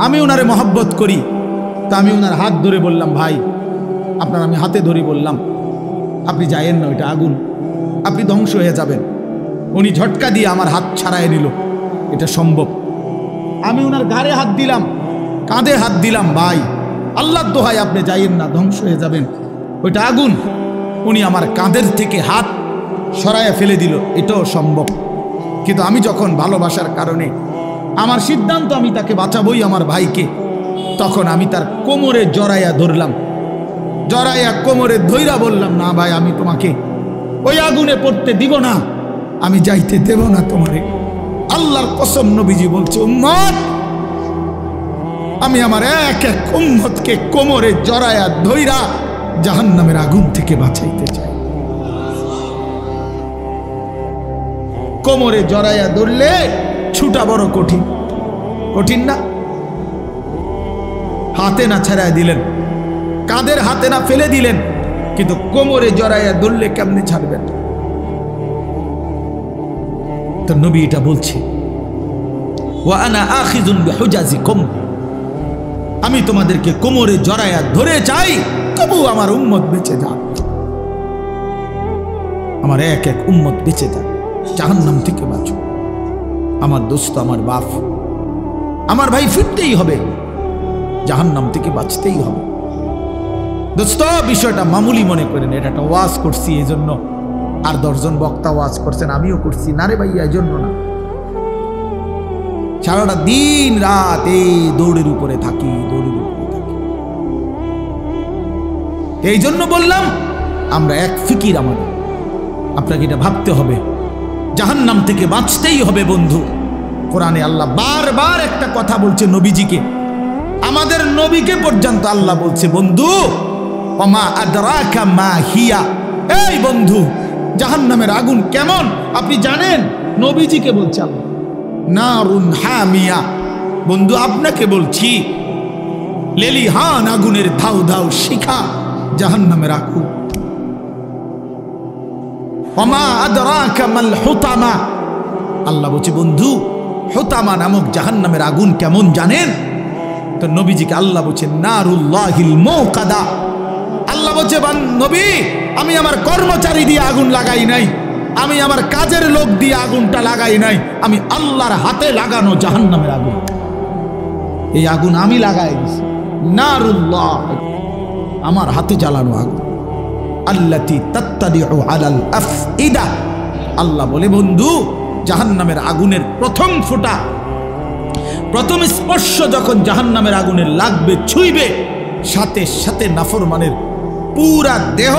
আমি ওনারে মহব্বত করি। তা আমি ওনার হাত ধরে বললাম, ভাই আপনার আমি হাতে ধরে বললাম, আপনি যায়েন না, ওইটা আগুন, আপনি ধ্বংস হয়ে যাবেন। উনি ঝটকা দিয়ে আমার হাত ছাড়াই নিল। এটা সম্ভব? আমি ওনার ঘাড়ে হাত দিলাম, কাঁধে হাত দিলাম, ভাই আল্লাহর দোহাই আপনি যাইয়েন না, ধ্বংস হয়ে যাবেন, ওইটা আগুন। উনি আমার কাঁধের থেকে হাত সরাইয়া ফেলে দিল। এটাও সম্ভব। কিন্তু আমি যখন ভালোবাসার কারণে আমার সিদ্ধান্ত, আমি তাকে বাঁচাবই, আমার ভাইকে, তখন আমি তার কোমরে জড়াইয়া ধরলাম, জড়াইয়া কোমরে ধইরা বললাম, না ভাই আমি তোমাকে ওই আগুনে পড়তে দিব না, আমি যাইতে দেব না তোমারে। আল্লাহর কসম, নবীজি বলছে, উম্মত আমি আমার এক এক উম্মতকে কোমরে জড়াইয়া ধইরা জাহান্নামের আগুন থেকে বাঁচাইতে চাই। কোমরে জড়াইয়া ধরলে ছুটা বড় কঠিন, কঠিন না? হাতে না ছাড়াই দিলেন, কাঁধের হাতে না ফেলে দিলেন, কিন্তু কোমরে জড়াইয়া ধরলে কেমনে ছাড়বেন? তো নবী এটা বলছে, ওয়া আনা আখিযুন বিহুজাজিকুম, আমি তোমাদেরকে কোমরে জড়াইয়া ধরে চাই, তবু আমার উম্মত বেঁচে যাক, আমার এক এক উম্মত বেঁচে যাক, জাহান্নাম থেকে বাঁচো। আমার দোস্ত, আমার বাপ, আমার ভাই, ফিরতেই হবে, জাহান্নাম থেকে বাঁচতেই হবে। দোস্ত, বিষয়টা মামুলি মনে করেন, এটা একটা ওয়াজ করছি এই জন্য, আর 10 জন বক্তা ওয়াজ করছেন, আমিও করছি না রে ভাইয়া, এই জন্য না। সারাটা দিন রাত এই দৌড়ের উপরে থাকি, দৌড়ের উপরে থাকি। এই জন্য বললাম, আমরা এক ফিকির, আমাদের আপনাকে এটা ভাবতে হবে, জাহান্নাম থেকে বাঁচতেই হবে বন্ধু। কোরআনে আল্লাহ বারবার একটা কথা বলছে নবীজিকে, আমাদের নবীকে পর্যন্ত আল্লাহ বলছে, বন্ধু ওমা আদরাকা মা হিয়া, এই বন্ধু জাহান্নামের আগুন কেমন আপনি জানেন? নবীজিকে বলছে আল্লাহ। নারুন হামিয়া, বন্ধু আপনাকে বলছি, লেলিহান আগুনের ধাউ ধাউ শিখা জাহান্নামের আগুন। ওমা আদরাকা মাল হুতামা, আল্লাহ বলছে বন্ধু হুতামা নামক জাহান্নামের আগুন কেমন জানেন? তো নবীজিকে আল্লাহ বলছে নারুল্লাহিল মুকাদা, আল্লাহ বলছে নবী আমি আমার কর্মচারী দিয়ে আগুন লাগাই নাই, আমি আমার কাজের লোক দিয়ে আগুনটা লাগাই নাই, আমি আল্লাহর হাতে লাগানো জাহান্নামের আগুন, এই আগুন আমি লাগাই দিছি। নারুল্লাহ, আমার হাতে জ্বালানো আগুন। আল্লাতী তাত্তালিউ আলাল আফইদা, আল্লাহ বলে বন্ধু জাহান্নামের আগুনের প্রথম ফোঁটা, প্রথম স্পর্শ যখন জাহান্নামের আগুনের লাগবে, ছুঁইবে, সাথে সাথে নাফরমানের পুরা দেহ,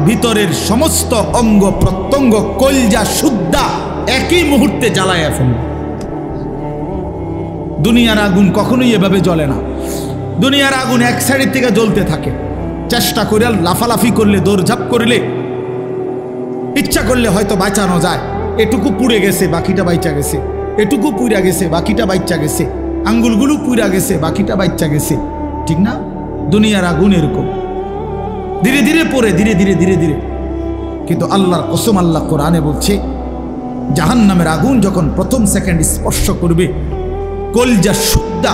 ভিতরের সমস্ত অঙ্গ প্রত্যঙ্গ, কলজা সুদ্ধা একই মুহূর্তে জ্বালায়া ফেলবে। দুনিয়ার আগুন কখনোই এভাবে জ্বলে না। দুনিয়ার আগুন এক সাইডের থেকে জ্বলতে থাকে, চেষ্টা করে লাফালাফি করলে, দৌড়ঝাঁপ করলে, ইচ্ছা করলে হয়তো বাঁচানো যায়। এটুকু পুড়ে গেছে, বাকিটা বাইচা গেছে, এটুকু পুড়া গেছে, বাকিটা বাইচা গেছে, আঙ্গুলগুলো পুড়া গেছে, বাকিটা বাইচা গেছে, ঠিক না? দুনিয়ার আগুন এরকম ধীরে ধীরে পড়ে, ধীরে ধীরে ধীরে ধীরে। কিন্তু আল্লাহর কসম, আল্লাহ কোরআনে বলছে জাহান্নামের আগুন যখন প্রথম সেকেন্ড স্পর্শ করবে, কলজা সুদ্ধা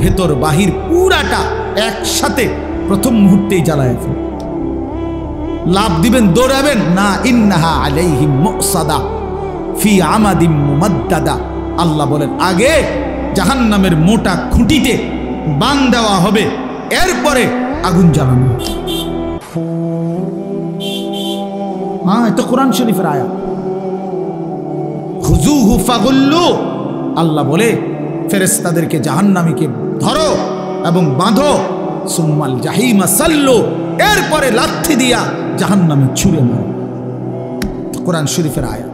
ভেতর বাহির পুরাটা একসাথে প্রথম মুহূর্তেই জ্বালায় ফেলবে। লাভ দিবেন, দৌড়াবেন না, ইন্নাহা আলাইহিম মুসাদা ফি আমাদিম মুমাদ্দাদা, আল্লাহ বলেন আগে জাহান্নামের মোটা খুঁটিতে বান দেওয়া হবে, এরপরে আগুন জ্বালানো। হ্যাঁ, এটা কোরআন শরীফের আয়াত। খুযুহু ফাগুল্লু, আল্লাহ বলে ফেরেশতাদেরকে জাহান্নামীকে ধরো এবং বাঁধো, সুম্মাল জাহিমা সাল্লু, এরপরে লাথি দিয়া জাহান্নামে ছুঁড়ে মারো। কোরআন শরীফের আয়াত।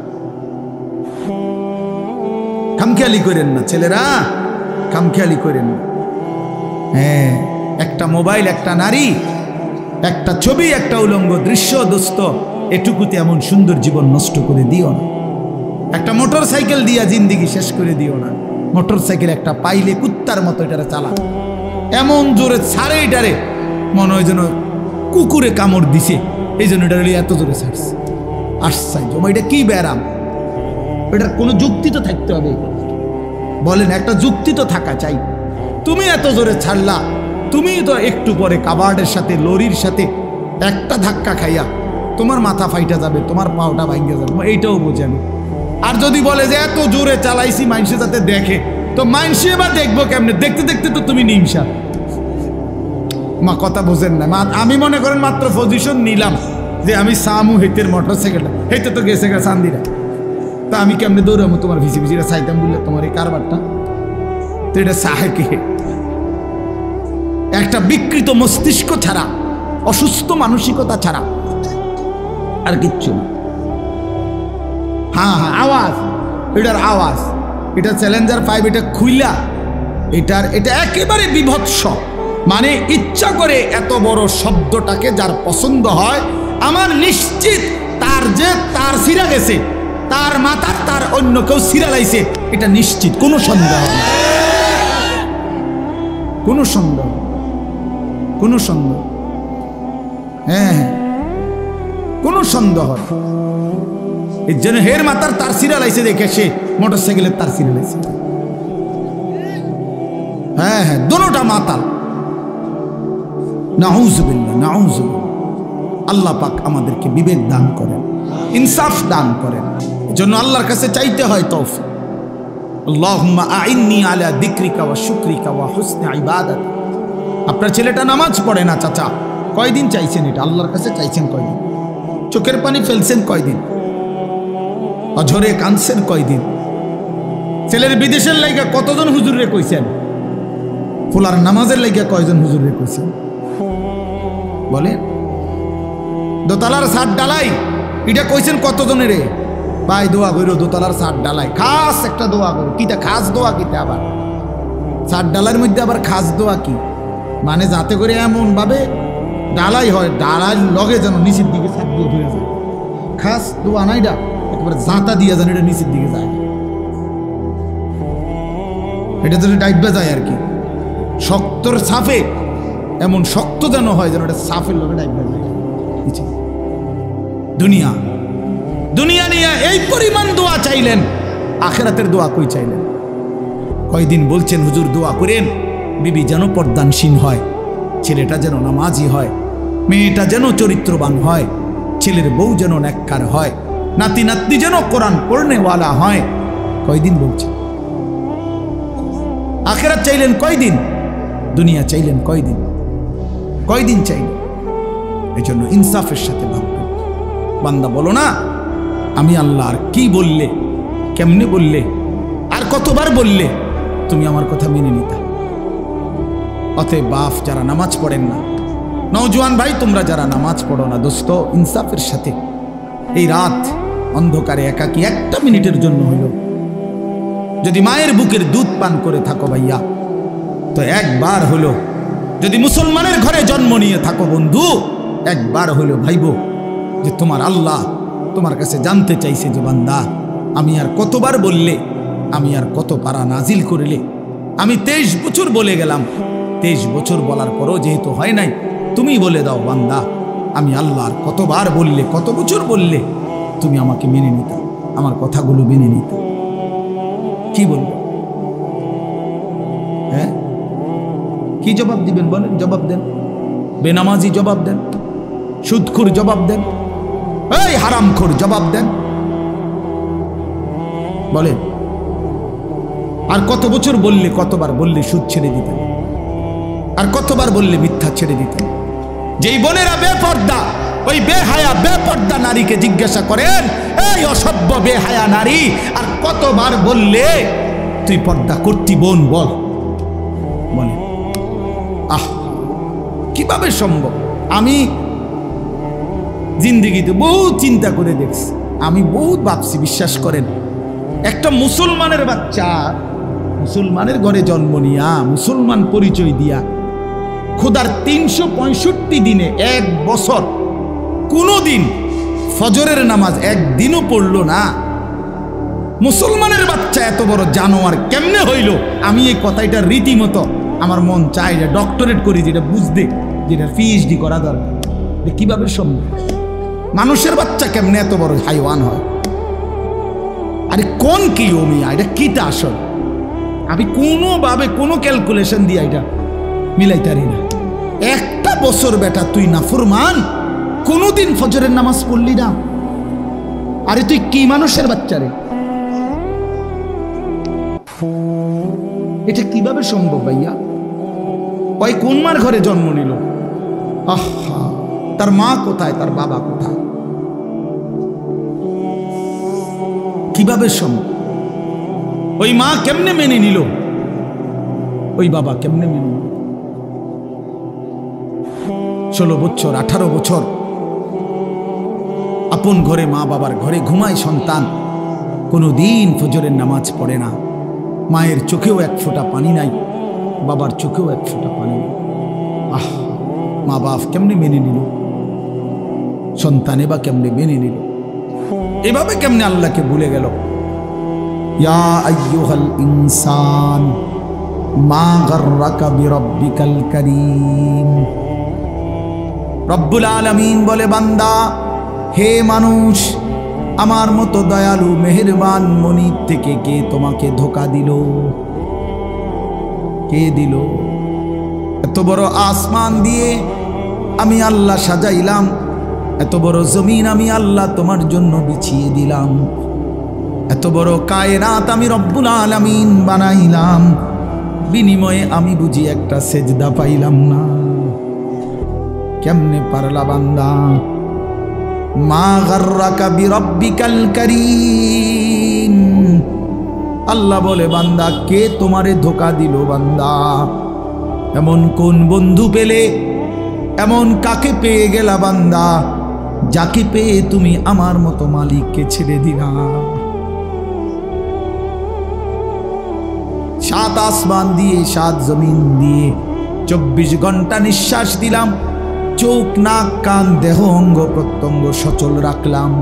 খামখেয়ালি করেন না ছেলেরা, খামখেয়ালি করেন না। হ্যাঁ, একটা মোবাইল, একটা নারী, একটা ছবি, একটা উলঙ্গ দৃশ্য, দোস্ত এটুকুতে এমন সুন্দর জীবন নষ্ট করে দিও না। একটা মোটর সাইকেল দিয়া জিন্দিগি শেষ করে দিও না। মোটর সাইকেল একটা পাইলে কুত্তার মতো এটারে চালা, এমন জোরে ছাড়ে, এটারে মনে হয় যেন কুকুরে কামড় দিছে, এই জন্য এটা এত জোরে ছাড়ছে। আশ্চর্য, এটা কি ব্যারাম? এটার কোনো যুক্তি তো থাকতে হবে, বলেন একটা যুক্তি তো থাকা চাই। তুমি এত জোরে ছাড়লা, তুমি তো একটু পরে কাবার্ডের সাথে লরির সাথে একটা ধাক্কা খাইয়া তোমার মাথা ফাইটা যাবে, তোমার পাওটা ভাঙ্গে যাবে, এইটাও বোঝেন। আর যদি বলে যে এত জোরে চালাইছি মানুষে যাতে দেখে, তো মানুষে এবার দেখবো কেমনে? দেখতে দেখতে তো তুমি নিমসা। মা কথা বোঝেন না মা। আমি মনে করেন মাত্র পজিশন নিলাম যে আমি সামু হেতের মোটরসাইকেলটা, হেতে তো গেছে গা চান্দিরা, তা আমি কেমনে দৌড়াবো তোমার ভিসি ভিসিরা চাইতাম বললে তোমার এই কারবারটা? তো এটা সাহে কে? একটা বিকৃত মস্তিষ্ক ছাড়া, অসুস্থ মানসিকতা ছাড়া আর কিচ্ছু না। হ্যাঁ হ্যাঁ, আওয়াজ, এটার আওয়াজ, এটা চ্যালেঞ্জার 5, এটা খুইলা এটা একেবারে বিভৎস। মানে ইচ্ছা করে এত বড় শব্দটাকে যার পছন্দ হয়, আমার নিশ্চিত তার সিরা গেছে, তার মাথার তার অন্য কেউ সিরা লাইছে, এটা নিশ্চিত, কোনো সন্দেহ নেই, কোনো সন্দেহ, কোনো সন্দেহ, হ্যাঁ হ্যাঁ, কোনো সন্দেহ। এর জন্য হের মাথার তার সিরা লাইছে দেখে সে মোটরসাইকেলের তার সিরা লাইছে। হ্যাঁ হ্যাঁ, দোনোটা মাতাল। নাউজুবিল্লাহ, নাউজুবিল্লাহ। আল্লাহ পাক আমাদেরকে বিবেক দান করেন, ইনসাফ দান করেন। এজন্য আল্লাহর কাছে চাইতে হয় তৌফিক। আল্লাহুম্মা আইন্নি আলা যিকরিকা ওয়া শুকরিকা ওয়া হুসনি ইবাদাতি। আপনার ছেলেটা নামাজ পড়ে না চাচা, কয়দিন চাইছেন এটা? আল্লাহর কাছে চাইছেন কয়দিন? চোখের পানি ফেলছেন কয়দিন? অঝরে কাঁদছেন কয়দিন? ছেলের বিদেশের লাইগা কতজন হুজুরে কইছেন? ফুলার নামাজের লাইগা কয়জন হুজুরে কইছেন বলেন? দোতলার ছাদ ডালাই এটা কইছেন কতজনের? ভাই দোয়া করো, দোতলার ছাদ ডালাই খাস একটা দোয়া করো। কিটা খাস দোয়া? কিটা আবার ছাদ ডালার মধ্যে আবার খাস দোয়া কি? মানে যাতে করে এমন ভাবে ডালাই হয়, ডালাই লগে যেন নিচের দিকে ছাদ দিয়ে ধরে যায়। খাস দোয়া নাই, এটা একেবারে জাঁতা দিয়ে যেন এটা নিচের দিকে যায়, এটা যেন ডাইবা যায় আর কি। শক্তর সাফে এমন শক্ত যেন হয় যেন এটা সাফের লগে ডাইবা যায়। দুনিয়া দুনিয়া নিয়ে এই পরিমাণ দোয়া চাইলেন, আখিরাতের দোয়া কই চাইলেন? কয়দিন বলছেন হুজুর দোয়া করেন বিবি যেন পর্দানসীন হয়, ছেলেটা যেন নামাজি হয়, মেয়েটা যেন চরিত্রবান হয়, ছেলের বউ যেন নেককার হয়, নাতি নাতনি যেন কোরআন পড়নেওয়ালা হয়। কয়দিন বলছেন? আখিরাত চাইলেন কয়দিন? দুনিয়া চাইলেন কয়দিন? কয়দিন চাইলেন? এই জন্য ইনসাফের সাথে ভাববেন। বান্দা বলো না আমি আল্লাহ আর কি বললে, কেমনে বললে, আর কতবার বললে তুমি আমার কথা মেনে নিতা। অতএব বাপ যারা নামাজ পড়েন না, নওজোয়ান ভাই তোমরা যারা নামাজ পড়ো না, দোস্ত ইনসাফের সাথে এই রাত অন্ধকারে একাকী একটা মিনিটের জন্য হইল যদি মায়ের বুকের দুধ পান করে থাকো ভাইয়া, তো একবার হলো, যদি মুসলমানের ঘরে জন্ম নিয়ে থাকো বন্ধু, একবার হলো ভাইব যে তোমার আল্লাহ তোমার কাছে জানতে চাইছে যে বান্দা আমি আর কতবার বললে, আমি আর কত পারা নাজিল করলে। আমি 23 বছর বলে গেলাম, 23 বছর বলার পরও যেহেতু হয় নাই, তুমি বলে দাও বান্দা আমি আল্লাহ আর কতবার বললে, কত বছর বললে তুমি আমাকে মেনে নিতে, আমার কথাগুলো মেনে নিতে। কি বলবো? হ্যাঁ, কি জবাব দিবেন বলেন? জবাব দেন। বেনামাজি জবাব দেন, সুদখোর জবাব দেন, এই হারামখোর জবাব দেন, বলেন। আর কত বছর বললে, কতবার বললে সুদ ছেড়ে দিতেন, আর কতবার বললে মিথ্যা ছেড়ে দিতেন। যেই বোনেরা বেপর্দা, ওই বেহায়া বেপর্দা নারীকে জিজ্ঞাসা করেন, এই অসভ্য বেহায়া নারী, আর কতবার বললে তুই পর্দা করতি বোন, বল বলে। আহ, কিভাবে সম্ভব? আমি জিন্দেগিতে বহুত চিন্তা করে দেখছি, আমি বহুত ভাবছি, বিশ্বাস করেন। একটা মুসলমানের বাচ্চা মুসলমানের ঘরে জন্ম নিয়া, মুসলমান পরিচয় দিয়া, খোদার 365 দিনে 1 বছর কোনোদিন ফজরের নামাজ একদিনও পড়লো না, মুসলমানের বাচ্চা এত বড় জানোয়ার কেমনে হইল? আমি এই কথাটা রীতিমতো আমার মন চাই যে ডক্টরেট করি, যেটা বুঝতে, যেটা পিএইচডি করা দরকার। কিভাবে সম্ভব? মানুষের বাচ্চা কেমনে এত বড় হাইওয়ান হয়? আরে কোন কি ও মিয়া, এটা কিটা আসল? আমি কোনোভাবে কোনো ক্যালকুলেশন দিয়ে এটা মিলাইতারি না। একটা বছর বেটা তুই নাফরমান, কোনোদিন ফজরের নামাজ পড়লি না? আরে তুই কি মানুষের বাচ্চা রে? এটা কিভাবে সম্ভব ভাইয়া? ওই কোন মার ঘরে জন্ম নিল? আহা, তার মা কোথায়, তার বাবা কোথায়? কিভাবে সম্ভব? ওই মা কেমনে মেনে নিল? ওই বাবা কেমনে মেনে নিল? 16 বছর 18 বছর আপন ঘরে, মা বাবার ঘরে ঘুমায় সন্তান, কোনোদিন ফজরের নামাজ পড়ে না। মায়ের চোখেও এক ফোঁটা পানি নাই, বাবার চোখেও এক ফোঁটা পানি নাই। আহ, মা বাপ কেমনে মেনে নিল? সন্তানে বা কেমনে মেনে নিল? এভাবে কেমনে আল্লাহকে ভুলে গেল? ইয়া আইয়ুহাল ইনসান মা গাররাকা বিরাব্বিকাল কারীম। রব্বুল আলামিন বলে, বান্দা, হে মানুষ, আমার মতো দয়ালু মেহেরবান মনিব থেকে কে তোমাকে ধোঁকা দিল? কে দিল? এত বড় আসমান দিয়ে আমি আল্লাহ সাজাইলাম, এত বড় জমিন আমি আল্লাহ তোমার জন্য বিছিয়ে দিলাম, এত বড় কায়নাত আমি রব্বুল আলামিন বানাইলাম, বিনিময়ে আমি বুঝি একটা সেজদা পাইলাম না? কেমনে পারলা বান্দা? মা গাররাকা বিরাব্বিকাল কারীম। আল্লাহ বলে, বান্দা, কে তোমারে ধোঁকা দিল? বান্দা, এমন কোন বন্ধু পেলে, এমন কাকে পেয়ে গেলা বান্দা, যাকে পেয়ে তুমি আমার মতো মালিককে ছেড়ে দিলা? 7 আসমান দিয়ে 7 জমিন দিয়ে 24 ঘন্টা নিঃশ্বাস দিলাম, চোখ নাক কান দেহ অঙ্গ প্রত্যঙ্গ সচল রাখলাম।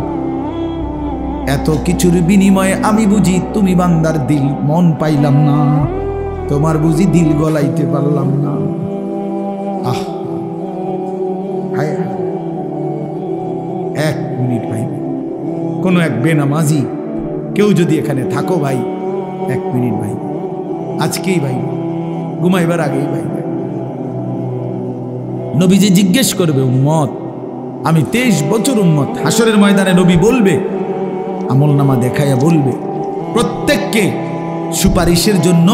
এত কিছুর বিনিময়ে আমি বুঝি তুমি বান্দার দিল মন পাইলাম না, তোমার বুঝি দিল গলাইতে পারলাম না। আহ, হায়, 1 মিনিট ভাই, কোনো এক বেনামাজি কেউ যদি এখানে থাকো ভাই, 1 মিনিট ভাই, আজকেই ভাই, ঘুমাইবার আগেই ভাই, নবীজি জিজ্ঞেস করবে, উম্মত, আমি 23 বছর উম্মত, হাসরের ময়দানে নবী বলবে, আমলনামা দেখাইয়া বলবে, প্রত্যেককে সুপারিশের জন্য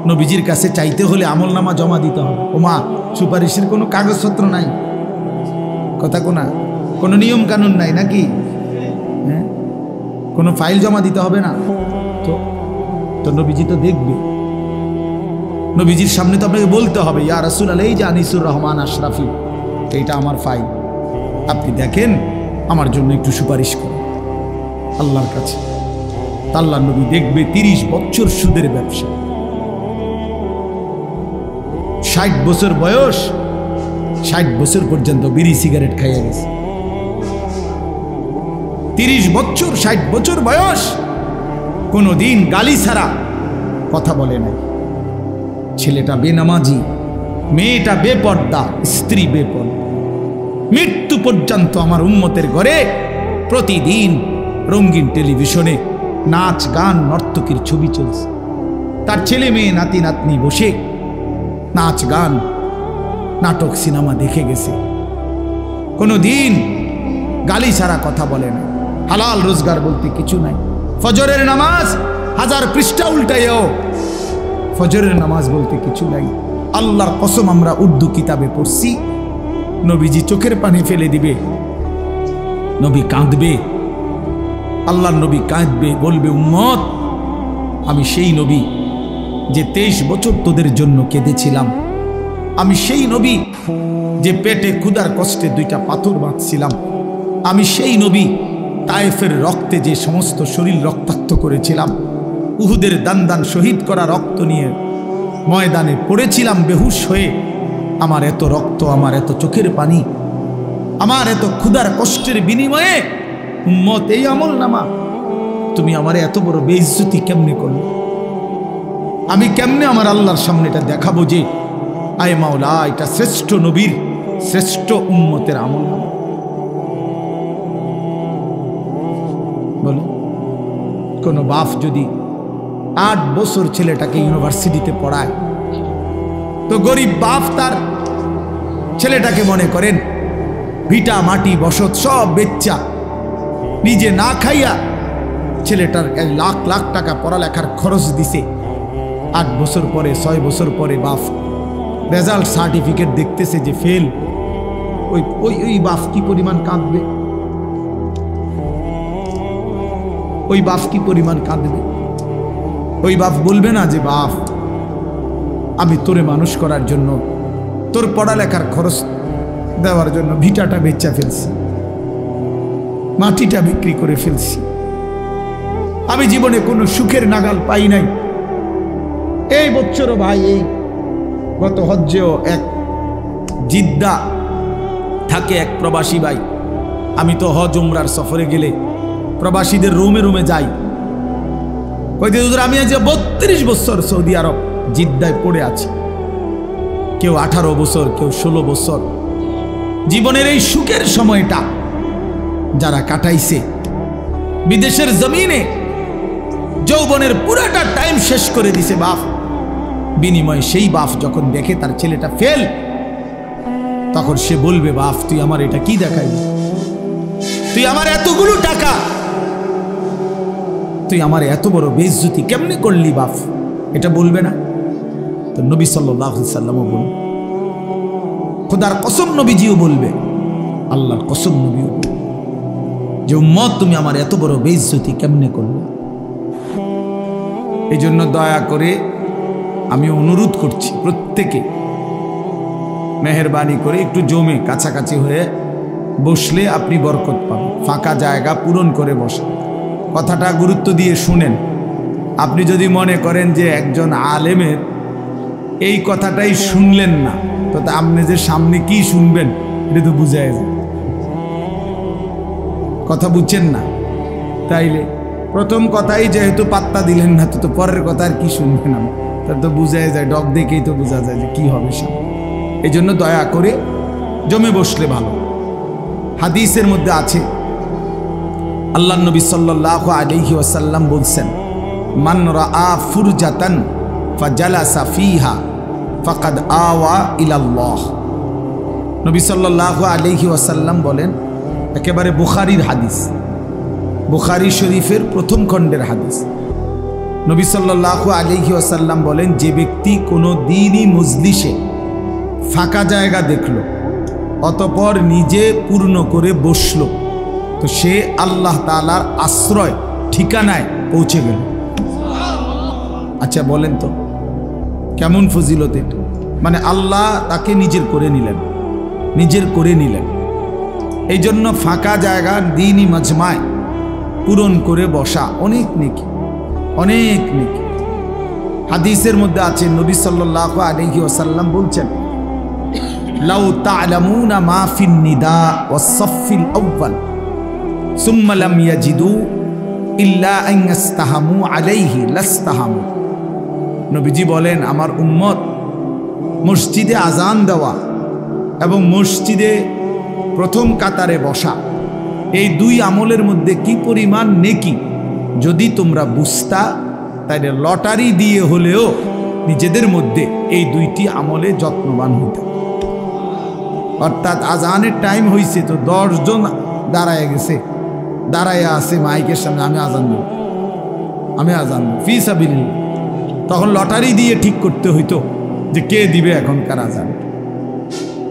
নবীজির কাছে চাইতে হলে আমলনামা জমা দিতে হবে। ওমা, সুপারিশের কোনো কাগজপত্র নাই, কথা কোনা, কোনো নিয়ম কানুন নাই নাকি? হ্যাঁ, কোনো ফাইল জমা দিতে হবে না তো নবীজি তো দেখবে। নবীজির সামনে তো আপনাকে বলতে হবে, ইয়া রাসূলুল্লাহ, এই যে আনিসুর রহমান আশরাফি, এইটা আমার ফাইল, আপনি দেখেন, আমার জন্য একটু সুপারিশ করুন আল্লাহর কাছে। আল্লাহর নবী দেখবে 30 বছর সুদের ব্যবসা, 60 বছর বয়স, 60 বছর পর্যন্ত বিড়ি সিগারেট খাইয়া গেছে। 30 বছর, 60 বছর বয়স, কোনোদিন গালি ছাড়া কথা বলে নাই। ছেলেটা বেনামাজি, মেয়েটা বেপর্দা, স্ত্রী বেপর্দা। মৃত্যু পর্যন্ত আমার উম্মতের ঘরে প্রতিদিন রঙিন টেলিভিশনে নাচ গান নর্তকীর ছবি চলছে। তার ছেলে মেয়ে নাতি নাতনি বসে নাচ গান নাটক সিনেমা দেখে গেছে। কোনোদিন গালি ছাড়া কথা বলে না, হালাল রোজগার বলতে কিছু নাই। ফজরের নামাজ 1000 পৃষ্ঠা উল্টাইও, ফজরের নামাজ বলতে কিছু নাই। আল্লাহর কসম, আমরা উর্দু কিতাবে পড়ছি, নবীজি চোখের পানি ফেলে দিবে, নবী কাঁদবে, আল্লাহর নবী কাঁদবে, বলবে, উম্মত, আমি সেই নবী যে 23 বছর তোদের জন্য কেঁদেছিলাম, আমি সেই নবী যে পেটে ক্ষুধার কষ্টে 2টা পাথর বাঁধছিলাম, আমি সেই নবী তায়েফের রক্তে যে সমস্ত শরীর রক্তাক্ত করেছিলাম, উহুদের দান শহীদ করা রক্ত নিয়ে ময়দানে পড়েছিলাম বেহুশ হয়ে। আমার এত রক্ত, আমার এত চোখের পানি, আমার এত ক্ষুধার কষ্টের বিনিময়ে উম্মত এই আমলনামা, তুমি আমার এত বড় বেইজ্জতি কেমনে করলে? আমি কেমনে আমার আল্লাহর সামনে এটা দেখাবো যে আয় মাওলা, এটা শ্রেষ্ঠ নবীর, শ্রেষ্ঠ উম্মতের আমলনামা? বলো, কোনো বাপ যদি 8 বছর ছেলেটাকে ইউনিভার্সিটিতে পড়ায়। তো গরিব বাপ তার ছেলেটাকে মনে করেন ভিটা মাটি বসত সব বেচ্চা নিজে না খাইয়া ছেলেটার 1 লাখ লাখ টাকা পড়ালেখার খরচ দিছে। 8 বছর পরে 6 বছর পরে বাপ রেজাল্ট সার্টিফিকেট দেখতেছে যে ফেল। ওই বাপ কি পরিমাণ কাঁদবে, ওই বাপ কি পরিমাণ কাঁদবে। ওই বাপ বলবে না যে বাপ আমি তোরে মানুষ করার জন্য, তোর পড়ালেখার খরচ দেওয়ার জন্য ভিটাটা বেচা ফেলছি, মাটিটা বিক্রি করে ফেলছি, আমি জীবনে কোনো সুখের নাগাল পাই নাই। এই বছরও ভাই, এই গত হজ্জেও এক জিদ্দা থাকে এক প্রবাসী ভাই, আমি তো হজ উমরার সফরে গেলে প্রবাসীদের রুমে রুমে যাই, কইতে হুজুর আমি আজ 32 বছর সৌদি আরব জিদ্দায় পড়ে আছি। কেউ 18 বছর, কেউ 16 বছর। জীবনের এই সুখের সময়টা যারা কাটাইছে বিদেশের জমিনে, যৌবনের পুরাটা টাইম শেষ করে দিছে বাপ। বিনিময়ে সেই বাপ যখন দেখে তার ছেলেটা ফেল, তখন সে বলবে বাপ তুই আমার এটা কি দেখাইলি, তুই আমার এতগুলো টাকা, তুই আমার এত বড় বেইজ্জতি কেমনে করলি বাপ, এটা বলবে না? তো নবী সাল্লাল্লাহু আলাইহি সাল্লামও বলবে, খোদার কসম নবীজিও বলবে, আল্লাহর কসম নবীও বলবে যে উম্মত তুমি আমার এত বড় বেইজ্জতি কেমনে করলে। এই জন্য দয়া করে আমি অনুরোধ করছি প্রত্যেকে মেহেরবানি করে একটু জমে কাছাকাছি হয়ে বসলে আপনি বরকত পাবেন। ফাঁকা জায়গা পূরণ করে বসেন, কথাটা গুরুত্ব দিয়ে শুনেন। আপনি যদি মনে করেন যে একজন আলেমের এই কথাটাই শুনলেন না, তো আপনি যে সামনে কি শুনবেন এটা তো বুঝাই যায়, কথা বুঝছেন না। তাইলে প্রথম কথাই যেহেতু পাত্তা দিলেন না, তো পরের কথা আর কি শুনবেন, তার তো বুঝাই যায়, ডগ দেখেই তো বোঝা যায় যে কি হবে সামনে। এই জন্য দয়া করে জমে বসলে ভালো। হাদিসের মধ্যে আছে আল্লাহ নবী সাল্লাল্লাহু আলাইহি ওয়াসাল্লাম বলছেন, মান রাআ ফুরজাতান ফাজালাসা ফিহা ফাকাদ আওয়া ইলাল্লাহ। নবী সাল্লাল্লাহু আলাইহি ওয়াসাল্লাম বলেন, একেবারে বুখারীর হাদিস, বুখারী শরীফের প্রথম খণ্ডের হাদিস। নবী সাল্লাল্লাহু আলাইহি ওয়াসাল্লাম বলেন, যে ব্যক্তি কোনো দিনই মজলিসে ফাঁকা জায়গা দেখল অতঃপর নিজে পূর্ণ করে বসল, তো সে আল্লাহ তাআলার আশ্রয় ঠিকানায় পৌঁছে গেল। আচ্ছা বলেন তো কেমন ফজিলত এটা? মানে আল্লাহ তাকে নিজের করে নিলেন, নিজের করে নিলেন। এই জন্য ফাঁকা জায়গা দ্বীনি মাজমায় পূরণ করে বসা অনেক নেকি, অনেক নেকি। হাদিসের মধ্যে আছে নবী সাল্লাল্লাহু আলাইহি ওয়াসাল্লাম বলছেন, লাউ তা'লামুনা মা ফিন নিদা ওয়াস সাফফিল আউয়াল সুম্মা লাম ইয়াজিদু ইল্লা আন ইস্তাহামু আলাইহি লাস্তাহামু। নবীজি বলেন, আমার উম্মত মসজিদে আজান দেওয়া এবং মসজিদে প্রথম কাতারে বসা, এই 2 আমলের মধ্যে কি পরিমাণ নেকি যদি তোমরা বুঝতা, তাইলে লটারি দিয়ে হলেও নিজেদের মধ্যে এই 2টি আমলে যত্নবান হইত। অর্থাৎ আজানের টাইম হয়েছে, তো 10 জন দাঁড়ায় গেছে, দাঁড়ায় আছে মাইকের সামনে, আমি আজান দেব, আমি আজান দেব ফি সাবিলিল্লাহ। তখন লটারি দিয়ে ঠিক করতে হইতো যে কে দিবে এখনকার আজান।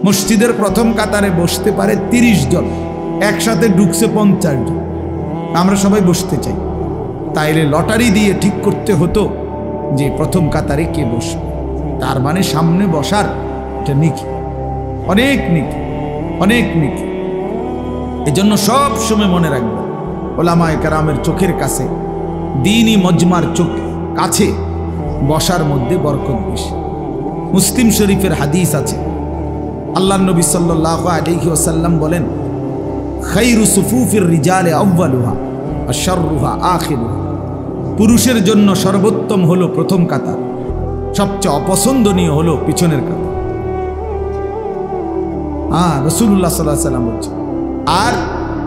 মসজিদের প্রথম কাতারে বসতে পারে 30 জন, একসাথে ঢুকছে 50 জন, আমরা সবাই বসতে চাই, তাইলে লটারি দিয়ে ঠিক করতে হতো যে প্রথম কাতারে কে বসবে। তার মানে সামনে বসার এটা নেকি, অনেক নেকি, অনেক নেকি। এজন্য সব সময় মনে রাখবেন, ওলামায়ে কেরামের চোখের কাছে, দ্বীনি মজমার চোখ কাছে বসার মধ্যে বরকত বেশি। মুসলিম শরীফের হাদিস আছে, আল্লাহ নবী সাল্লাল্লাহু আলাইহি ওয়াসাল্লাম বলেন, খায়রু সুফুফির রিজালে আউয়ালুহা ওয়া শাররুহা আখিরুহা। পুরুষের জন্য সর্বোত্তম হলো প্রথম কাতার, সবচেয়ে অপছন্দনীয় হলো পিছনের কাতার। রাসূলুল্লাহ সাল্লাল্লাহু আলাইহি ওয়াসাল্লাম বলছেন, আর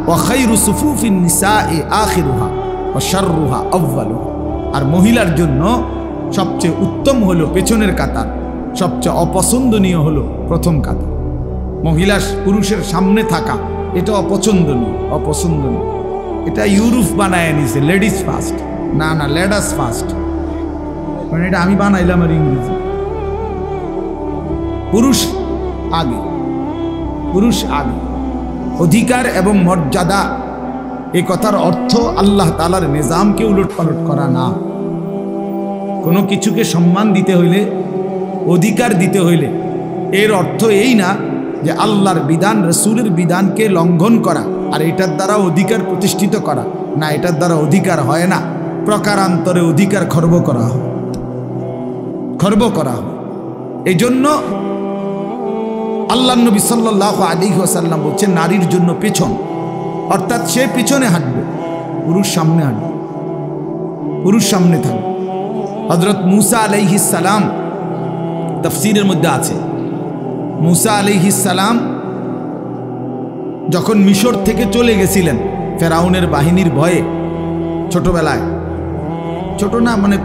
ওয়া খায়রু সুফুফিন নিসাই আখিরুহা ওয়া শাররুহা আউয়ালুহা। আর মহিলার জন্য সবচেয়ে উত্তম হলো পেছনের কাতার, সবচেয়ে অপছন্দনীয় হলো প্রথম কাতার। মহিলা পুরুষের সামনে থাকা এটা অপছন্দনীয়। এটা ইউরোপ বানায় নিছে লেডিস ফার্স্ট, না লেডাস ফার্স্ট, মানে এটা আমি বানাইলাম আর ইংরেজি। পুরুষ আগে, অধিকার এবং মর্যাদা, এ কথার অর্থ আল্লাহ তাআলার নিজামকে উলটপালট করা না। কোনো কিছুকে সম্মান দিতে হইলে, অধিকার দিতে হইলে এর অর্থ এই না যে আল্লাহর বিধান রাসূলের বিধানকে লঙ্ঘন করা আর এটার দ্বারা অধিকার প্রতিষ্ঠিত করা, না, এটার দ্বারা অধিকার হয় না। প্রকারান্তরে অধিকার খর্ব করা হয়। এই জন্য আল্লাহ নবী সাল্লাল্লাহু আলাইহি ওয়াসাল্লাম বলছেন নারীর জন্য পেছন, অর্থাৎ সে পিছনে হাঁটবে, পুরুষ সামনে হাঁটবে, পুরুষ সামনে থাকবে। হযরত মূসা আলাইহিস সালাম, তাফসীরের মধ্যে আছে, মূসা আলাইহিস সালাম যখন মিশর থেকে চলে গেছিলেন ফেরাউনের বাহিনীর ভয়ে, ছোটবেলায়, ছোট না মানে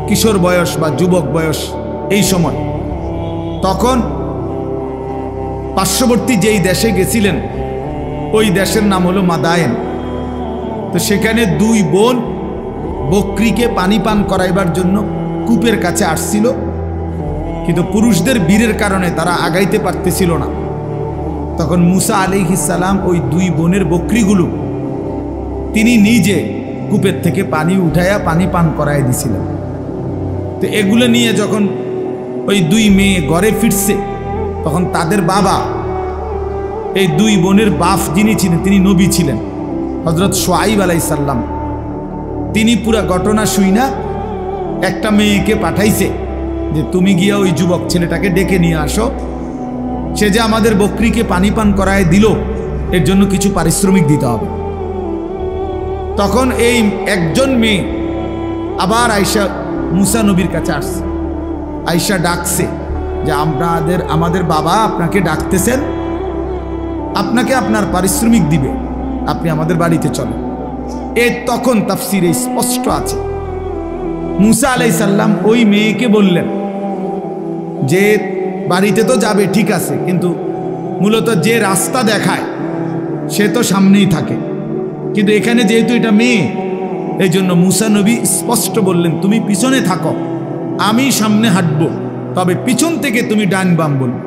কিশোর বয়স বা যুবক বয়স এই সময়, তখন পার্শ্ববর্তী যেই দেশে গেছিলেন ওই দেশের নাম হলো মাদায়েন। তো সেখানে দুই বোন বকরিকে পানি পান করাইবার জন্য কূপের কাছে আসছিল, কিন্তু পুরুষদের বীরের কারণে তারা আগাইতে পারতেছিল না। তখন মূসা আলাইহিস সালাম ওই দুই বোনের বকরিগুলো তিনি নিজে কূপের থেকে পানি উঠাইয়া পানি পান করাই দিছিলেন। তো এগুলো নিয়ে যখন ওই দুই মেয়ে ঘরে ফিরছে, তখন তাদের বাবা, এই দুই বোনের বাপ যিনি ছিলেন তিনি নবী ছিলেন, হযরত শুআইব আলাইহিস সালাম, তিনি পুরা ঘটনা শুইনা একটা মেয়েকে পাঠাইছে যে তুমি গিয়া ওই যুবক ছেলেটাকে ডেকে নিয়ে আসো, সে যে আমাদের বকরিকে পানি পান করায় দিল এর জন্য কিছু পারিশ্রমিক দিতে হবে। তখন এই একজন মেয়ে আবার আয়েশা মূসা নবীর কাছে আসছে, আয়েশা ডাকছে যে আমাদের বাবা আপনাকে ডাকতেছেন, আপনাকে আপনার পারিশ্রমিক দিবে, আপনি আমাদের বাড়িতে চলেন। তখন তাফসীরে স্পষ্ট আছে মূসা আলাইহিস সালাম ওই মেয়েকে বললেন যে বাড়িতে তো যাবে ঠিক আছে, কিন্তু মূলত যে রাস্তা দেখায় সে তো সামনেই থাকে, কিন্তু এখানে যেহেতু এটা মেয়ে, এই জন্য মূসা নবী স্পষ্ট বললেন তুমি পিছনে থাকো, আমি সামনে হাঁটবো, তবে পিছন থেকে তুমি ডান বাম বলবে।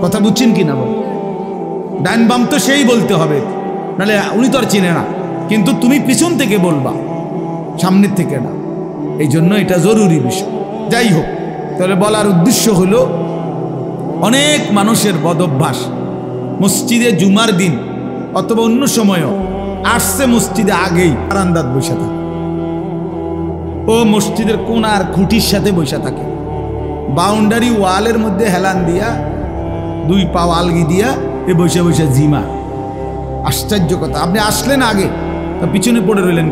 কথা বুঝছেন কি না? বল, ডান বাম তো সেই বলতে হবে, নাহলে উনি তো আর চিনে না, কিন্তু তুমি পিছন থেকে বলবা, সামনের থেকে না। এই জন্য এটা জরুরি বিষয়। যাই হোক, তাহলে বলার উদ্দেশ্য হলো অনেক মানুষের বদভ্যাস, মসজিদে জুমার দিন অথবা অন্য সময়ও আসছে মসজিদে আগেই বারান্দাত বসে থাকে, ও মসজিদের কোনার খুঁটির সাথে বসে থাকে, বাউন্ডারি ওয়ালের মধ্যে হেলান দিয়া দুই পা আলগি দিয়া এ বসে বসে জিমা। আশ্চর্য কথা, আপনি আসলেন আগে, তা পিছনে পড়ে রইলেন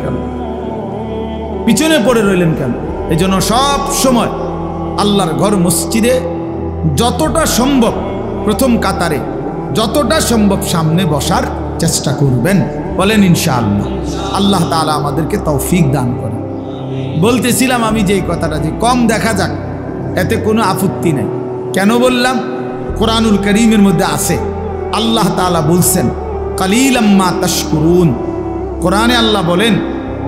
কেন? এই জন্য সব সময় আল্লাহর ঘর মসজিদে যতটা সম্ভব প্রথম কাতারে, যতটা সম্ভব সামনে বসার চেষ্টা করবেন। বলেন ইনশাআল্লাহ। আল্লাহ তাআলা আমাদেরকে তৌফিক দান করেন। বলতেছিলাম আমি যে কথাটা, যে কম দেখা যাক এতে কোনো আপত্তি নেই। কেন বললাম? কোরআনুল কারীমের মধ্যে আছে, আল্লাহ তাআলা বলছেন কালিলাম মা তাশকুরুন। কোরআনে আল্লাহ বলেন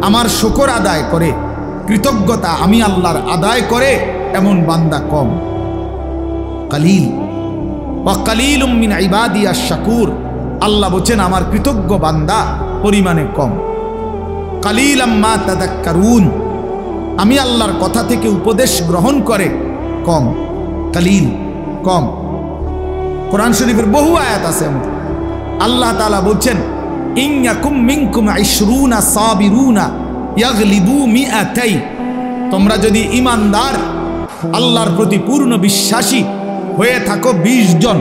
আমার শুকর আদায় করে, কৃতজ্ঞতা আমি আল্লাহর আদায় করে এমন বান্দা কম। কালিল ওয়া কালিলুম মিন ইবাদিয়াশ শাকুর, আল্লাহ বলেন আমার কৃতজ্ঞ বান্দা পরিমাণে কম। কালিলাম মা তাযাক্কারুন, আমি আল্লাহর কথা থেকে উপদেশ গ্রহণ করে কম। কালিল, কম। কোরআন শরীফের বহু আয়াত আছে, আল্লাহ তাআলা বলছেন ইন ইয়াকুম মিনকুম 20 সাবিরুনা ইয়াগলিবু মিআতাই, তোমরা যদি ঈমানদার আল্লাহর প্রতি পূর্ণ বিশ্বাসী হয়ে থাকো 20 জন,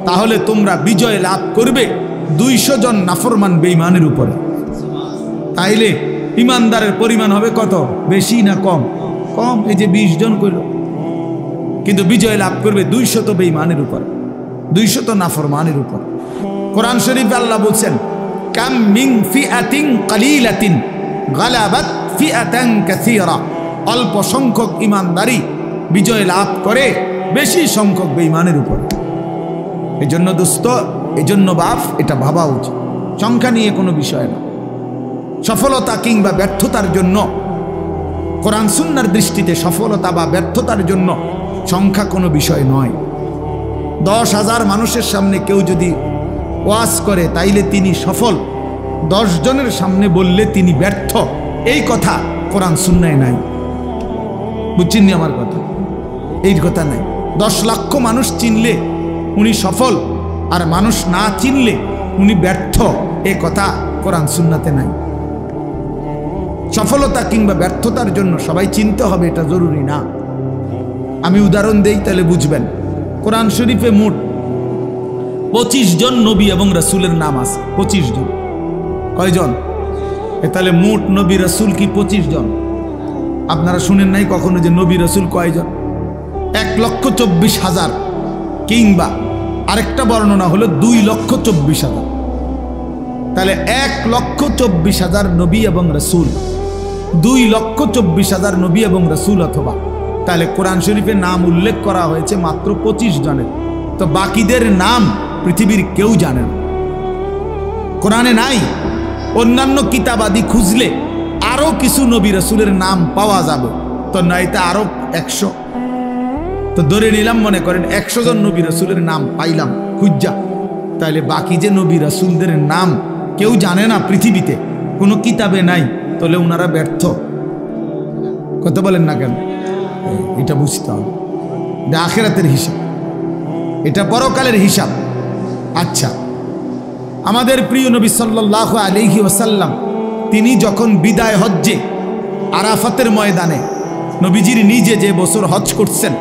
তাহলে তোমরা বিজয় লাভ করবে 200 জন নাফরমান বেঈমানের উপরে। তাইলে ঈমানদারের পরিমাণ হবে কত? বেশি না কম? কম। এই যে 20 জন কইল, কিন্তু বিজয় লাভ করবে 200 বেঈমানের উপর, 200 নাফরমানের উপর। কোরআন শরীফে আল্লাহ বলছেন কাম মিন ফিআতিন কালিলাতিন গালাবাত ফিআতান কাসীরা, অল্প সংখ্যক ঈমানদারি বিজয় লাভ করে বেশি সংখ্যক বেঈমানের উপর। এজন্য দোস্ত, এজন্য বাপ, এটা ভাবা উচিত। সংখ্যা নিয়ে কোনো বিষয় না। সফলতা কিংবা ব্যর্থতার জন্য, কোরআন সুন্নাহর দৃষ্টিতে সফলতা বা ব্যর্থতার জন্য সংখ্যা কোনো বিষয় নয়। 10,000 মানুষের সামনে কেউ যদি ওয়াজ করে তাইলে তিনি সফল, 10 জনের সামনে বললে তিনি ব্যর্থ, এই কথা কোরআন সুন্নায় নাই। বুঝছেননি আমার কথা? এই কথা নাই। 10 লক্ষ মানুষ চিনলে উনি সফল, আর মানুষ না চিনলে উনি ব্যর্থ, এ কথা কোরআন সুন্নাতে নাই। সফলতা কিংবা ব্যর্থতার জন্য সবাই চিনতে হবে এটা জরুরি না। আমি উদাহরণ দেই তাহলে বুঝবেন। কোরআন শরীফে মোট 25 জন নবী এবং রাসূলের নাম আছে। 25 জন। কয়জন? তাহলে মোট নবী রাসূল কি 25 জন? আপনারা শুনেন নাই কখনো যে নবী রাসূল কয়জন? 1,24,000, কিংবা আরেকটা বর্ণনা হলো 2,24,000। তাহলে 1,24,000 নবী এবং রাসূল, 2,24,000 নবী এবং রাসূল, অথবা তাহলে কোরআন শরীফে নাম উল্লেখ করা হয়েছে মাত্র 25 জনের। তো বাকিদের নাম পৃথিবীর কেউ জানে না, কোরআনে নাই। অন্যান্য কিতাবাদি খুঁজলে আরো কিছু নবী রাসূলের নাম পাওয়া যাবে, তো নয়তো আরো 100। তো ধরে নিলাম, মনে করেন 100 জন নবী রাসূলের নাম পাইলাম খুঁজা, তাহলে বাকি যে নবী রাসূলদের নাম কেউ জানে না পৃথিবীতে, কোনো কিতাবে নাই, তাহলে ওনারা ব্যর্থ। কথা বলেন না কেন? এটা বুঝতে হবে, এটা আখিরাতের হিসাব, এটা পরকালের হিসাব। আচ্ছা, আমাদের প্রিয় নবী সাল্লাল্লাহু আলাইহি ওয়াসাল্লাম তিনি যখন বিদায় হজ্জে আরাফাতের ময়দানে, নবীজির নিজে যে বছর হজ করছেন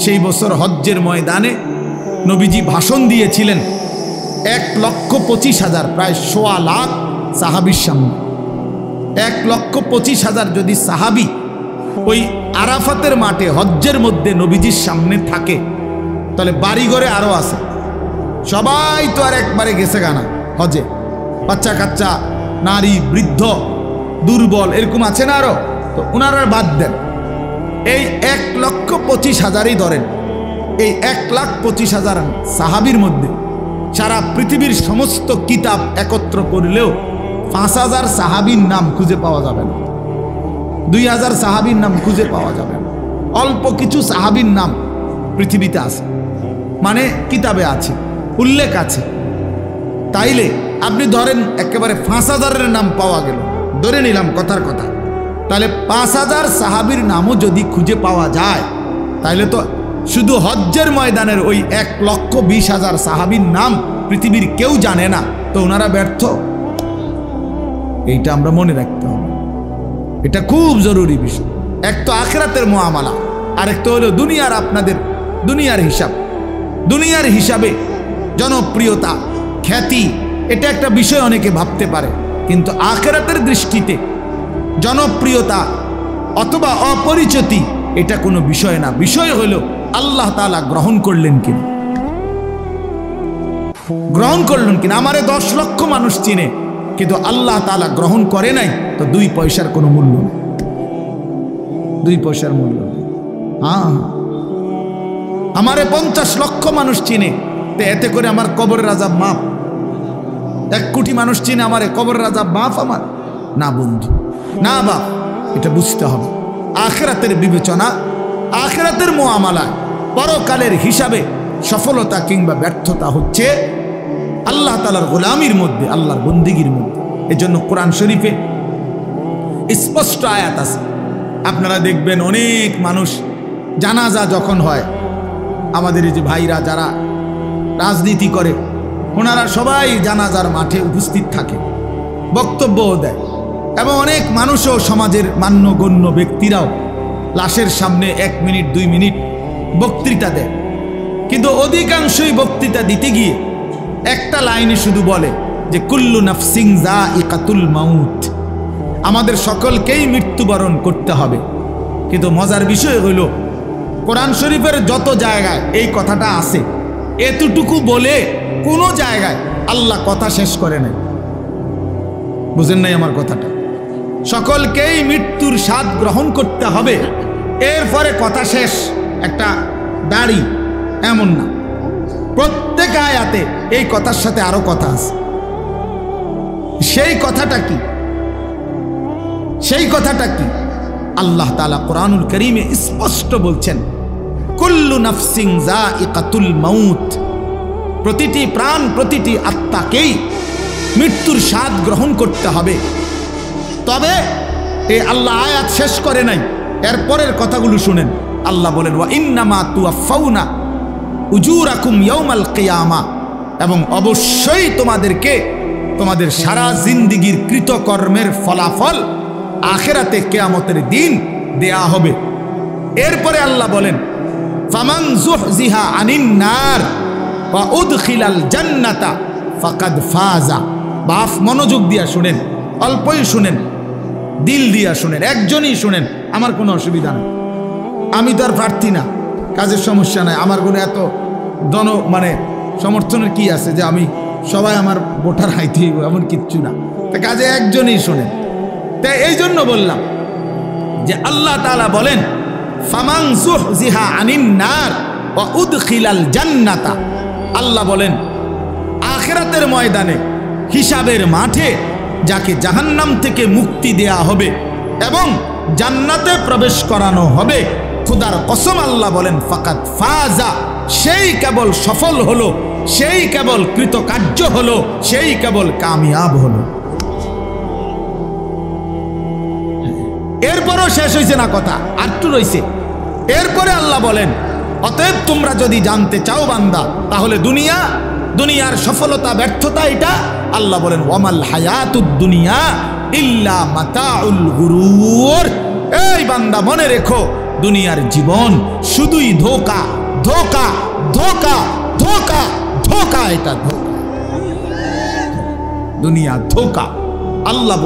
সেই বছর হজ্জের ময়দানে নবীজি ভাষণ দিয়েছিলেন 1,25,000, প্রায় 1.25 লাখ সাহাবীর সামনে। 1,25,000 যদি সাহাবী ওই আরাফাতের মাঠে হজ্জের মধ্যে নবীজির সামনে থাকে, তাহলে বাড়িঘরে আরো আছে। সবাই তো আর একবারে গেছে গানা হজে, বাচ্চা কাচ্চা, নারী, বৃদ্ধ, দুর্বল, এরকম আছে না আরো, তো ওনারা বাদ দেন। এই 1,25,000ই ধরেন। এই 1,25,000 সাহাবীর মধ্যে সারা পৃথিবীর সমস্ত কিতাব একত্র করলেও 5,000 সাহাবীর নাম খুঁজে পাওয়া যাবে না, 2,000 সাহাবীর নাম খুঁজে পাওয়া যাবে না। অল্প কিছু সাহাবীর নাম পৃথিবীতে আছে, মানে কিতাবে আছে, উল্লেখ আছে। তাইলে আপনি ধরেন একেবারে 5,000-এর নাম পাওয়া গেল, ধরে নিলাম কথার কথা, তাহলে 5,000 সাহাবীর নামও যদি খুঁজে পাওয়া যায়, তাহলে তো শুধু হজ্জের ময়দানের ওই 1,20,000 সাহাবীর নাম পৃথিবীর কেউ জানে না, তো ওনারা ব্যর্থ। এইটা আমরা মনে রাখতে হবে, এটা খুব জরুরি বিষয়। এক তো আখিরাতের মুআমালা, আরেক তো হলো দুনিয়ার, আপনাদের দুনিয়ার হিসাব। দুনিয়ার হিসাবে জনপ্রিয়তা, খ্যাতি, এটা একটা বিষয় অনেকে ভাবতে পারে, কিন্তু আখিরাতের দৃষ্টিতে জনপ্রিয়তা অথবা অপরিচিতি এটা কোনো বিষয় না। বিষয় হলো আল্লাহ তাআলা গ্রহণ করলেন কিনা, গ্রহণ করলেন কিনা। আমারে 10 লক্ষ মানুষ চিনে, কিন্তু আল্লাহ তাআলা গ্রহণ করে নাই, তো 2 পয়সার কোনো মূল্য নেই, 2 পয়সার মূল্য নেই। হ্যাঁ, আমারে 50 লক্ষ মানুষ চিনে, তো এতে করে আমার কবরের আযাব মাফ। 1 কোটি মানুষ চিনে, আমারে কবরের আযাব মাফ আমার? না বন্ধু, না বাপ, এটা বুঝতে হবে। আখিরাতের বিবেচনা, আখিরাতের মুআমালা, পরকালের হিসাবে সফলতা কিংবা ব্যর্থতা হচ্ছে আল্লাহ তাআলার গোলামির মধ্যে, আল্লাহর বন্দেগীর মধ্যে। এজন্য কোরআন শরীফে স্পষ্ট আয়াত আছে। আপনারা দেখবেন অনেক মানুষ জানাজা যখন হয়, আমাদের এই যে ভাইরা যারা রাজনীতি করে, ওনারা সবাই জানাজার মাঠে উপস্থিত থাকে, বক্তব্যও দেয়, এবং অনেক মানুষও, সমাজের মান্যগণ্য ব্যক্তিরাও লাশের সামনে 1 মিনিট 2 মিনিট বক্তৃতা দেয়। কিন্তু অধিকাংশই বক্তৃতা দিতে গিয়ে একটা লাইনে শুধু বলে যে কুল্লু নাফসিন যায়িকাতুল মাউত, আমাদের সকলকেই মৃত্যুবরণ করতে হবে। কিন্তু মজার বিষয় হইল কোরআন শরীফের যত জায়গায় এই কথাটা আছে, এতটুকু বলে কোনো জায়গায় আল্লাহ কথা শেষ করে নাই। বুঝেন নাই আমার কথাটা? সকলকেই মৃত্যুর স্বাদ গ্রহণ করতে হবে, এরপরে কথা শেষ, একটা দাড়ি, এমন না। প্রত্যেক আয়াতে এই কথার সাথে আরো কথা আছে। সেই কথাটা কি? সেই কথাটা কি? আল্লাহ তাআলা কোরআনুল কারীমে স্পষ্ট বলছেন, কুল্লু নাফসিন যায়িকাতুল মাউত, প্রতিটি প্রাণ, প্রতিটি আত্মাকেই মৃত্যুর স্বাদ গ্রহণ করতে হবে। তবে এই আল্লাহ আয়াত শেষ করে নাই, এর পরের কথাগুলো শুনেন। আল্লাহ বলেন, ওয়া ইন্নামা তুওয়াফাউনা উজুরাকুম ইয়াউমাল কিয়ামা, এবং অবশ্যই তোমাদেরকে তোমাদের সারা জিন্দেগীর কৃতকর্মের ফলাফল আখিরাতে কিয়ামতের দিন দেয়া হবে। এরপরে আল্লাহ বলেন, ফামান যুহজিহা আনিন নার ওয়া উদখিলাল জান্নাতা ফাকাদ ফাজা। বাপ মনোযোগ দিয়া শুনেন, অল্পই শুনেন, দিল দিয়া শুনেন, একজনই শুনেন, আমার কোনো অসুবিধা নেই। আমি তো আর প্রার্থী না, কাজের সমস্যা নাই, আমার কোনো এত সমর্থনের কি আছে যে আমি সবাই আমার ভোটার হাইতে এমন কিচ্ছু না। তা কাজে একজনই শোনেন। তাই এই জন্য বললাম যে আল্লাহ তাআলা বলেন, ফামান যুহজিহা আনিন নার ওয়া উদখিলাল জান্নাতা। আল্লাহ বলেন, আখিরাতের ময়দানে, হিসাবের মাঠে যাকে জাহান্নাম থেকে মুক্তি দেয়া হবে এবং জান্নাতে প্রবেশ করানো হবে, খোদার কসম আল্লাহ বলেন, ফাকাদ ফাজা, সেই কেবল সফল হলো, সেই কেবল কৃতকার্য হলো, সেই কেবল কামিয়াব হলো। এরপরও শেষ হয়েছে না কথা, আরটু রয়েছে। এরপরে আল্লাহ বলেন, অতএব তোমরা যদি জানতে চাও বান্দা, তাহলে দুনিয়ার সফলতা ব্যর্থতা এটা। আল্লাহ বলেন, ওয়ামাল হায়াতুদ দুনিয়া ইল্লা মাতাউল গুরুর। এই বান্দা মনে রেখো, দুনিয়ার জীবন শুধুই ধোঁকা, ধোঁকা, ধোঁকা, ধোঁকা, ধোঁকা, এটা ধোঁকা। দুনিয়া ধোঁকা। আল্লাহ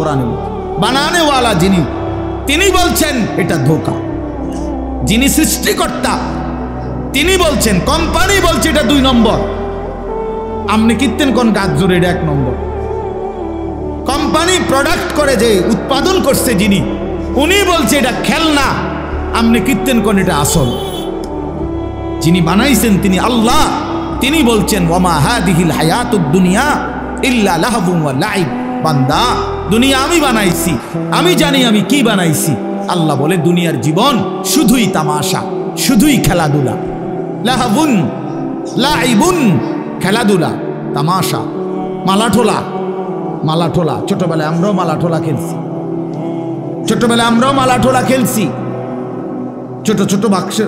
বানানেওয়ালা যিনি, তিনি বলছেন এটা ধোঁকা। যিনি সৃষ্টিকর্তা তিনি বলছেন, কোম্পানি বলছে এটা 2 নম্বর। আপনি কীর্তেন কোন গাছ জোরে, এটা 1 নম্বর। কোম্পানি প্রোডাক্ট করে, যে উৎপাদন করছে যিনি, উনি বলছে এটা খেলনা, আপনি কীর্তেন কোন এটা আসল। যিনি বানাইছেন তিনি আল্লাহ, তিনি বলছেন, ওয়ামা হাদিহিল হায়াতুদ দুনিয়া ইল্লা লাহবুন ওয়া লাইব। বান্দা, দুনিয়া আমি বানাইছি, আমি জানি আমি কি বানাইছি। আল্লাহ বলে, দুনিয়ার জীবন শুধুই তামাশা, শুধুই খেলাধুলা। লাহবুন লাইবুন, খেলাধুলা, তামাশা, মালাঠোলা। মালাঠোলা ছোটবেলায় আমরাও মালাঠোলা খেলছি, ছোটবেলায় আমরাও মালাঠোলা খেলছি। ছোট ছোট বাক্সে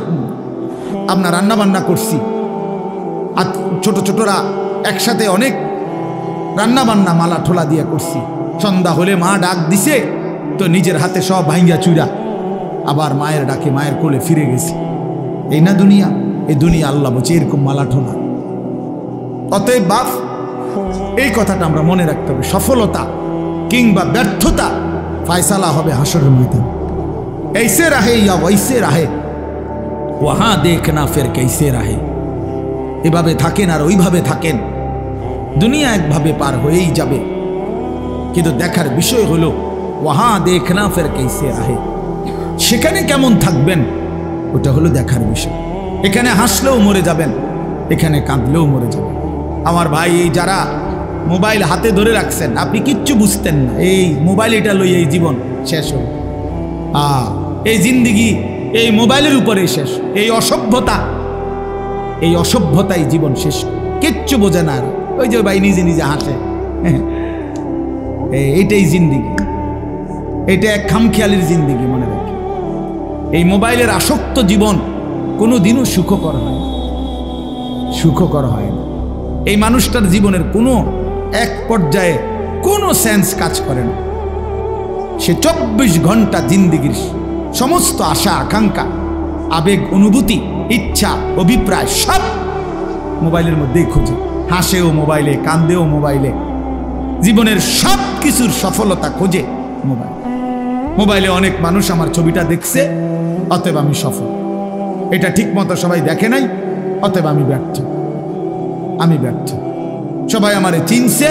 আপনার রান্না বান্না করছি, আর ছোট ছোটরা একসাথে অনেক রান্না বান্না মালাঠোলা দিয়ে করছি। সন্ধ্যা হলে মা ডাক দিছে তো নিজের হাতে সব ভাঙ্গা চুরা আবার মায়ের ডাকে মায়ের কোলে ফিরে গেছি। এই না দুনিয়া? এই দুনিয়া আল্লাহ বলছে এরকম মালাঠোলা। অতএব বাপ, এই কথাটা আমরা মনে রাখতে হবে। সফলতা কিংবা ব্যর্থতা ফায়সালা হবে হাসরের ময়দানে। ऐसे रहे या वैसे रहे, वहां देखना फिर कैसे रहे। এভাবে থাকেন আর ওইভাবে থাকেন, দুনিয়া একভাবে পার হয়েই যাবে। কিন্তু দেখার বিষয় হলো ওয়াহা দেখনা ফের कैसे रहे, সেখানে কেমন থাকবেন ওটা হলো দেখার বিষয়। এখানে হাসলেও মরে যাবেন, এখানে কাঁদলেও মরে যাবেন। আমার ভাই, এই যারা মোবাইল হাতে ধরে রাখছেন, আপনি কিচ্ছু বুঝতেন না, এই মোবাইল এটা লই এই জীবন শেষ হল। এই জিন্দিগি এই মোবাইলের উপরে শেষ। এই অসভ্যতাই জীবন শেষ, কিচ্ছু বোঝে না। ওই যে ভাই নিজে নিজে হাসে, এইটাই জিন্দিগি, এটা এক খামখেয়ালির জিন্দিগি। মনে রাখি, এই মোবাইলের আসক্ত জীবন কোনোদিনও সুখকর হয় না, সুখকর হয় না। এই মানুষটার জীবনের কোনো এক পর্যায়ে কোনো সেন্স কাজ করে না। সে 24 ঘন্টা জিন্দিগির সমস্ত আশা আকাঙ্ক্ষা, আবেগ, অনুভূতি, ইচ্ছা, অভিপ্রায় সব মোবাইলের মধ্যেই খুঁজে। হাসেও মোবাইলে, কান্দেও মোবাইলে, জীবনের সব কিছুর সফলতা খোঁজে মোবাইলে। অনেক মানুষ আমার ছবিটা দেখছে, অতএব আমি সফল। এটা ঠিক মতো সবাই দেখে নাই, অতএব আমি ব্যর্থ। সবাই আমারে চিনছে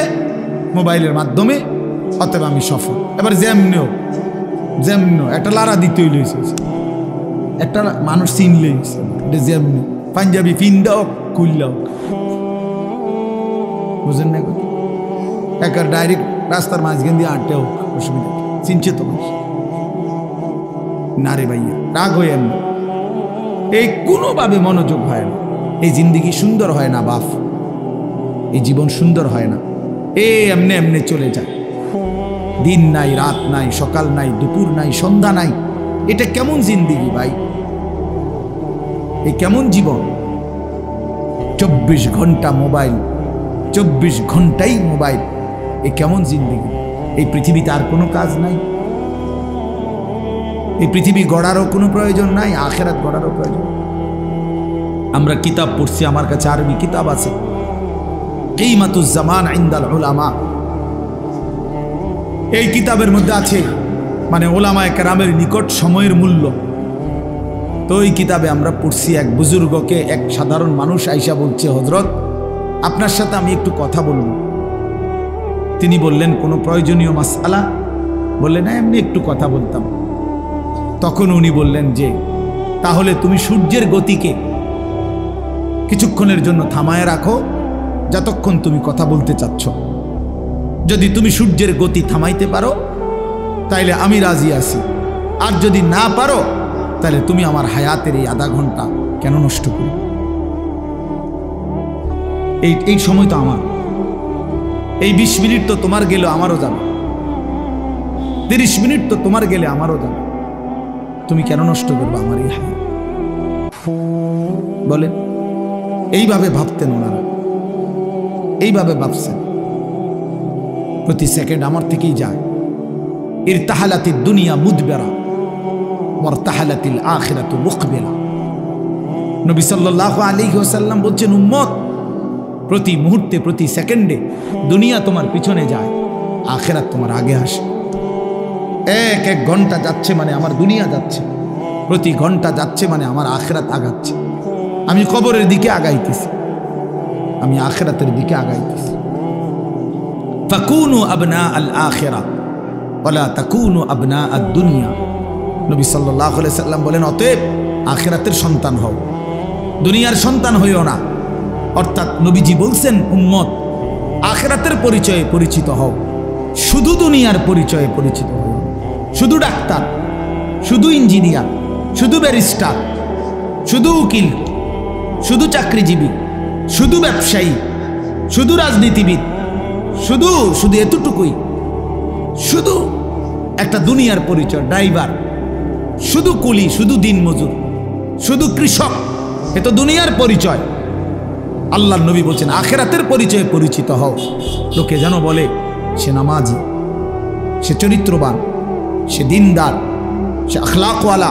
মোবাইলের মাধ্যমে, অতএব আমি সফল। এবার যেমনিও যেমন একটা লারা দিতেই লইছে, একটা মানুষ চিনলেই এটা যেমনি পাঞ্জাবি ফিন্দা হোক খুললা হোক, বুঝেন না? একার ডাইরেক্ট রাস্তার মাঝখান দিয়ে আটটা হোক, অসুবিধা চিনছে তো মানুষ না রে ভাইয়া, রাগ হইয়েন না। এই কোনোভাবে মনোযোগ হয় না, এই জিন্দিগি সুন্দর হয় না বাপ, এই জীবন সুন্দর হয় না। এমনি এমনি চলে যায়, দিন নাই, রাত নাই, সকাল নাই, দুপুর নাই, সন্ধ্যা নাই। এটা কেমন জিন্দিগি ভাই? এই কেমন জীবন? 24 ঘন্টা মোবাইল, 24 ঘন্টাই মোবাইল, এই কেমন জিন্দিগি? এই পৃথিবীতে আর কোনো কাজ নাই? এই পৃথিবী গড়ারও কোনো প্রয়োজন নাই, আখিরাত গড়ারও প্রয়োজন। আমরা কিতাব পড়ছি, আমার কাছে আরবি কিতাব আছে, কিমাতুজ জামান ইনদাল উলামা। এই কিতাবের মধ্যে আছে মানে ওলামায়ে কেরামের নিকট সময়ের মূল্য। তো এই কিতাবে আমরা পড়ছি, এক বুজুর্গকে এক সাধারণ মানুষ আইসা বলছে, হযরত আপনার সাথে আমি একটু কথা বলবো। তিনি বললেন, কোনো প্রয়োজনীয় মাসআলা? বললেন না, এমনি একটু কথা বলতাম। তখন উনি বললেন যে তাহলে তুমি সূর্যের গতিকে কিছুক্ষণের জন্য থামায় রাখো, যতক্ষণ তুমি কথা বলতে চাচ্ছ। যদি তুমি সূর্যের গতি থামাইতে পারো তাইলে আমি রাজি আছি, আর যদি না পারো তাহলে তুমি আমার হায়াতের এই আধা ঘন্টা কেন নষ্ট করো? এই সময় তো আমার, এই 20 মিনিট তো তোমার গেলে আমারও যাবে, 30 মিনিট তো তোমার গেলে আমারও যাবে, তুমি কেন নষ্ট করবে আমার এই হায়াত? বলে এইভাবে ভাবতেন ওনারা, এইভাবে ভাবছেন। প্রতি সেকেন্ড আমার থেকেই যায়। ইরতাহালাতিদ দুনিয়া মুদবিরা ওয়ারতাহালাতিল আখিরাতু মুকবিলা। নবী সাল্লাল্লাহু আলাইহি ওয়াসাল্লাম বলছেন, উম্মত, প্রতি মুহূর্তে, প্রতি সেকেন্ডে দুনিয়া তোমার পিছনে যায়, আখিরাত তোমার আগে আসে। এক এক ঘন্টা যাচ্ছে মানে আমার দুনিয়া যাচ্ছে, প্রতি ঘন্টা যাচ্ছে মানে আমার আখিরাত আগাচ্ছে। আমি কবরের দিকে আগাইতেছি, আমি আখিরাতের দিকে আগাইতেছি। ফাকুনু আবনা আল আখিরা ওয়ালা তাকুনু আবনা আদ দুনিয়া। নবী সাল্লাল্লাহু আলাইহি সাল্লাম বলেন, অতএব আখিরাতের সন্তান হও, দুনিয়ার সন্তান হইও না। অর্থাৎ নবীজি বলছেন, উম্মত, আখিরাতের পরিচয়ে পরিচিত হও, শুধু দুনিয়ার পরিচয়ে পরিচিত হও। শুধু ডাক্তার, শুধু ইঞ্জিনিয়ার, শুধু ব্যারিস্টার, শুধু উকিল, শুধু চাকরিজীবী, শুধু ব্যবসায়ী, শুধু রাজনীতিবিদ, শুধু শুধু এতটুকুই, শুধু একটা দুনিয়ার পরিচয়, ড্রাইভার, শুধু কুলি, শুধু দিনমজুর, শুধু কৃষক, এ তো দুনিয়ার পরিচয়। আল্লাহর নবী বলছেন, আখিরাতের পরিচয়ে পরিচিত হও। লোকে যেন বলে সে নামাজি, সে চরিত্রবান, সে দিনদার, সে আখলাকওয়ালা,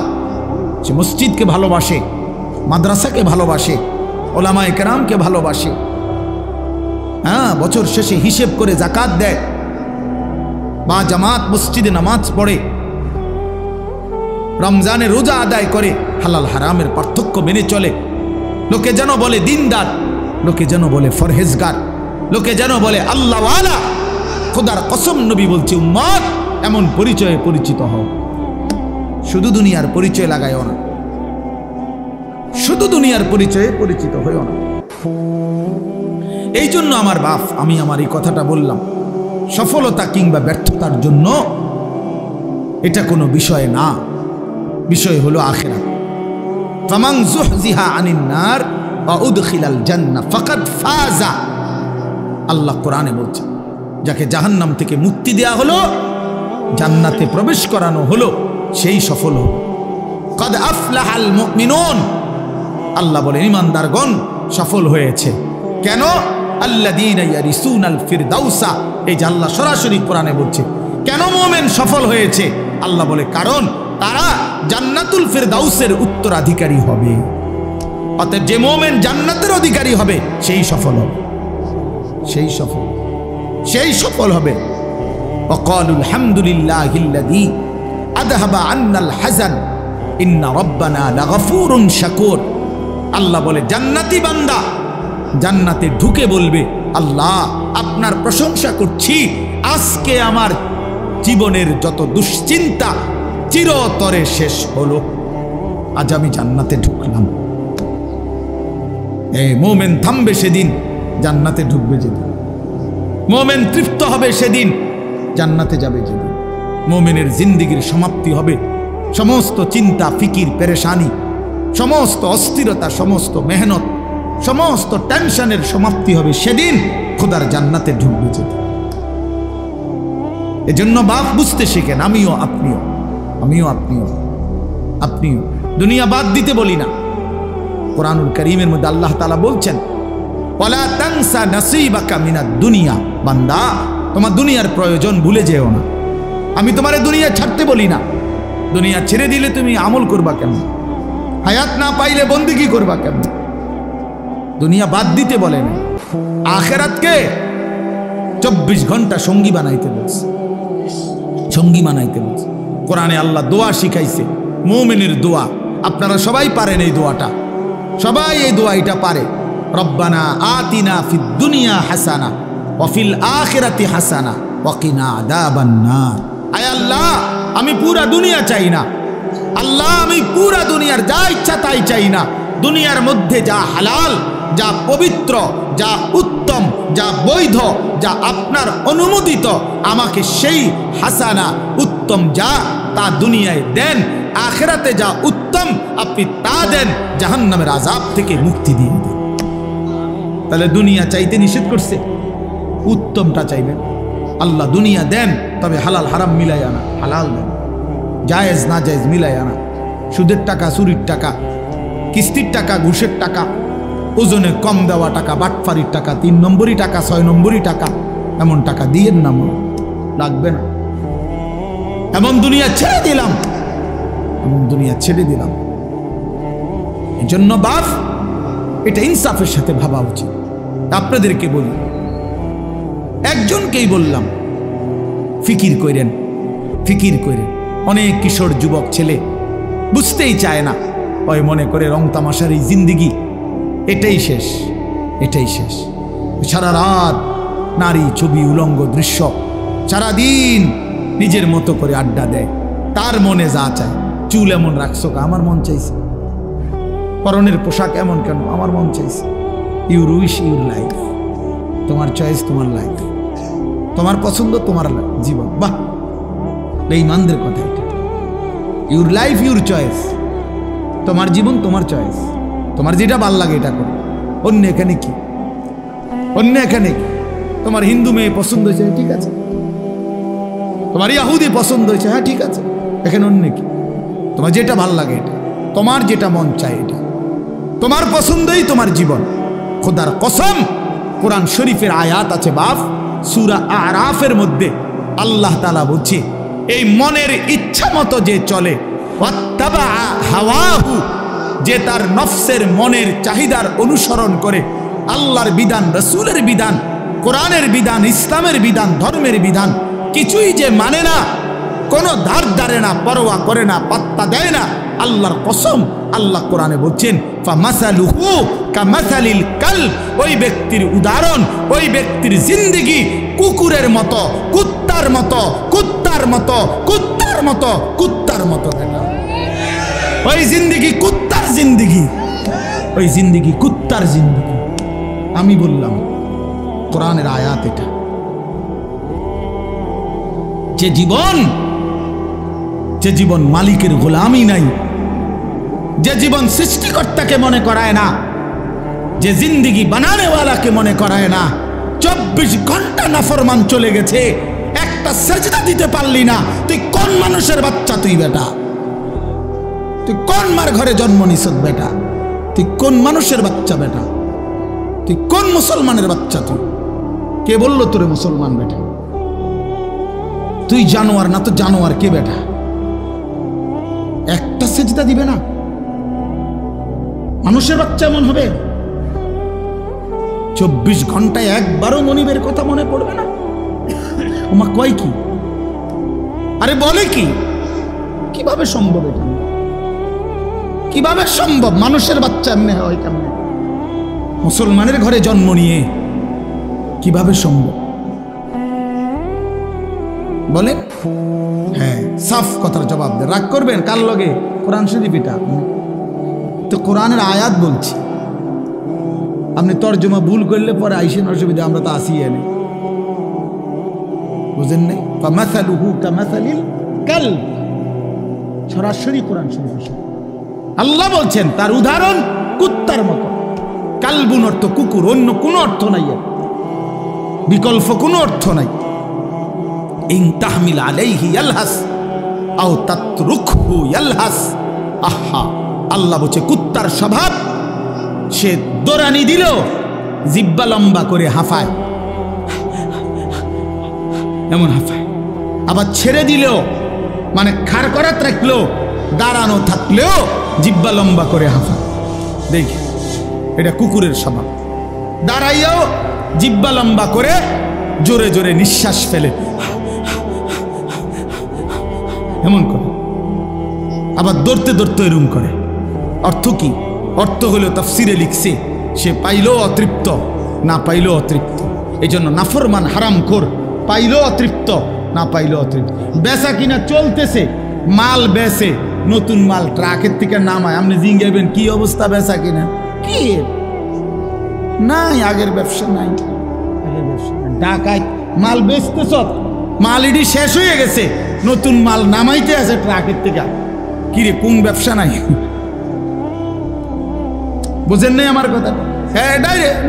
সে মসজিদকে ভালোবাসে, মাদ্রাসাকে ভালোবাসে, ওলামায়ে কেরামকে ভালোবাসে। হ্যাঁ, বছর শেষে হিসেব করে যাকাত দেয়, বা জামাত মসজিদে নামাজ পড়ে, রমজানে রোজা আদায় করে, হালাল হারামের পার্থক্য মেনে চলে। লোকে যেন বলে দিনদার, লোকে যেন বলে ফরহেজগার, লোকে যেন বলে আল্লাহওয়ালা। খোদার কসম, নবী বলছে, উম্মত, এমন পরিচয়ে পরিচিত হও। শুধু দুনিয়ার পরিচয় লাগাইও না, শুধু দুনিয়ার পরিচয়ে পরিচিত হইও না। এই জন্য আমার বাপ, আমি আমার এই কথাটা বললাম, সফলতা কিংবা ব্যর্থতার জন্য এটা কোনো বিষয় না, বিষয় হলো আখিরাত। ফামান যুহজিহা আনিন নার ওয়া উদখিলাল জান্নাহ ফাকাদ ফাজা। আল্লাহ কোরআনে বলছে, যাকে জাহান্নাম থেকে মুক্তি দেয়া হলো, জান্নাতে প্রবেশ করানো হলো, সেই সফল হলো। কাদ আফলাহাল মুমিনুন, আল্লাহ বলেন ঈমানদারগণ সফল হয়েছে। কেন? আল্লাযীনা ইয়ারিসুনাল ফিরদাউসা। এই যে আল্লাহ সরাসরি কোরআনে বলছে, কেন মুমিন সফল হয়েছে? আল্লাহ বলে, কারণ তারা জান্নাতুল ফিরদাউসের উত্তরাধিকারী হবে। অতএব যে মুমিন জান্নাতের অধিকারী হবে, সেই সফল হবে, সেই সফল হবে। ওয়াকালুল হামদুলিল্লাহিল্লাযী আযহাবা আন্নাল হাযান ইন্না রাব্বানা লাগফুরুন শাকুর। আল্লাহ বলে, জান্নাতি বান্দা জান্নাতে ঢুকে বলবে, আল্লাহ আপনার প্রশংসা করছি, আজকে আমার জীবনের যত দুশ্চিন্তা, চিরতরে শেষ হলো। আজ আমি জান্নাতে ঢুকলাম। এই মোমেন থামবে সেদিন, জান্নাতে ঢুকবে যেদিন। মোমেন তৃপ্ত হবে সেদিন, জান্নাতে যাবে যেদিন। মোমেনের জিন্দিগির সমাপ্তি হবে। সমস্ত চিন্তা, ফিকির, পেরেশানি, সমস্ত অস্থিরতা, সমস্ত মেহনত, সমস্ত টেনশনের সমাপ্তি হবে সেদিন খোদার জান্নাতে ঢুকবে যেদিন। এজন্য বাপ বুঝতে শিখেন, আমিও আপনিও, আমিও আপনিও, আপনিও। দুনিয়া বাদ দিতে বলি না। কোরআনুল কারীমের মধ্যে আল্লাহ তাআলা বলছেন, ওয়ালা তানসা নাসীবাকা মিনাদ দুনিয়া। বান্দা, তোমার দুনিয়ার প্রয়োজন ভুলে যেও না। আমি তোমারে দুনিয়া ছাড়তে বলি না। দুনিয়া ছেড়ে দিলে তুমি আমল করবা কেমন? হায়াত না পাইলে বন্দেগী করবা কেমন? দুনিয়া বাদ দিতে বলে না, আখিরাতকে 24 ঘন্টা সঙ্গী বানাইতে বলছে, সঙ্গী বানাইতে বলছে। কোরআনে আল্লাহ দোয়া শিখাইছে, মুমিনের দোয়া। আপনারা সবাই পারেন এই দোয়াটা, সবাই এই দোয়া এটা পারে। রব্বানা আতিনা ফিদ দুনিয়া হাসানা ওয়া ফিল আখিরাতি হাসানা ওয়া কিনা আযাবান নার। আয় আল্লাহ, আমি পুরা দুনিয়া চাই না। আল্লাহ, আমি পুরা দুনিয়ার যা ইচ্ছা তাই চাই না। দুনিয়ার মধ্যে যা হালাল, যা পবিত্র, যা উত্তম, যা বৈধ, যা আপনার অনুমোদিত, আমাকে সেই হাসানা উত্তম যা তা দুনিয়ায় দেন। আখিরাতে যা উত্তম আপনি তা দেন, জাহান্নামের আযাব থেকে মুক্তি দিয়ে দেন। তাহলে দুনিয়া চাইতে নিষেধ করছে, উত্তমটা চাইবেন। আল্লাহ দুনিয়া দেন, তবে হালাল হারাম মিলাই আনা, হালাল দেন, জায়েজ না জায়েজ মিলাই আনা। সুদের টাকা, চুরির টাকা, কিস্তির টাকা, ঘুষের টাকা, ওজনে কম দেওয়া টাকা, বাটফারির টাকা, 3 নম্বরই টাকা, 6 নম্বরই টাকা, এমন টাকা দিয়েন না, মনে লাগবে না। এমন দুনিয়া ছেড়ে দিলাম, এমন দুনিয়া ছেড়ে দিলাম। এই জন্য বাপ, এটা ইনসাফের সাথে ভাবা উচিত। আপনাদেরকে বলি, একজনকেই বললাম, ফিকির করেন, ফিকির করেন। অনেক কিশোর যুবক ছেলে বুঝতেই চায় না, ওই মনে করে রং তামাশার এই জিন্দিগি এটাই শেষ, এটাই শেষ। সারা রাত নারী, ছবি, উলঙ্গ দৃশ্য, সারাদিন নিজের মতো করে আড্ডা দেয়। তার মনে যা চায়, চুল এমন রাখছো, আমার মন চাইছে। পরনের পোশাক এমন কেন, আমার মন চাইছে। ইউর উইশ ইউর লাইফ, তোমার চয়েস, তোমার লাইফ, তোমার পছন্দ, তোমার জীবন। বাহ, বেঈমানদের কথা এটা। ইউর লাইফ ইউর চয়েস, তোমার জীবন তোমার চয়েস, তোমার যেটা ভাল লাগে এটা করো। অন্য এখানে কি, অন্য এখানে কি? তোমার হিন্দু মেয়ে পছন্দ হয়েছে, ঠিক আছে। তোমার ইহুদি পছন্দ হয়েছে, হ্যাঁ ঠিক আছে। এখানে অন্য কি? তোমার যেটা ভাল লাগে এটা, তোমার যেটা মন চায় এটা, তোমার পছন্দই তোমার জীবন। খোদার কসম, কোরআন শরীফের আয়াত আছে বাপ, সূরা আরাফের মধ্যে আল্লাহ তাআলা বলছে, এই মনের ইচ্ছা মতো যে চলে, ওয়াত্তাবা হাওয়াহু, যে তার নফসের মনের চাহিদার অনুসরণ করে, আল্লাহর বিধান, রাসূলের বিধান, কোরআনের বিধান, ইসলামের বিধান, ধর্মের বিধান কিছুই যে মানে না, কোনো ধার ধারে না, পরোয়া করে না, পাত্তা দেয় না, আল্লাহর কসম, আল্লাহ কোরআনে বলছেন, ফামাসালুহু কামাসালিল কালব, ওই ব্যক্তির উদাহরণ, ওই ব্যক্তির জিন্দেগি কুকুরের মতো, কুত্তার মতো, কুত্তার মতো, কুত্তার মতো, কুত্তার মতো। ওই জিন্দেগি কুত্তার জিন্দেগি, ওই জিন্দেগি কুত্তার জিন্দেগি। আমি বললাম, কোরআনের আয়াত এটা। যে জীবন, যে জীবন মালিকের গোলামি নাই, যে জীবন সৃষ্টিকর্তাকে মনে করায় না, যে জিন্দেগি বানানেওয়ালাকে মনে করায় না, 24 ঘন্টা নাফরমান চলে গেছে, একটা সেজদা দিতে পারলি না, তুই কোন মানুষের বাচ্চা? তুই বেটা, তুই কোন মার ঘরে জন্ম নিছ বেটা? তুই কোন মানুষের বাচ্চা বেটা? তুই কোন মুসলমানের বাচ্চা? তুই কে বললো তোরে মুসলমান বেটা? তুই জানোয়ার না তো জানোয়ার কে বেটা? একটা সেজদা দিবে না? মানুষের বাচ্চা এমন হবে? 24 ঘন্টায় একবারও মনিবের কথা মনে পড়বে না? ওমা কয় কি? আরে বলে কি? কিভাবে সম্ভব এটা? কিভাবে সম্ভব? মানুষের বাচ্চা এমনি হয় কেমনে? মুসলমানের ঘরে জন্ম নিয়ে কিভাবে সম্ভব বলেন? হ্যাঁ, সাফ কথার জবাব দেন। রাগ করবেন কার লগে? কোরআন শরীফ এটা তো কোরআনের আয়াত বলছি। আপনি তর্জমা ভুল করলে পরে আইসেন, অসুবিধা, আমরা তো আসি এনে, বুঝেন নাই? ফামাসালুহু কামাসালিল কালব, সরাসরি কোরআন শরীফ আল্লাহ বলছেন তার উদাহরণ কুত্তার মতো। কালবুন অর্থ কুকুর, অন্য কোনো অর্থ নাই, বিকল্প কোনো অর্থ নাই। ইন তাহমিল আলাইহি ইয়ালহাস আও তাতরুকহু ইয়ালহাস। আহা, আল্লাহ বলছে কুত্তার স্বভাব, সে দৌড়ানি দিল জিব্বা লম্বা করে হাঁফায়, এমন হাঁফায়। আবার ছেড়ে দিল মানে খাড় করাত রাখলো, দাঁড়ানো থাকলেও জিব্বা লম্বা করে হাঁফায়। দেখি এটা কুকুরের স্বভাব। দাঁড়াইয়াও জিব্বা লম্বা করে জোরে জোরে নিঃশ্বাস ফেলে, এমন করে। আবার দৌড়তে দৌড়তে এরম করে। অর্থ কি? অর্থ হলো তাফসিরে লিখছে, সে পাইলেও অতৃপ্ত, না পাইলেও অতৃপ্ত। এই জন্য নাফরমান হারামখোর, পাইলেও অতৃপ্ত, না পাইলেও অতৃপ্ত। বেচা কিনা চলতেছে, মাল বেচে, নতুন মাল ট্রাকের থেকে নামায়, আপনি জিঙ্গাইবেন কি অবস্থা বেচা কিনা? কি নাই, আগের ব্যবসা নাই, আগের ব্যবসা ঢাকায় মাল বেচতেছ, মাল ইডি শেষ হয়ে গেছে, নতুন মাল নামাইতে আছে ট্রাকের থেকে। কিরে, কোন ব্যবসা নাই? বুঝেন নাই আমার কথা? হ্যাঁ,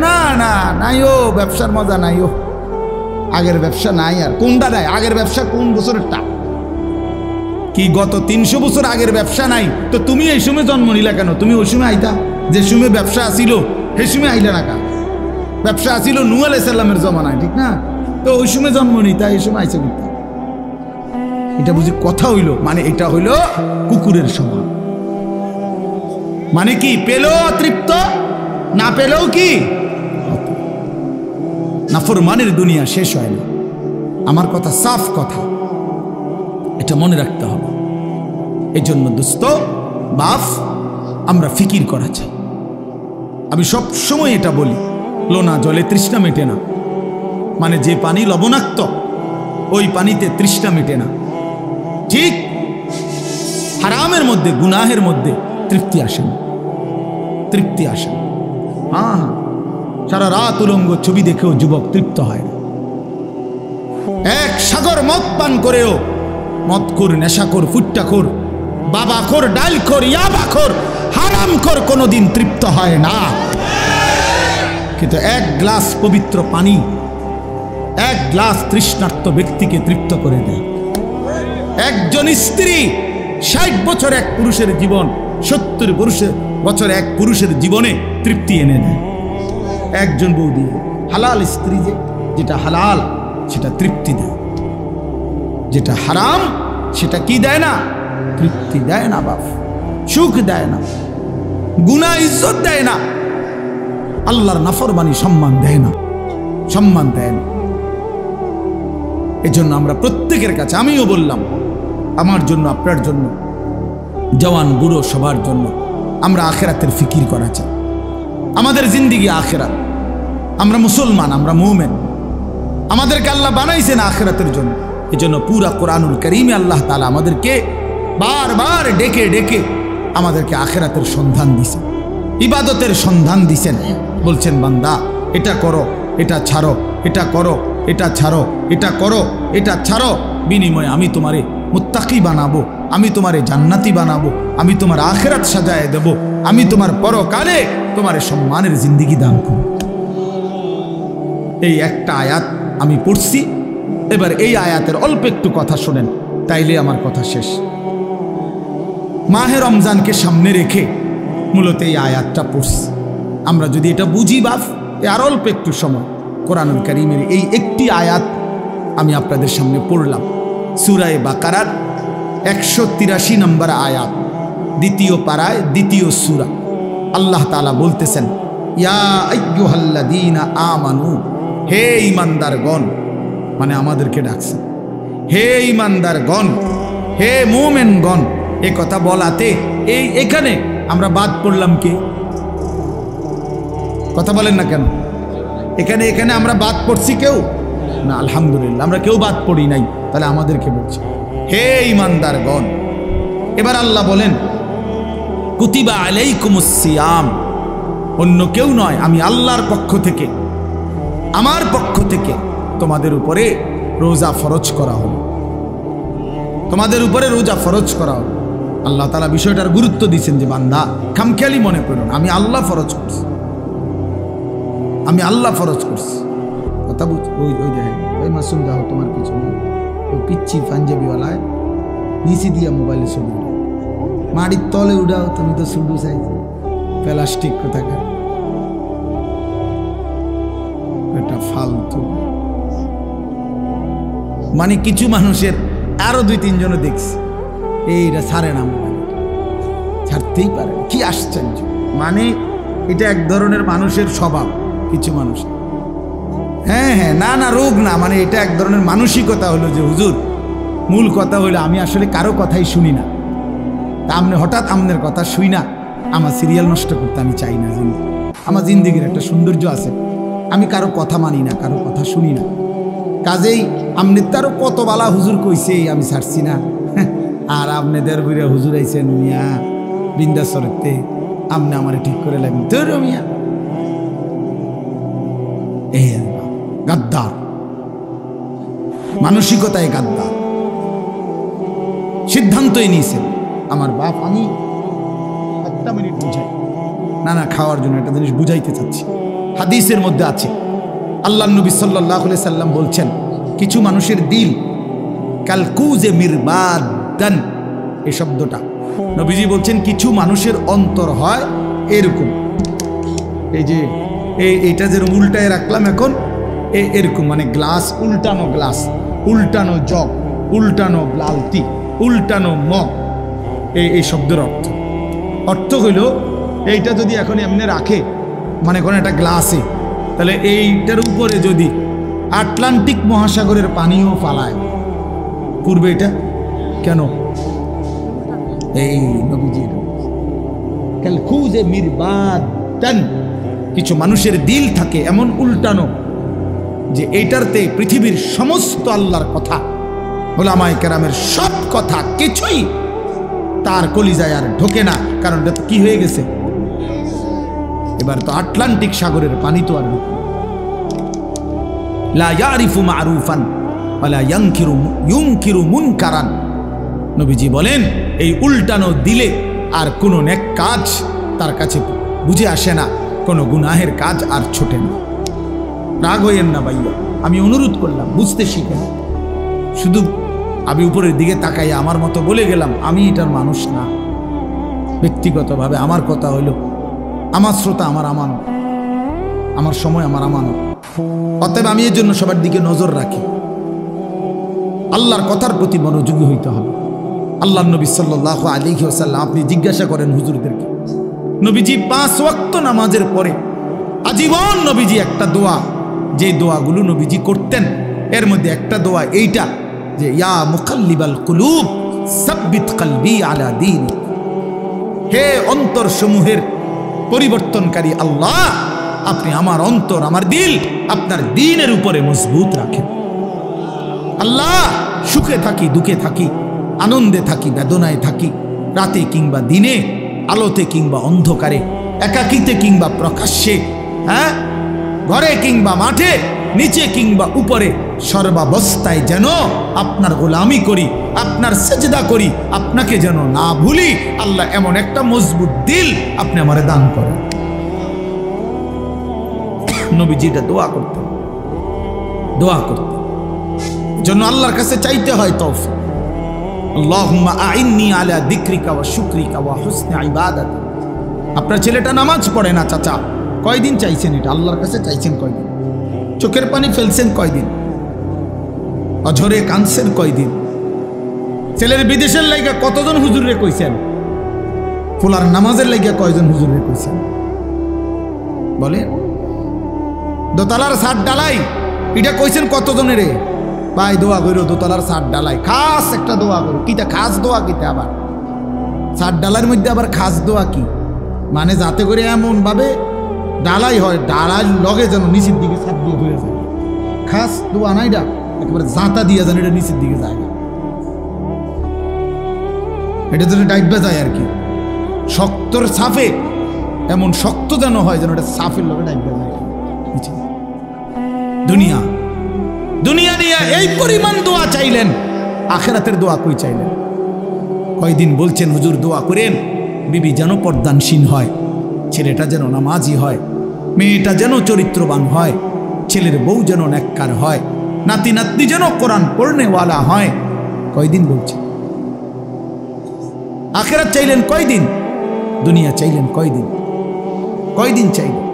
না না নাই, ও ব্যবসার মজা নাই, ও আগের ব্যবসা নাই। আর কোনটা নাই? আগের ব্যবসা কোন বছরেরটা? কি গত 300 বছর আগের ব্যবসা নাই? তো তুমি এই সময় জন্ম নিলা কেন? তুমি ওই সময় আইতা, যে সময় ব্যবসা আসিল সেই সময় আইলে না কেন? ব্যবসা আসিল নূহ আলাইহিস সালামের জমানায়, ঠিক না? তো ওই সময় জন্ম নিতা, এই সময় আইসে করতে। এটা বুঝি কথা হইল? মানে এটা হইল কুকুরের স্বভাব। মানে কি? পেলেও অতৃপ্ত, না পেলেও কি? নাফরমানের দুনিয়া শেষ হয় না। আমার কথা সাফ কথা, এটা মনে রাখতে হবে। এই জন্য দোস্ত বাপ, আমরা ফিকির করা চাই। আমি সব সময় এটা বলি, লোনা জলে তৃষ্ণা মেটে না। মানে যে পানি লবণাক্ত, ওই পানিতে তৃষ্ণা মেটে না। ঠিক হারামের মধ্যে, গুনাহের মধ্যে তৃপ্তি আসে না, তৃপ্তি আসে না। হ্যাঁ, সারা রাত উলঙ্গ ছবি দেখেও যুবক তৃপ্ত হয় না। এক সাগর মদ পান করেও মদখোর, নেশাখোর, ফুট্টাখোর, বাবাখোর, ডালখোর, ইয়াবাখোর, হারামখোর কোনোদিন তৃপ্ত হয় না। কিন্তু এক গ্লাস পবিত্র পানি এক গ্লাস তৃষ্ণার্ত ব্যক্তিকে তৃপ্ত করে দেয়। একজন স্ত্রী 60 বছর এক পুরুষের জীবন, 70 বছর এক পুরুষের জীবনে তৃপ্তি এনে দেয়। একজন বউ দিয়ে, হালাল স্ত্রী যেটা হালাল সেটা তৃপ্তি দেয়, যেটা হারাম সেটা কি দেয় না? তৃপ্তি দেয় না বাপ, সুখ দেয় না, গুনাহ ইজ্জত দেয় না, আল্লাহর নাফরমানি সম্মান দেয় না, সম্মান দেয় না। এজন্য আমরা প্রত্যেকের কাছে, আমিও বললাম, আমার জন্য, আপনার জন্য, জওয়ান বুড়ো সবার জন্য, আমরা আখেরাতের ফিকির করা চাই। আমাদের জিন্দিগি আখেরাত। আমরা মুসলমান, আমরা মুমিন, আমাদেরকে আল্লাহ বানাইছেন আখেরাতের জন্য। এজন্য পুরা কোরআনুল কারীমে আল্লাহ তাআলা আমাদেরকে বারবার ডেকে ডেকে আমাদেরকে আখেরাতের সন্ধান দিছেন, ইবাদতের সন্ধান দিছেন। বলছেন বান্দা এটা করো, এটা ছাড়ো, এটা করো, এটা ছাড়ো, এটা করো, এটা ছাড়ো, বিনিময়ে আমি তোমারে মুত্তাকি বানাবো, আমি তোমারে জান্নাতি বানাবো, আমি তোমার আখেরাত সাজায় দেব, আমি তোমার পরকালে তোমার সম্মানের জিন্দিগি দান করব। এই একটা আয়াত আমি পড়ছি। এবার এই আয়াতের অল্প একটু কথা শোনেন, তাইলে আমার কথা শেষ। মাহে রমজানকে সামনে রেখে মূলত এই আয়াতটা পড়ছি। আমরা যদি এটা বুঝি বাপ, আর অল্প একটু সময় কোরআনুল কারীমের এই একটি আয়াত আমি আপনাদের সামনে পড়লাম। সূরা বাকারার 183 নম্বর আয়াত, দ্বিতীয় পারায়, দ্বিতীয় সূরা। আল্লাহ তাআলা বলতেছেন, ইয়া আইয়ুহাল্লাযীনা আমানু, হে ঈমানদারগণ, মানে আমাদেরকে ডাকছেন, হে ঈমানদারগণ, হে মুমিনগণ। এ কথা বলাতে এখানে আমরা বাদ পড়লাম কে? কথা বলেন না কেন? এখানে আমরা বাদ পড়ছি কেউ না? আলহামদুলিল্লাহ, আমরা কেউ বাদ পড়ি নাই। তাহলে আমাদেরকে বলছি হে ঈমানদারগণ, এবার আল্লাহ বলেন কুতিবা আলাইকুমুস সিয়াম, অন্য কেউ নয়, আমি আল্লাহর পক্ষ থেকে, আমার পক্ষ থেকে তোমাদের উপরে রোজা ফরজ করা হলো, তোমাদের উপরে রোজা ফরজ করা হলো। আল্লাহ তাআলা বিষয়টার গুরুত্ব দিয়েছেন যে বান্দা খামখেয়ালি মনে করো না, আমি আল্লাহ ফরজ করছি, আমি আল্লাহ ফরজ করছি। কথা বুঝ, ওই দেখেন ওই মাসুম যাও তোমার পিছনে ওই পিচ্ছি পাঞ্জাবিওয়ালায় নিচে দিয়া মোবাইলে ছবি উঠাও, মাটির তলে উঠাও, তুমি তো শুধু চাই প্লাস্টিক কোথাকার, এটা ফালতু। মানে কিছু মানুষের আরো 2-3 জনও দেখছি এইটা ছাড়ে না, মোবাইল ছাড়তেই পারে, কি আশ্চর্য। মানে এটা এক ধরনের মানুষের স্বভাব, কিছু মানুষ। হ্যাঁ হ্যাঁ, না না, রোগ না, মানে এটা এক ধরনের মানসিকতা হলো যে হুজুর মূল কথা হইলো আমি আসলে কারো কথাই শুনি না, তা আপনি হঠাৎ আপনার কথা শুই না আমার সিরিয়াল নষ্ট করতে আমি চাই না। আমার জিন্দিগির একটা সৌন্দর্য আছে, আমি কারো কথা মানি না, কারো কথা শুনি না। কাজেই আপনি তারও কত বালা হুজুর কইছে আমি ছাড়ছি না, আর আপনাদের বুড়ে হুজুর আইছেন মিয়া বৃন্দাসরতে, আপনি আমারে ঠিক করে লাগবেন তোর মিয়া। এই গাদ্দার মানসিকতায়, গাদ্দার সিদ্ধান্তই নিয়েছেন। আমার বাপ, আমি একটা মিনিট বুঝাই, না না খাওয়ার জন্য একটা জিনিস বুঝাইতে চাচ্ছি। হাদিসের মধ্যে আছে আল্লাহ নবী সাল্লাল্লাহু আলাইহি সাল্লাম বলছেন কিছু মানুষের দিল কালকুজে মিরবাদান, এই শব্দটা নবীজি বলছেন কিছু মানুষের অন্তর হয় এরকম, এই যে এইটা যেরকম উল্টায় রাখলাম এখন এরকম, মানে গ্লাস, উল্টানো জগ, উল্টানো লালতি, উল্টানো মগ, এই শব্দের অর্থ হইল এইটা যদি এখন এমনি রাখে, মানে কোনো একটা গ্লাসে, তাহলে এইটার উপরে যদি আটলান্টিক মহাসাগরের পানিও ফালায় পূর্বে, এটা কেন? এই নবীজির কালকুজে মিরবাদান, কিছু মানুষের দিল থাকে এমন উল্টানো যে এইটারতে পৃথিবীর সমস্ত আল্লাহর কথা, ওলামায়ে কেরামের সব কথা কিছুই তার কলিজায় আর ঢোকে না, কারণ এটা কি হয়ে গেছে, এবার তো আটলান্টিক সাগরের পানি তো আর লা ইয়ারিফু মারুফান ওয়ালা ইউনকিরু মুনকারান। নবীজি বলেন এই উল্টানো দিলে আর কোনো নেক কাজ তার কাছে বুঝে আসে না, কোনো গুনাহের কাজ আর ছোটে না। রাগ হইয়েন না ভাইয়া, আমি অনুরোধ করলাম বুঝতে শিখেন। শুধু আমি উপরের দিকে তাকাই আমার মতো বলে গেলাম, আমি এটার মানুষ না। ব্যক্তিগতভাবে আমার কথা হইল, আমার শ্রোতা আমার আমানত, আমার সময় আমার আমানত। অতএব আমি এর জন্য সবার দিকে নজর রাখি, আল্লাহর কথার প্রতি মনোযোগী হইতে হবে। আল্লাহর নবী সাল্লাল্লাহু আলাইহি ওয়াসাল্লাম, আপনি জিজ্ঞাসা করেন হুজুরদেরকে, নবীজি 5 ওয়াক্ত নামাজের পরে আজীবন নবীজি একটা দোয়া, যে দোয়াগুলো নবীজি করতেন এর মধ্যে একটা দোয়া এইটা যে ইয়া মুকাল্লিবাল কুলুব সাব্বিত কলবি আলা দীনিক, হে অন্তর সমূহের পরিবর্তনকারী আল্লাহ, আপনি আমার অন্তর, আমার দিল আপনার দ্বীনের উপরে মজবুত রাখেন। আল্লাহ, সুখে থাকি দুঃখে থাকি, আনন্দে থাকি বেদনায় থাকি, রাতে কিংবা দিনে, আলোতে কিংবা অন্ধকারে, একাকিতে কিংবা প্রকাশ্যে, হ্যাঁ, ঘরে কিংবা মাঠে, নিচে কিংবা উপরে, সর্বাবস্থায় যেন আপনার গোলামি করি, আপনার সেজদা করি, আপনাকে যেন না ভুলি। আল্লাহ, এমন একটা মজবুত দিল আপনি আমারে দান করেন। নবীজিটা দোয়া করতেন, দোয়া করতেন, জন্য আল্লাহর কাছে চাইতে হয় তৌফিক। আল্লাহুম্মা আইন্নি আলা যিকরিকা ওয়া শুকরিকা ওয়া হুসনি ইবাদাতিক। আপনার ছেলেটা নামাজ পড়ে না চাচা, কয়দিন চাইছেন এটা? আল্লাহর কাছে চাইছেন কয়দিন? চোখের পানি ফেলছেন কয়দিন? অঝরে কাঁদছেন কয়দিন? ছেলের বিদেশের লাইগা কতজন হুজুরে কইছেন? ফুলার নামাজের লাইগা কয়জন হুজুরে কইছেন? বলেন। দোতলার ছাদ ডালাই এটা কইছেন কতজনের? ভাই দোয়া করো, দোতলার ছাদ ডালাই খাস একটা দোয়া করো। কিটা খাস দোয়া? কিটা আবার ছাদ ডালার মধ্যে আবার খাস দোয়া কি? মানে যাতে করে এমন ভাবে ডালাই হয়, ডালার লগে যেন নিচের দিকে ছাদ দিয়ে হয়ে যায়। খাস দোয়া নাই, এটা একেবারে জাঁতা দিয়ে যেন এটা নিচের দিকে যায় না। এটা তো ডাইবা যায় আর কি, শক্তর সাফে এমন শক্ত যেন হয় যেন এটা সাফের লোকে ডাইবা যায়। দুনিয়া দুনিয়া নিয়ে এই পরিমাণ দোয়া চাইলেন, আখিরাতের দোয়া কই চাইলেন? কয়দিন বলছেন হুজুর দোয়া করেন বিবি যেন পর্দানসীন হয়, ছেলেটা যেন নামাজি হয়, মেয়েটা যেন চরিত্রবান হয়, ছেলের বউ যেন নেককার হয়, নাতি নাতনি যেন কোরআন পড়নেওয়ালা হয়। কয়দিন বলছেন? আখিরাত চাইলেন কয়দিন? দুনিয়া চাইলেন কয়দিন? কয়দিন চাইলেন?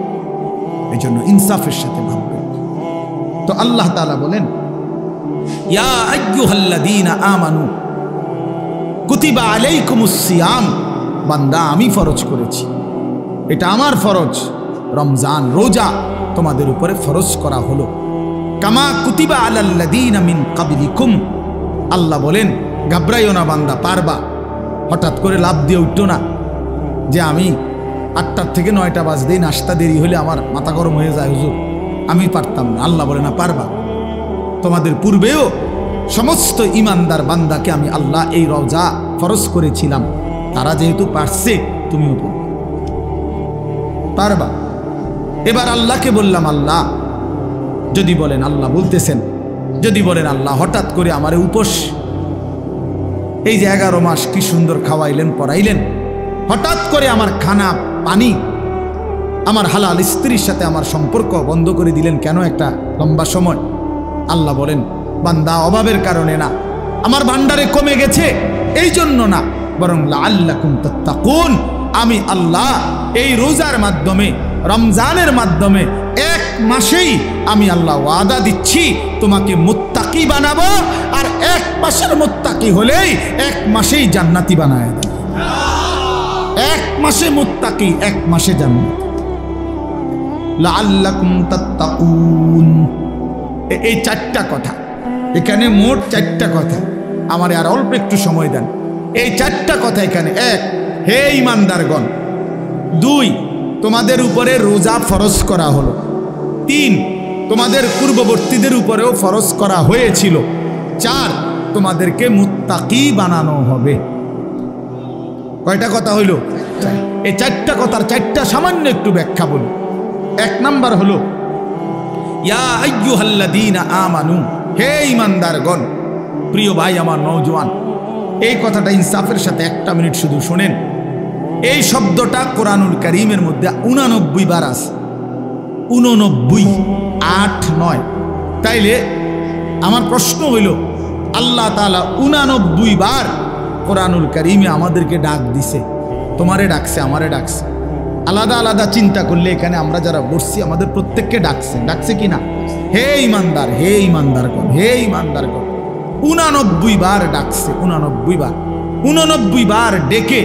এই জন্য ইনসাফের সাথে ভাববেন। তো আল্লাহ তাআলা বলেন, ইয়া আইয়ুহাল্লাযীনা আমানু কুতিবা আলাইকুমুস সিয়াম, বান্দা আমি ফরজ করেছি, এটা আমার ফরজ, রমজান রোজা তোমাদের উপরে ফরজ করা হলো। কামা কুতিবা আলাল্লাযীনা মিন ক্বাবলিকুম, আল্লাহ বলেন ঘাবড়াইও না বান্দা, পারবা। হঠাৎ করে লাভ দিয়ে উঠতো না যে আমি 8টার থেকে 9টা বাজতেই নাস্তা দেরি হলে আমার মাথা গরম হয়ে যায় হুজুর, আমি পারতাম না। আল্লাহ বলে না, পারবা। তোমাদের পূর্বেও সমস্ত ইমানদার বান্দাকে আমি আল্লাহ এই রোজা ফরজ করেছিলাম, তারা যেহেতু পারছে তুমিও পারবা। এবার আল্লাহকে বললাম, আল্লাহ যদি বলেন, আল্লাহ বলতেছেন, যদি বলেন আল্লাহ হঠাৎ করে আমার উপোস, এই যে 11 মাস কি সুন্দর খাওয়াইলেন পড়াইলেন, হঠাৎ করে আমার খানা পানি, আমার হালাল স্ত্রীর সাথে আমার সম্পর্ক বন্ধ করে দিলেন কেন একটা লম্বা সময়? আল্লাহ বলেন, বান্দা অভাবের কারণে না, আমার ভান্ডারে কমে গেছে এই জন্য না, বরং লাআল্লাকুম তাত্তাকুন, আমি আল্লাহ এই রোজার মাধ্যমে, রমজানের মাধ্যমে 1 মাসেই আমি আল্লাহ ওয়াদা দিচ্ছি তোমাকে মুত্তাকি বানাবো, আর 1 মাসের মুত্তাকি হলেই 1 মাসেই জান্নাতি বানায় দেব। 1 মাসে মুত্তাকি, 1 মাসে জান্নাত। লাআল্লাকুম তাত্তাকুন, এই 4টা কথা, এখানে মোট 4টা কথা। আমার আর অল্প একটু সময় দেন। এই 4টা কথা এখানে। 1, হে ঈমানদারগণ। 2, তোমাদের উপরে রোজা ফরজ করা হলো। 3, তোমাদের পূর্ববর্তীদের উপরেও ফরজ করা হয়েছিল। 4, তোমাদেরকে মুত্তাকি বানানো হবে। কয়টা কথা হইল? এই 4টা কথার 4টা সামান্য একটু ব্যাখ্যা বলি। 1 নাম্বার হলো, ইয়া আইয়ুহাল্লাযীনা আমানু, হে ঈমানদারগণ। প্রিয় ভাই আমার নওজোয়ান, এই কথাটা ইনসাফের সাথে 1টা মিনিট শুধু শুনেন। এই শব্দটা কোরআনুল কারীমের মধ্যে 89 বার আছে। 89, 8, 9। তাইলে আমার প্রশ্ন হইল, আল্লাহ তাআলা 89 বার কোরআনুল কারীমে আমাদেরকে ডাক দিছে, তোমারে ডাকছে, আমারে ডাকছে। আলাদা আলাদা চিন্তা করলে এখানে আমরা যারা বসছি আমাদের প্রত্যেককে ডাকছে, ডাকছে কি না? হে ঈমানদার, হে ঈমানদারগণ, হে ঈমানদারগণ। 89 বার ডাকছে, 89 বার। 89 বার ডেকে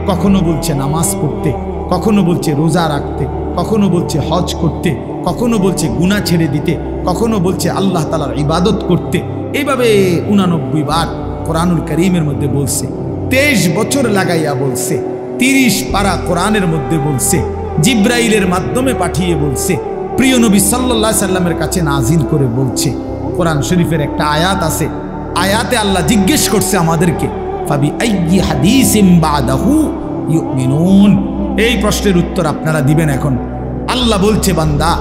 কখনো বলছে নামাজ পড়তে, কখনো বলছে রোজা রাখতে, কখনো বলছে হজ করতে, কখনো বলছে গুনাহ ছেড়ে দিতে, কখনো বলছে আল্লাহ তাআলার ইবাদত করতে। এইভাবে 89 বার কোরআনুল কারীমের মধ্যে বলছে। 23 বছর লাগাইয়া বলছে। 30 পারা কোরআনের মধ্যে বলছে। জিব্রাইলের মাধ্যমে পাঠিয়ে বলছে। প্রিয় নবী সাল্লাল্লাহু আলাইহি সাল্লামের কাছে নাজিল করে বলছে। কোরআন শরীফের একটা আয়াত আছে, আয়াতে আল্লাহ জিজ্ঞেস করছে আমাদেরকে, ফাবি আইয়ি হাদিসিম বাদাহু ইউমিনুন। এই প্রশ্নের উত্তর আপনারা দিবেন এখন। আল্লাহ বলছে, বান্দা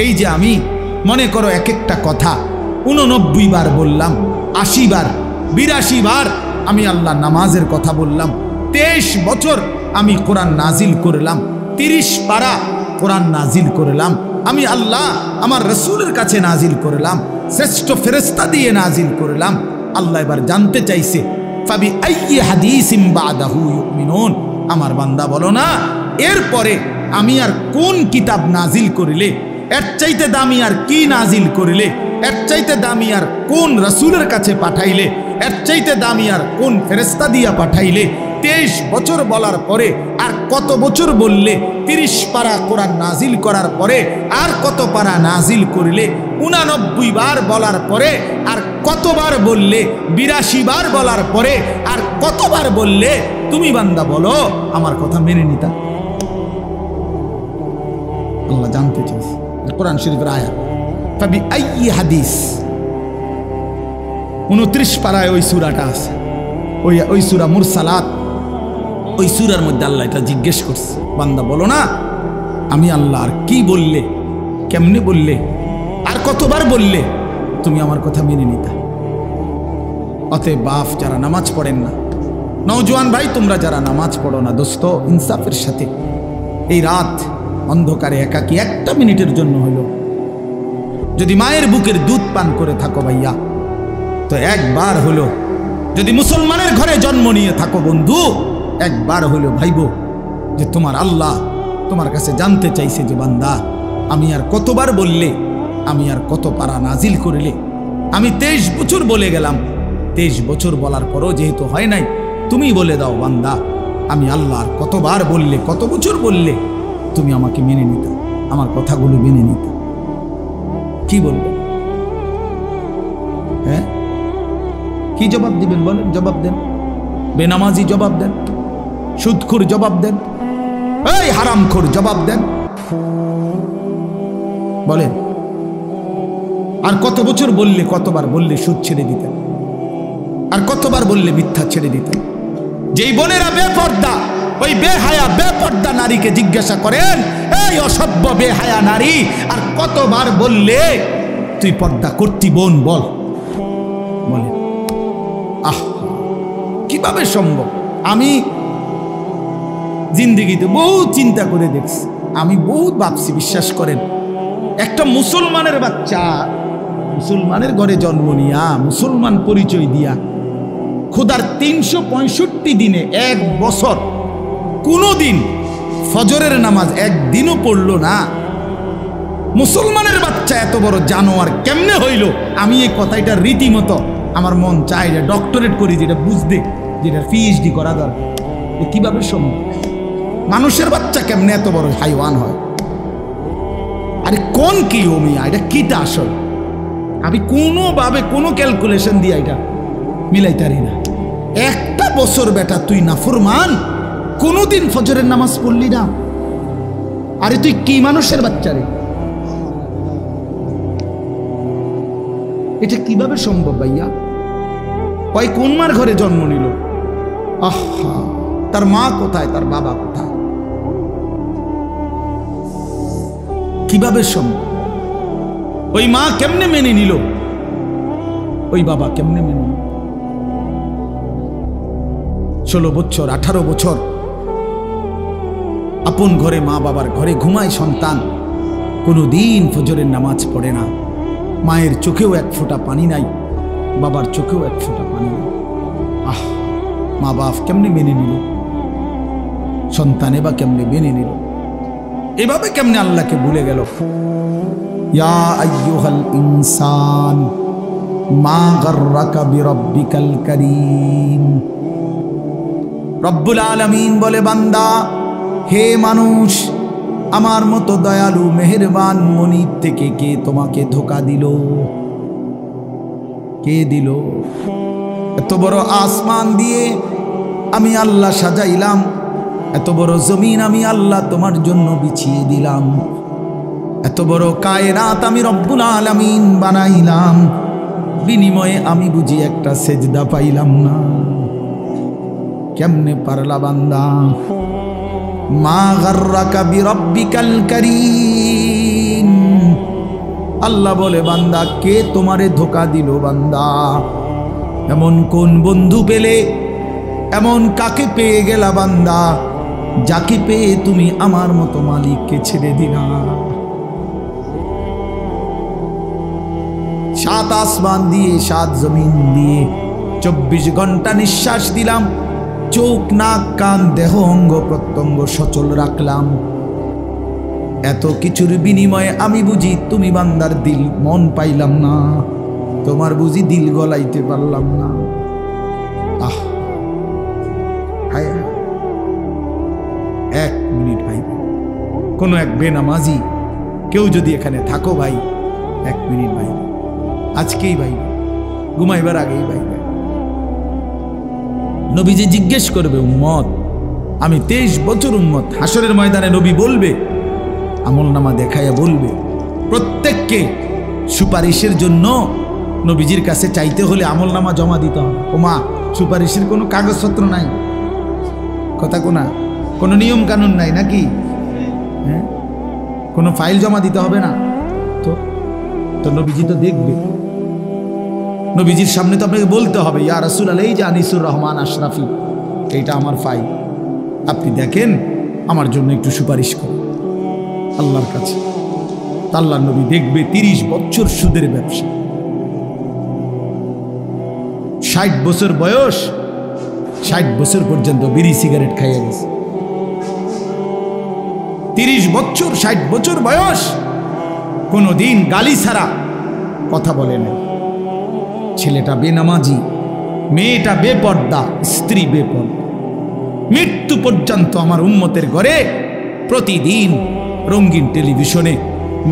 এই যে আমি মনে করো এক একটা কথা 89 বার বললাম, 80 বার, 82 বার আমি আল্লাহ নামাজের কথা বললাম। 23 বছর আমি কোরআন নাজিল করলাম। 30 পারা কোরআন নাজিল করলাম। আমি আল্লাহ আমার রসুলের কাছে নাজিল করলাম, শ্রেষ্ঠ ফেরেশতা দিয়ে নাজিল করলাম। আল্লাহ এবার জানতে চাইছে, ফাবি আইয়ি হাদিসিম বাদাহু ইউমিনুন। আমার বান্দা বলো না, এরপরে আমি আর কোন কিতাব নাজিল করিলে, এর চাইতে দামি আর কি নাজিল করিলে, এর চাইতে দামি আর কোন রসুলের কাছে পাঠাইলে, এর চাইতে দামি আর কোন ফেরেশতা দিয়া পাঠাইলে। 23 বছর বলার পরে আর কত বছর বললে? 30 পারা কোরআন নাজিল করার পরে আর কত পারা নাজিল করিলে? 89 বার বলার পরে আর কতবার বললে? 82 বার বলার পরে আর কতবার বললে? তুমি বান্দা বলো, আমার কথা মেনে নিতা? আল্লাহ জানতে চাইছে। কোরআন শরীফের আয়াত, ফাবি আইয়ি হাদিস। 29 পারায় ওই সূরাটা আছে, ওই সূরা মুরসালাত, ওই সূরার মধ্যে আল্লাহ এটা জিজ্ঞেস করছে, বান্দা বলো না আমি আল্লাহ, আর কি বললে, কেমনে বললে, আর কতবার বললে তুমি আমার কথা মেনে নিতা। অতএব বাপ যারা নামাজ পড়েন না, নওজোয়ান ভাই তোমরা যারা নামাজ পড়ো না, দোস্ত ইনসাফের সাথে এই রাত অন্ধকারে একাকী একটা মিনিটের জন্য হলো যদি মায়ের বুকের দুধ পান করে থাকো ভাইয়া, তো একবার হলো যদি মুসলমানের ঘরে জন্ম নিয়ে থাকো বন্ধু, একবার হলো ভাইবো যে তোমার আল্লাহ তোমার কাছে জানতে চাইছে যে বান্দা আমি আর কতবার বললে, আমি আর কত পারা নাজিল করিলে। আমি 23 বছর বলে গেলাম, 23 বছর বলার পরও যেহেতু হয় নাই, তুমি বলে দাও বান্দা আমি আল্লাহ আর কতবার বললে, কত বছর বললে তুমি আমাকে মেনে নিতে, আমার কথাগুলো মেনে নিতে। কি বলবে? হ্যাঁ কি জবাব দিবেন বলেন? জবাব দেন। বেনামাজি জবাব দেন, সুদখোর জবাব দেন, এই হারামখোর জবাব দেন, বলেন। আর কত বছর বললে, কতবার বললে সুদ ছেড়ে দিতেন, আর কতবার বললে মিথ্যা ছেড়ে দিতেন। যেই বোনেরা বেপর্দা, ওই বেহায়া বেপর্দা নারীকে জিজ্ঞাসা করেন, এই অসভ্য বেহায়া নারী, আর কতবার বললে তুই পর্দা করতি বোন, বল বলে। আহ কিভাবে সম্ভব? আমি জিন্দেগিতে বহু চিন্তা করে দেখছি, আমি বহুত ভাবছি, বিশ্বাস করেন। একটা মুসলমানের বাচ্চা মুসলমানের ঘরে জন্ম নিয়া, মুসলমান পরিচয় দিয়া, খোদার 365 দিনে 1 বছর কোনোদিন ফজরের নামাজ একদিনও পড়লো না, মুসলমানের বাচ্চা এত বড় জানোয়ার কেমনে হইল? আমি এই কথাটা রীতিমতো আমার মন চায় যে ডক্টরেট করি, যেটা বুঝতে, যেটা PhD করা দরকার। কিভাবে সম্ভব? মানুষের বাচ্চা কেমনে এত বড় হাইওয়ান হয়? আরে কোন কি ওমিয়া, এটা কিটা আসল? আমি কোনোভাবে কোনো ক্যালকুলেশন দিয়ে এটা মিলাইতারি না। একটা বছর বেটা তুই নাফরমান, কোনোদিন ফজরের নামাজ পড়লি না, আরে তুই কি মানুষের বাচ্চা রে? এটা কিভাবে সম্ভব ভাইয়া? ওই কোন মার ঘরে জন্ম নিল? আহা, তার মা কোথায়, তার বাবা কোথায়? কিভাবে সম্ভব? ওই মা কেমনে মেনে নিল, ওই বাবা কেমনে মেনে নিল? 16 বছর 18 বছর আপন ঘরে, মা বাবার ঘরে ঘুমায় সন্তান, কোনোদিন ফজরের নামাজ পড়ে না, মায়ের চোখেও এক ফোঁটা পানি নাই, বাবার চোখেও এক ফোঁটা পানি নাই। আহ, মা বাপ কেমনে মেনে নিল? সন্তানে বা কেমনে মেনে নিল? এভাবে কেমনে আল্লাহকে ভুলে গেল? ইয়া আইয়ুহাল ইনসান মা গাররাকা বিরাব্বিকাল কারীম। রব্বুল আলামিন বলে, বান্দা, হে মানুষ, আমার মতো দয়ালু মেহেরবান মনিব থেকে কে তোমাকে ধোঁকা দিল? কে দিল? এত বড় আসমান দিয়ে আমি আল্লাহ সাজাইলাম, এত বড় জমিন আমি আল্লাহ তোমার জন্য বিছিয়ে দিলাম, এত বড় কায়নাত আমি রব্বুল আলামিন বানাইলাম, বিনিময়ে আমি বুঝি একটা সেজদা পাইলাম না। কেমনে পারলা বান্দা? মা গাররাকা বিরাব্বিকাল কারীম। আল্লাহ বলে, বান্দা, কে তোমারে ধোঁকা দিল? বান্দা, এমন কোন বন্ধু পেলে, এমন কাকে পেয়ে গেলা বান্দা, যাকে পেয়ে তুমি আমার মতো মালিককে ছেড়ে দিলা? 7 আসমান দিয়ে, 7 জমিন দিয়ে 24 ঘন্টা নিঃশ্বাস দিলাম, চোখ নাক কান দেহ অঙ্গ প্রত্যঙ্গ সচল রাখলাম। এত কিছুর বিনিময়ে আমি বুঝি তুমি বান্দার দিল মন পাইলাম না, তোমার বুঝি দিল গলাইতে পারলাম না। আহ, হায়, 1 মিনিট ভাই, কোনো এক বেনামাজি কেউ যদি এখানে থাকো ভাই, 1 মিনিট ভাই, আজকেই ভাই, ঘুমাইবার আগেই ভাই, নবীজি জিজ্ঞেস করবে, উম্মত, আমি 23 বছর উম্মত, হাসরের ময়দানে নবী বলবে, আমলনামা দেখাইয়া বলবে, প্রত্যেককে সুপারিশের জন্য নবীজির কাছে চাইতে হলে আমলনামা জমা দিতে হবে। ও মা, সুপারিশের কোনো কাগজপত্র নাই? কথা কোনা, কোনো নিয়ম কানুন নাই নাকি? হ্যাঁ, কোনো ফাইল জমা দিতে হবে না তো নবীজি তো দেখবে, নবীজির সামনে তো আপনাকে বলতে হবে, ইয়া রাসূলুল্লাহ, এই যে আনিসুর রহমান আশরাফি, এইটা আমার ফাইল, আপনি দেখেন, আমার জন্য একটু সুপারিশ করুন আল্লাহর কাছে। আল্লাহর নবী দেখবে 30 বছর সুদের ব্যবসা, 60 বছর বয়স, 60 বছর পর্যন্ত বিড়ি সিগারেট খাইয়া গেছে। 30 বছর, 60 বছর বয়স, কোনোদিন গালি ছাড়া কথা বলে না। ছেলেটা বেনামাজি, মেয়েটা বেপর্দা, স্ত্রী বেপর্দা। মৃত্যু পর্যন্ত আমার উম্মতের ঘরে প্রতিদিন রঙিন টেলিভিশনে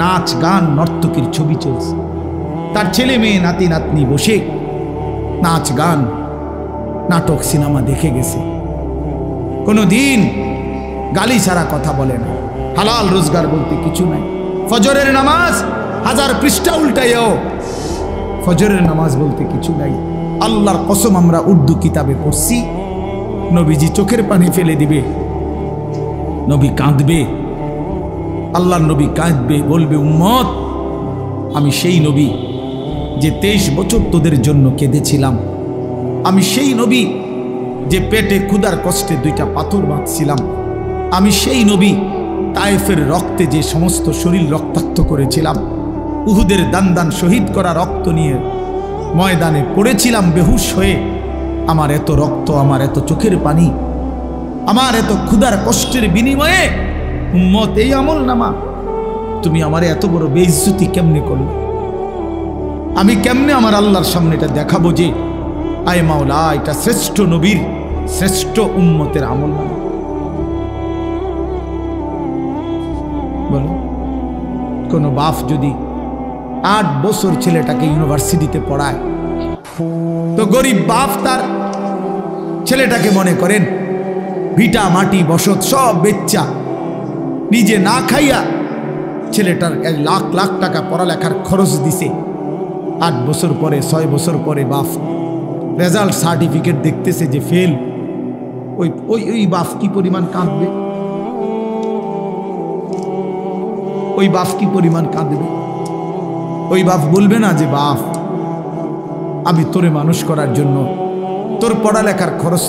নাচ গান নর্তকীর ছবি চলছে। তার ছেলে মেয়ে নাতি নাতনি বসে নাচ গান নাটক সিনেমা দেখে গেছে। কোনোদিন গালি ছাড়া কথা বলে না। হালাল রোজগার বলতে কিছু নাই। ফজরের নামাজ 1000 পৃষ্ঠা উল্টাইও, ফজরের নামাজ বলতে কিছু নাই। আল্লাহর কসম, আমরা উর্দু কিতাবে পড়ছি, নবীজি চোখের পানি ফেলে দিবে, নবী কাঁদবে, আল্লাহর নবী কাঁদবে, বলবে, উম্মত, আমি সেই নবী যে 23 বছর তোদের জন্য কেঁদেছিলাম। আমি সেই নবী যে পেটে ক্ষুধার কষ্টে 2টা পাথর বাঁধছিলাম। আমি সেই নবী তায়েফের রক্তে যে সমস্ত শরীর রক্তাক্ত করেছিলাম, উহুদের দান দান শহীদ করা রক্ত নিয়ে ময়দানে পড়েছিলাম বেহুশ হয়ে। আমার এত রক্ত, আমার এত চোখের পানি, আমার এত ক্ষুধার কষ্টের বিনিময়ে উম্মত এই আমল নামা, তুমি আমার এত বড় বেইজ্জতি কেমনে করলে? আমি কেমনে আমার আল্লাহর সামনে এটা দেখাবো যে আয় মাওলা, এটা শ্রেষ্ঠ নবীর, শ্রেষ্ঠ উম্মতের আমল নামা? বলো, কোন বাপ যদি 8 বছর ছেলেটাকে ইউনিভার্সিটিতে পড়ায়, তো গরিব বাপ তার ছেলেটাকে মনে করেন ভিটা মাটি বসত সব বেচ্চা, নিজে না খাইয়া ছেলেটার 1 লাখ লাখ টাকা পড়ালেখার খরচ দিছে। 8 বছর পরে, 6 বছর পরে বাপ রেজাল্ট সার্টিফিকেট দেখতেছে যে ফেল। ওই বাপ কি পরিমাণ কাঁদবে? ওই বাপ কি পরিমাণ কাঁদবে? ওই বাপ বলবে না যে, বাপ, আমি তোরে মানুষ করার জন্য, তোর পড়ালেখার খরচ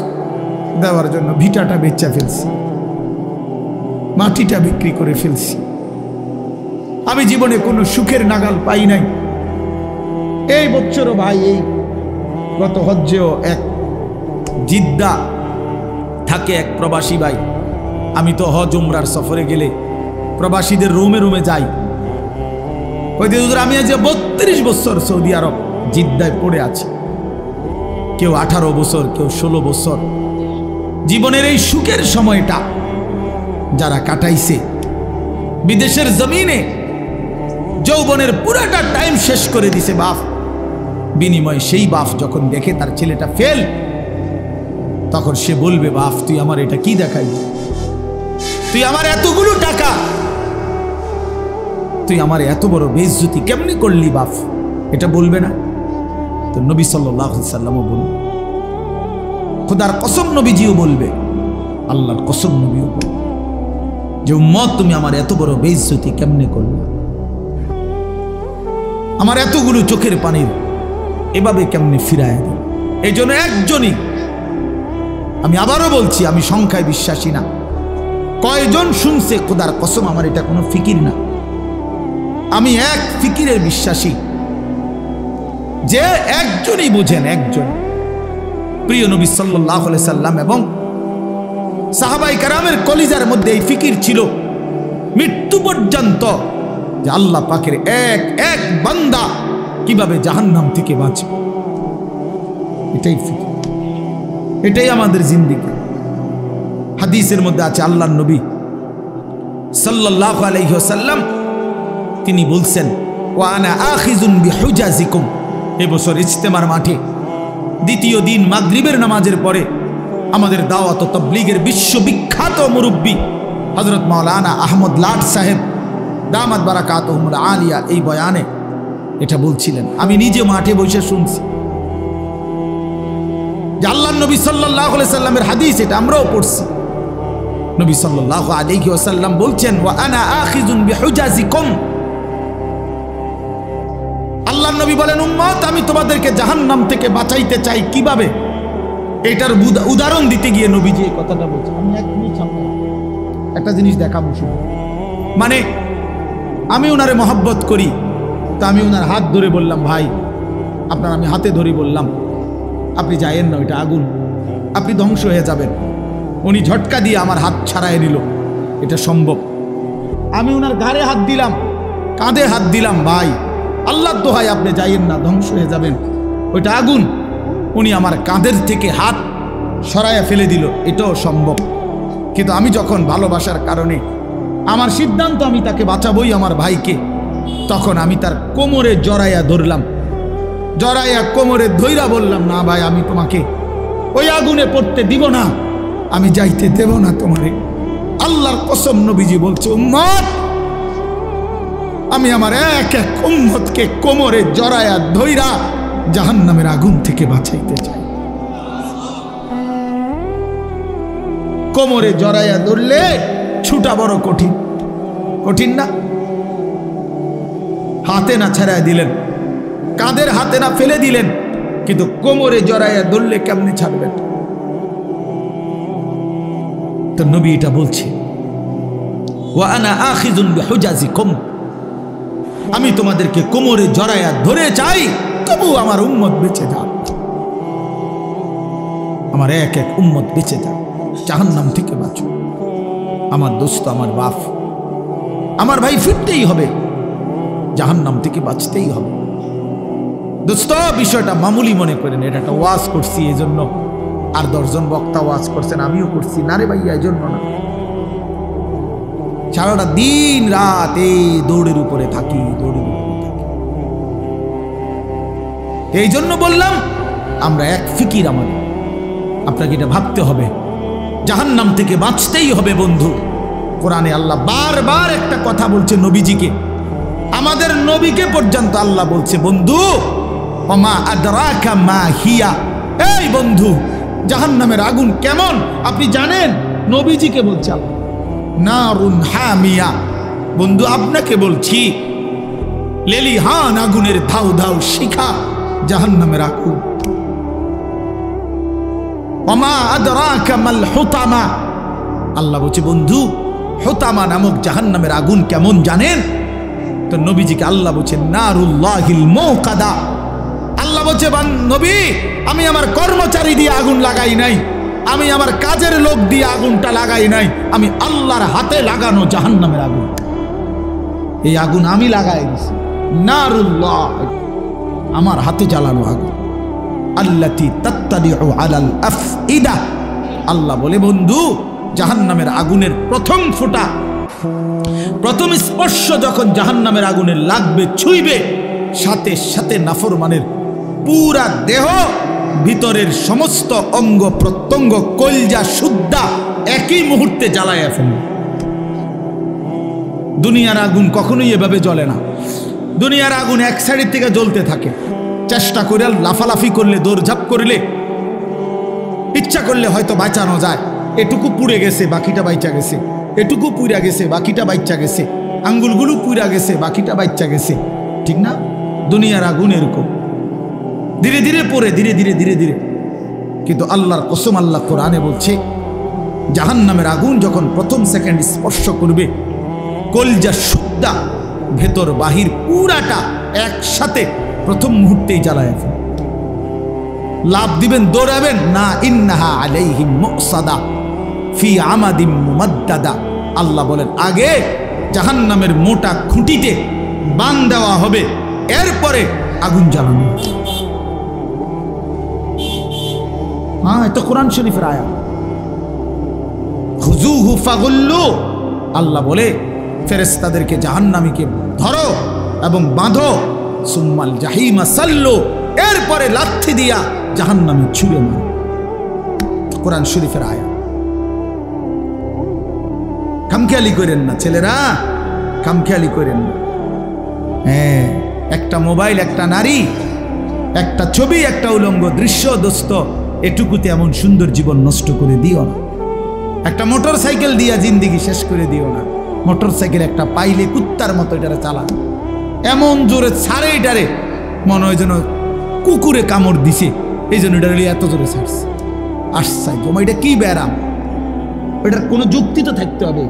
দেওয়ার জন্য ভিটাটা বেচা ফেলছি, মাটিটা বিক্রি করে ফেলছি, আমি জীবনে কোনো সুখের নাগাল পাই নাই। এই বছরও ভাই, এই গত হজ্জেও এক জিদ্দা থাকে এক প্রবাসী ভাই, আমি তো হজ উমরার সফরে গেলে প্রবাসীদের রুমে রুমে যাই, আমি আজ 32 বছর সৌদি আরব জিদ্দায় পড়ে আছি। কেউ 18 বছর, কেউ 16 বছর। জীবনের এই সুখের সময়টা যারা কাটাইছে বিদেশের জমিনে, যৌবনের পুরাটা টাইম শেষ করে দিছে বাপ, বিনিময়ে সেই বাপ যখন দেখে তার ছেলেটা ফেল, তখন সে বলবে, বাপ, তুই আমার এটা কি দেখাইলি? তুই আমার এতগুলো টাকা, তুই আমার এত বড় বেইজ্জতি কেমনি করলি বাপ? এটা বলবে না? তো নবী সাল্লাল্লাহু আলাইহি সাল্লামও বলবে, খোদার কসম নবীজিও বলবে, আল্লাহর কসম নবীও বলবে যে, উম্মত, তুমি আমার এত বড় বেইজ্জতি কেমনে করলে? আমার এতগুলো চোখের পানির এভাবে কেমনে ফিরায় দিল? এই জন্য একজনই, আমি আবারও বলছি, আমি সংখ্যায় বিশ্বাসী না। কয়জন শুনছে খোদার কসম, আমার এটা কোনো ফিকির না, আমি এক ফিকিরের বিশ্বাসী, যে একজনই বুঝেন, একজন প্রিয় নবী সাল্লাল্লাহু আলাইহি সাল্লাম এবং সাহাবায়ে কেরামের কলিজার মধ্যে এই ফিকির ছিল মৃত্যু পর্যন্ত, যে আল্লাহ পাকের এক এক বান্দা কিভাবে জাহান্নাম থেকে বাঁচবে। এটাই ফিকির, এটাই আমাদের জিন্দেগি। হাদিসের মধ্যে আছে, আল্লাহর নবী সাল্লাল্লাহু আলাইহি ওয়াসাল্লাম তিনি বলছেন, ওয়া আনা আখিযুন বিহুজাজিকুম। এবছর ইজতেমার মাঠে দ্বিতীয় দিন মাগরিবের নামাজের পরে আমাদের দাওয়াত ও তাবলীগের বিশ্ববিখ্যাত মুরব্বী হযরত মাওলানা আহমদ লাট সাহেব দামাত বারাকাতুহুমুল আলিয়া এই বয়ানে এটা বলছিলেন। আমি নিজে মাঠে বসে শুনছি যে আল্লাহর নবী সাল্লাল্লাহু আলাইহি সাল্লামের হাদিস, এটা আমরাও পড়ছি। নবী সাল্লাল্লাহু আলাইহি ওয়াসাল্লাম বলছেন, ওয়া আনা আখিযুন বিহুজাজিকুম। আল্লাহর নবী বলেন, উম্মত আমি তোমাদেরকে জাহান্নাম থেকে বাঁচাইতে চাই কিভাবে? এটার উদাহরণ দিতে গিয়ে নবীজি এই কথাটা বলছেন। আমি এক মিনিট সামনে একটা জিনিস দেখাবো শুধু। মানে আমি ওনারে মহব্বত করি, তো আমি ওনার হাত ধরে বললাম, ভাই আপনার আমি হাতে ধরে বললাম, আপনি যায়েন না, ওইটা আগুন, আপনি ধ্বংস হয়ে যাবেন। উনি ঝটকা দিয়ে আমার হাত ছাড়াই নিল, এটা সম্ভব। আমি ওনার ঘাড়ে হাত দিলাম, কাঁধে হাত দিলাম, ভাই আল্লাহর দোহাই আপনি যাইয়েন না, ধ্বংস হয়ে যাবেন, ওইটা আগুন। উনি আমার কাঁধের থেকে হাত সরাইয়া ফেলে দিল, এটাও সম্ভব। কিন্তু আমি যখন ভালোবাসার কারণে আমার সিদ্ধান্ত আমি তাকে বাঁচাবই, আমার ভাইকে, তখন আমি তার কোমরে জড়াইয়া ধরলাম, জড়াইয়া কোমরে ধইরা বললাম, না ভাই আমি তোমাকে ওই আগুনে পড়তে দিব না, আমি যাইতে দেব না তোমারে। আল্লাহর কসম নবীজি বলছে, উম্মত আমি আমার এক এক উম্মতকে কোমরে জড়াইয়া ধইরা জাহান্নামের আগুন থেকে বাঁচাইতে চাই। কোমরে জড়াইয়া ধরলে ছুটা বড় কঠিন, কঠিন না? হাতে না ছাড়াই দিলেন, কাঁধের হাতে না ফেলে দিলেন, কিন্তু কোমরে জড়াইয়া ধরলে কেমনে ছাড়বেন? তো নবী এটা বলছে, ওয়া আনা আখিযুন বিহুজাজিকুম, আমি তোমাদেরকে কোমরে জড়াইয়া ধরে চাই, তবু আমার উম্মত বেঁচে যাক, আমার এক এক উম্মত বেঁচে যাক, জাহান্নাম থেকে বাঁচো। আমার দোস্ত, আমার বাপ, আমার ভাই ফিরতেই হবে, জাহান্নাম থেকে বাঁচতেই হবে। দোস্ত বিষয়টা মামুলি মনে করেন, এটা একটা ওয়াজ করছি এই জন্য, আর 10 জন বক্তা ওয়াজ করছেন, আমিও করছি না রে ভাইয়া, এই জন্য না। সারাটা দিন রাত এই দৌড়ের উপরে থাকি, দৌড়ের উপরে থাকি। এই জন্য বললাম আমরা এক ফিকির, আমাদের আপনাকে এটা ভাবতে হবে, জাহান্নাম থেকে বাঁচতেই হবে বন্ধু। কোরআনে আল্লাহ বারবার একটা কথা বলছে নবীজিকে, আমাদের নবীকে পর্যন্ত আল্লাহ বলছে, বন্ধু ওমা আদরাকা মা হিয়া, এই বন্ধু জাহান্নামের আগুন কেমন আপনি জানেন? নবীজিকে বলছে আল্লাহ, নারুন হামিয়া, বন্ধু আপনাকে বলছি, লেলিহান আগুনের ধাউ ধাউ শিখা জাহান্নামের আগুন। ওমা আদরাকা মাল হুতামা, আল্লাহ বলছে বন্ধু হুতামা নামক জাহান্নামের আগুন কেমন জানেন? তো নবীজিকে আল্লাহ বলছে নারুল্লাহিল মুকাদা, আল্লাহ বলছে নবী আমি আমার কর্মচারী দিয়ে আগুন লাগাই নাই, আমি আমার কাজের লোক দিয়ে আগুনটা লাগাই নাই, আমি আল্লাহর হাতে লাগানো জাহান্নামের আগুন, এই আগুন আমি লাগাই দিছি। নারুল্লাহ, আমার হাতে জ্বালানো আগুন, আল্লাতী তাত্তালিউ আলাল আফইদা, আল্লাহ বলে বন্ধু জাহান্নামের আগুনের প্রথম ফোঁটা, প্রথম স্পর্শ যখন জাহান্নামের আগুনের লাগবে, ছুঁইবে, সাথে সাথে নাফরমানের পুরা দেহ, ভিতরের সমস্ত অঙ্গ প্রত্যঙ্গ, কলজা সুদ্ধা একই মুহূর্তে জ্বালায়া ফেলবে। দুনিয়ার আগুন কখনোই এভাবে জ্বলে না। দুনিয়ার আগুন এক সাইডের থেকে জ্বলতে থাকে, চেষ্টা করে লাফালাফি করলে, দৌড়ঝাঁপ করলে, ইচ্ছা করলে হয়তো বাঁচানো যায়। এটুকু পুড়ে গেছে, বাকিটা বাইচা গেছে, এটুকু পুড়া গেছে, বাকিটা বাইচা গেছে, আঙ্গুলগুলো পুড়া গেছে, বাকিটা বাইচা গেছে, ঠিক না? দুনিয়ার আগুন এরকম ধীরে ধীরে পড়ে, ধীরে ধীরে ধীরে ধীরে। কিন্তু আল্লাহর কসম, আল্লাহ কোরআনে বলছে জাহান্নামের আগুন যখন প্রথম সেকেন্ড স্পর্শ করবে, কলজা সুদ্ধা ভেতর বাহির পুরাটা একসাথে প্রথম মুহূর্তেই জ্বালায় ফেলে। লাভ দিবেন, দৌড়াবেন না, ইন্নাহা আলাইহিম মুসাদা ফি আমাদিম মুমাদ্দাদা, আল্লাহ বলেন আগে জাহান্নামের মোটা খুঁটিতে বান দেওয়া হবে, এরপরে আগুন জ্বালানো। হ্যাঁ, এটা কোরআন শরীফের আয়াত। খুযুহু ফাগুল্লু, আল্লাহ বলে ফেরেশতাদেরকে জাহান্নামীকে ধরো এবং বাঁধো, সুম্মাল জাহিমা সাল্লু, এরপরে লাথি দিয়া জাহান্নামে ছুঁড়ে মারো। কোরআন শরীফের আয়াত। খামখেয়ালি করেন না ছেলেরা, খামখেয়ালি করেন না। হ্যাঁ, একটা মোবাইল, একটা নারী, একটা ছবি, একটা উলঙ্গ দৃশ্য, দোস্ত, এটুকুতে এমন সুন্দর জীবন নষ্ট করে দিও না। একটা মোটর সাইকেল দিয়া জিন্দিগি শেষ করে দিও না। মোটর সাইকেল একটা পাইলে কুত্তার মতো এটারে চালা, এমন জোরে ছাড়ে এটারে মনে হয় যেন কুকুরে কামড় দিছে, এই জন্য এটা এত জোরে ছাড়ছে। আশ্চর্য, এটা কি ব্যারাম? এটার কোনো যুক্তি তো থাকতে হবে,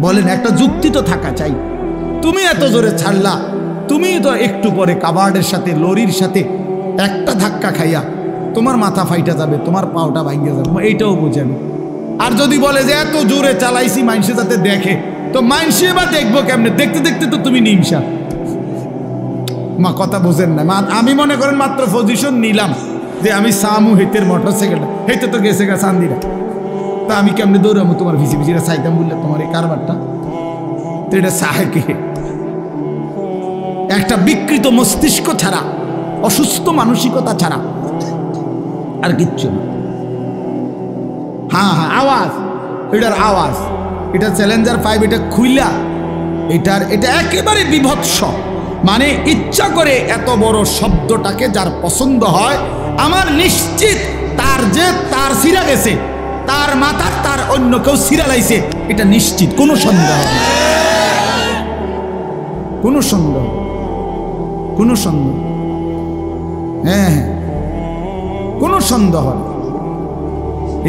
বলেন একটা যুক্তি তো থাকা চাই। তুমি এত জোরে ছাড়লা, তুমি তো একটু পরে কাবার্ডের সাথে লরির সাথে একটা ধাক্কা খাইয়া তোমার মাথা ফাইটা যাবে, তোমার পাওটা ভাঙিয়ে যাবে, এইটাও বোঝেন। আর যদি বলে যে এত জোরে চালাইছি মানুষে যাতে দেখে, তো মানুষে বা দেখবো কেমনে? দেখতে দেখতে তো তুমি নিমসা। মা কথা বোঝেন না মা। আমি মনে করেন মাত্র পজিশন নিলাম যে আমি সামু হেতের মোটর সাইকেলটা, হেতে তো গেছে গা চান্দিরা, তা আমি কেমনে দৌড়াবো তোমার ভিজি ভিজিরা চাইতাম বললে তোমার এই কারবারটা? তো এটা চায় কে? একটা বিকৃত মস্তিষ্ক ছাড়া, অসুস্থ মানসিকতা ছাড়া আর কিচ্ছু না। হ্যাঁ হ্যাঁ, আওয়াজ, এটার আওয়াজ, এটা চ্যালেঞ্জার 5 এটা খুইলা এটা একেবারে বিভৎস। মানে ইচ্ছা করে এত বড় শব্দটাকে যার পছন্দ হয়, আমার নিশ্চিত তার সিরা গেছে, তার মাথার তার অন্য কেউ সিরা লাইছে, এটা নিশ্চিত, কোনো সন্দেহ নেই, কোনো সন্দেহ, কোনো সন্দেহ, হ্যাঁ হ্যাঁ, কোনো সন্দেহ নেই।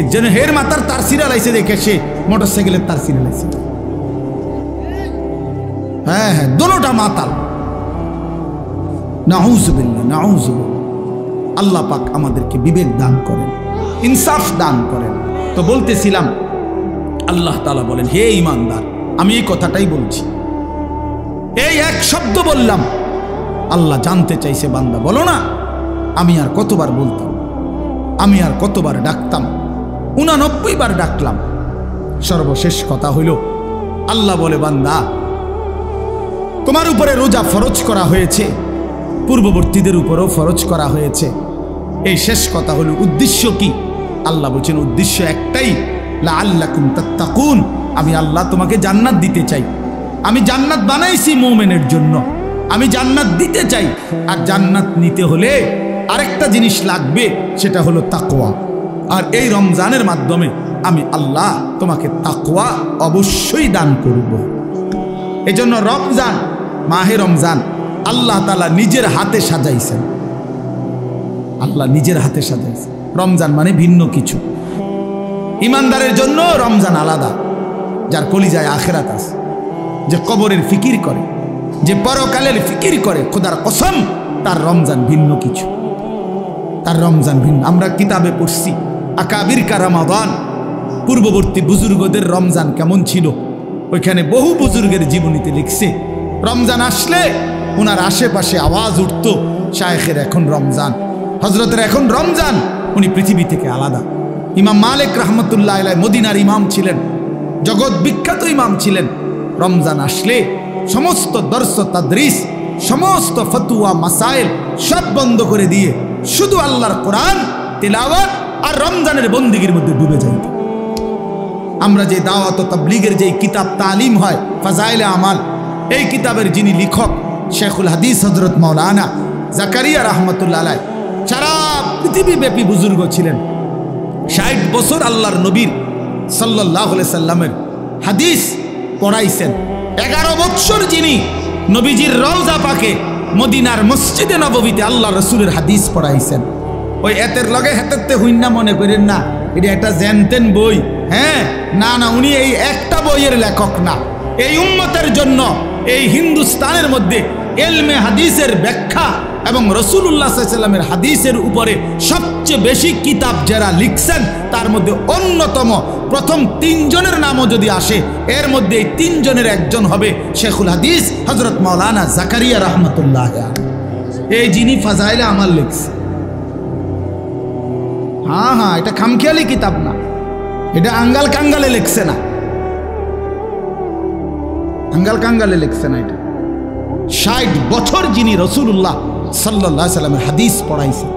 এর জন্য হের মাথার তার সিরা লাইছে দেখে সে মোটর সাইকেলের তার সিরা লাইছে। হ্যাঁ হ্যাঁ, দোনোটা মাতাল। নাউজুবিল্লাহ, নাউজুবিল্লাহ। আল্লাহ পাক আমাদেরকে বিবেক দান করেন, ইনসাফ দান করেন। তো বলতেছিলাম, আল্লাহ তাআলা বলেন, হে ঈমানদার, আমি এই কথাটাই বলছি, এই এক শব্দ বললাম, আল্লাহ জানতে চাইছে বান্দা বলো না, আমি আর কতবার বলতাম, আমি আর কতবার ডাকতাম, 89 বার ডাকলাম। সর্বশেষ কথা হইল, আল্লাহ বলে বান্দা তোমার উপরে রোজা ফরজ করা হয়েছে, পূর্ববর্তীদের উপরেও ফরজ করা হয়েছে। এই শেষ কথা হলো উদ্দেশ্য কি? আল্লাহ বলছেন উদ্দেশ্য একটাই, লাআল্লাকুম তাত্তাকুন, আমি আল্লাহ তোমাকে জান্নাত দিতে চাই। আমি জান্নাত বানাইছি মুমিনের জন্য, আমি জান্নাত দিতে চাই। আর জান্নাত নিতে হলে আরেকটা জিনিস লাগবে, সেটা হলো তাকওয়া। আর এই রমজানের মাধ্যমে আমি আল্লাহ তোমাকে তাকওয়া অবশ্যই দান করব। এজন্য রমজান, মাহে রমজান আল্লাহ তাআলা নিজের হাতে সাজাইছেন, আল্লাহ নিজের হাতে সাজাইছেন। রমজান মানে ভিন্ন কিছু। ইমানদারের জন্য রমজান আলাদা, যার কলিজায় আখিরাত আছে, যে কবরের ফিকির করে, যে পরকালের ফিকির করে, খোদার কসম তার রমজান ভিন্ন কিছু, তার রমজান ভিন্ন। আমরা কিতাবে পড়ছি আকাবির কা রমাদান, পূর্ববর্তী বুজুর্গদের রমজান কেমন ছিল, ওইখানে বহু বুজুর্গের জীবনীতে লিখছে রমজান আসলে ওনার আশেপাশে আওয়াজ উঠত, শায়েখের এখন রমজান, হজরতের এখন রমজান, উনি পৃথিবী থেকে আলাদা। ইমাম মালিক রহমতুল্লাহ আলাইহি মদিনার ইমাম ছিলেন, জগৎ বিখ্যাত ইমাম ছিলেন। রমজান আসলে সমস্ত দর্স তাদরিস, সমস্ত ফতুয়া মাসাইল সব বন্ধ করে দিয়ে শুধু আল্লাহর কোরআন তিলাওয়াত আর রমজানের বন্দিগির মধ্যে ডুবে যাইত। আমরা যে দাওয়াত ও তাবলীগের যে কিতাব তালিম হয় ফাজাইলে আমাল, এই কিতাবের যিনি লেখক শেখুল হাদিস হযরত মাওলানা জাকারিয়া রহমতুল্লাহ আলাইহি সারা পৃথিবীব্যাপী বুজুর্গ ছিলেন। 60 বছর আল্লাহর নবীর সাল্লাল্লাহু আলাইহি সাল্লামের হাদিস পড়াইছেন। 11 বছর যিনি নবীজির রওজা পাকে মদিনার মসজিদে নববীতে আল্লাহ রসুলের হাদিস পড়াইছেন। ওই এতের লগে হেতেতে হইনা মনে করেন না এটা একটা জেনতেন বই, হ্যাঁ না না, উনি এই একটা বইয়ের লেখক না। এই উম্মতের জন্য এই হিন্দুস্তানের মধ্যে এলমে হাদিসের ব্যাখ্যা এবং রাসূলুল্লাহ সাল্লাল্লাহু আলাইহি ওয়াসাল্লামের হাদিসের উপরে সবচেয়ে বেশি কিতাব যারা লিখছেন তার মধ্যে অন্যতম প্রথম 3 জনের নামও যদি আসে, এর মধ্যে এই 3 জনের একজন হবে শেখুল হাদিস হযরত মাওলানা জাকারিয়া রহমতুল্লাহ আলাইহি, এই যিনি ফাজাইলে আমাল লিখছে। হ্যাঁ হ্যাঁ, এটা খামখেয়ালি কিতাব না, এটা আঙ্গাল কাঙ্গালে লিখছে না, আঙ্গাল কাঙ্গালে লিখছে না। এটা 60 বছর যিনি রাসূলুল্লাহ সাল্লাল্লাহু আলাইহি ওয়াসাল্লামের হাদিস পড়াইছেন।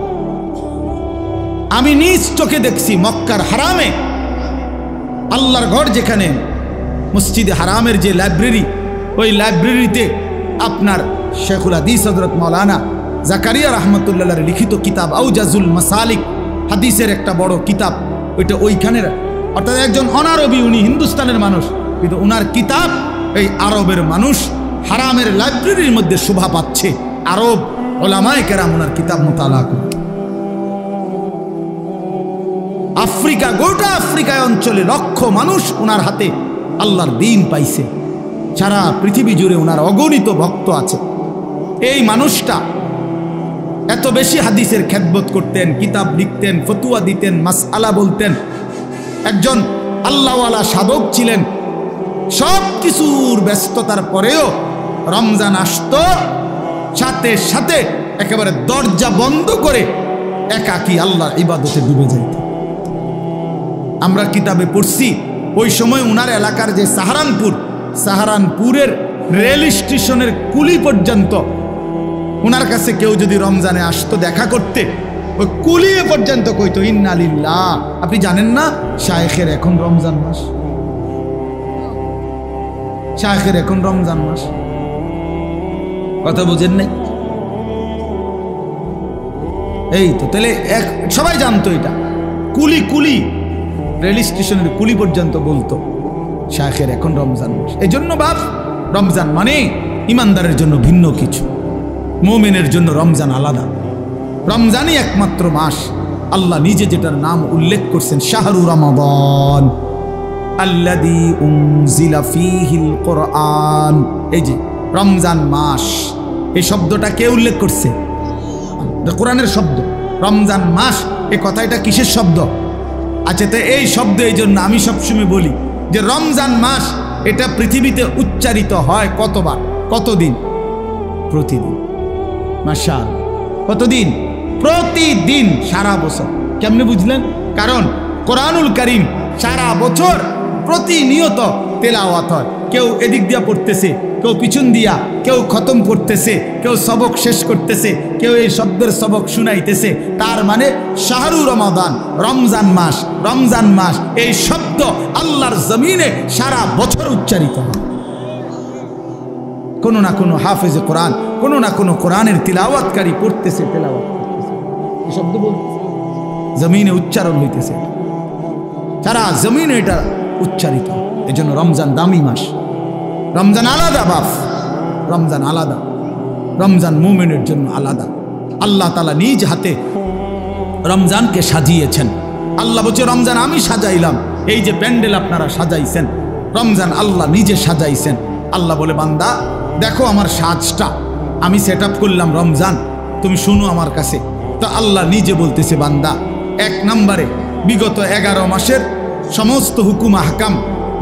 আমি নিজ চোখে দেখছি মক্কার হারামে, আল্লাহর ঘর যেখানে মসজিদে হারামের যে লাইব্রেরি, ওই লাইব্রেরিতে আপনার শেখুল হাদিস হযরত মাওলানা জাকারিয়া রহমতুল্লাহ আলাইহির লিখিত কিতাব আউজাজুল মাসালিক, হাদিসের একটা বড় কিতাব, ওইটা ওইখানের অর্থাৎ একজন অনারবি, উনি হিন্দুস্তানের মানুষ, কিন্তু ওনার কিতাব এই আরবের মানুষ হারামের লাইব্রেরির মধ্যে শোভা পাচ্ছে। আরব ওলামায়ে কেরাম ওনার কিতাব মুতালা করে। আফ্রিকা, গোটা আফ্রিকায় অঞ্চলে লক্ষ মানুষ ওনার হাতে আল্লাহর দ্বীন পাইছে। সারা পৃথিবী জুড়ে ওনার অগণিত ভক্ত আছে। এই মানুষটা এত বেশি হাদিসের খেদমত করতেন, কিতাব লিখতেন, ফতুয়া দিতেন, মাসআলা বলতেন, একজন আল্লাহওয়ালা সাধক ছিলেন। সব কিছুর ব্যস্ততার পরেও রমজান আসতো, সাথে সাথে একেবারে দরজা বন্ধ করে একাকী আল্লাহর ইবাদতে ডুবে যাইত। আমরা কিতাবে পড়ছি ওই সময় উনার এলাকার যে সাহারানপুরের রেল স্টেশনের কুলি পর্যন্ত উনার কাছে কেউ যদি রমজানে আসতো দেখা করতে, ওই কুলিয়ে পর্যন্ত কইতো ইন্না লিল্লাহ। আপনি জানেন না শায়েখের এখন রমজান মাস, শায়েখের এখন রমজান মাস, কথা বুঝেন নাই? এই তো তাহলে সবাই জানতো এটা। কুলি রেল স্টেশনের কুলি পর্যন্ত বলতো শায়েখের এখন রমজান মাস। এই জন্য বাপ, রমজান মানে ইমানদারের জন্য ভিন্ন কিছু, মুমিনের জন্য রমজান আলাদা। রমজানই একমাত্র মাস আল্লাহ নিজে যেটার নাম উল্লেখ করছেন, শাহরু রমাদান আল্লাযী উনজিলা ফীহিল কুরআন। এই যে রমজান মাস, এই শব্দটা কে উল্লেখ করছে? কোরআনের শব্দ। রমজান মাস, এই কথাটা কিসের শব্দ? আচ্ছা, তো এই শব্দ এই জন্য আমি সবসময় বলি যে রমজান মাস এটা পৃথিবীতে উচ্চারিত হয় কতবার, কতদিন? প্রতিদিন। মাশাআল্লাহ, কতদিন? প্রতিদিন, সারা বছর। কেমনে বুঝলেন? কারণ কোরআনুল কারীম সারা বছর প্রতিনিয়ত তেলাওয়াত হয়। কেউ এদিক দিয়া পড়তেছে, কেউ পিছন দিয়া, কেউ খতম করতেছে, কেউ সবক শেষ করতেছে, কেউ এই শব্দের সবক শুনাইতেছে। তার মানে শাহরু রমাদান, রমজান মাস, রমজান মাস, এই শব্দ আল্লাহর জমিনে সারা বছর উচ্চারিত হয়। কোনো না কোনো হাফেজে কোরআন, কোনো না কোনো কোরআনের তিলাওয়াতকারী পড়তেছে, তেলাওয়াত করতেছে, এই শব্দ বলতেছে, জমিনে উচ্চারণ হইতেছে, সারা জমিনে এটা উচ্চারিত। এই জন্য রমজান দামি মাস। রমজান আলাদা বাপ, রমজান আলাদা, রমজান মুমিনের জন্য আলাদা। আল্লাহ তাআলা নিজ হাতে রমজানকে সাজিয়েছেন। আল্লাহ বলছে রমজান আমি সাজাইলাম। এই যে প্যান্ডেল আপনারা সাজাইছেন, রমজান আল্লাহ নিজে সাজাইছেন। আল্লাহ বলে বান্দা দেখো আমার সাজটা আমি সেট আপ করলাম, রমজান তুমি শুনো আমার কাছে। তো আল্লাহ নিজে বলতেছে বান্দা, এক নম্বরে বিগত 11 মাসের সমস্ত হুকুম আহকাম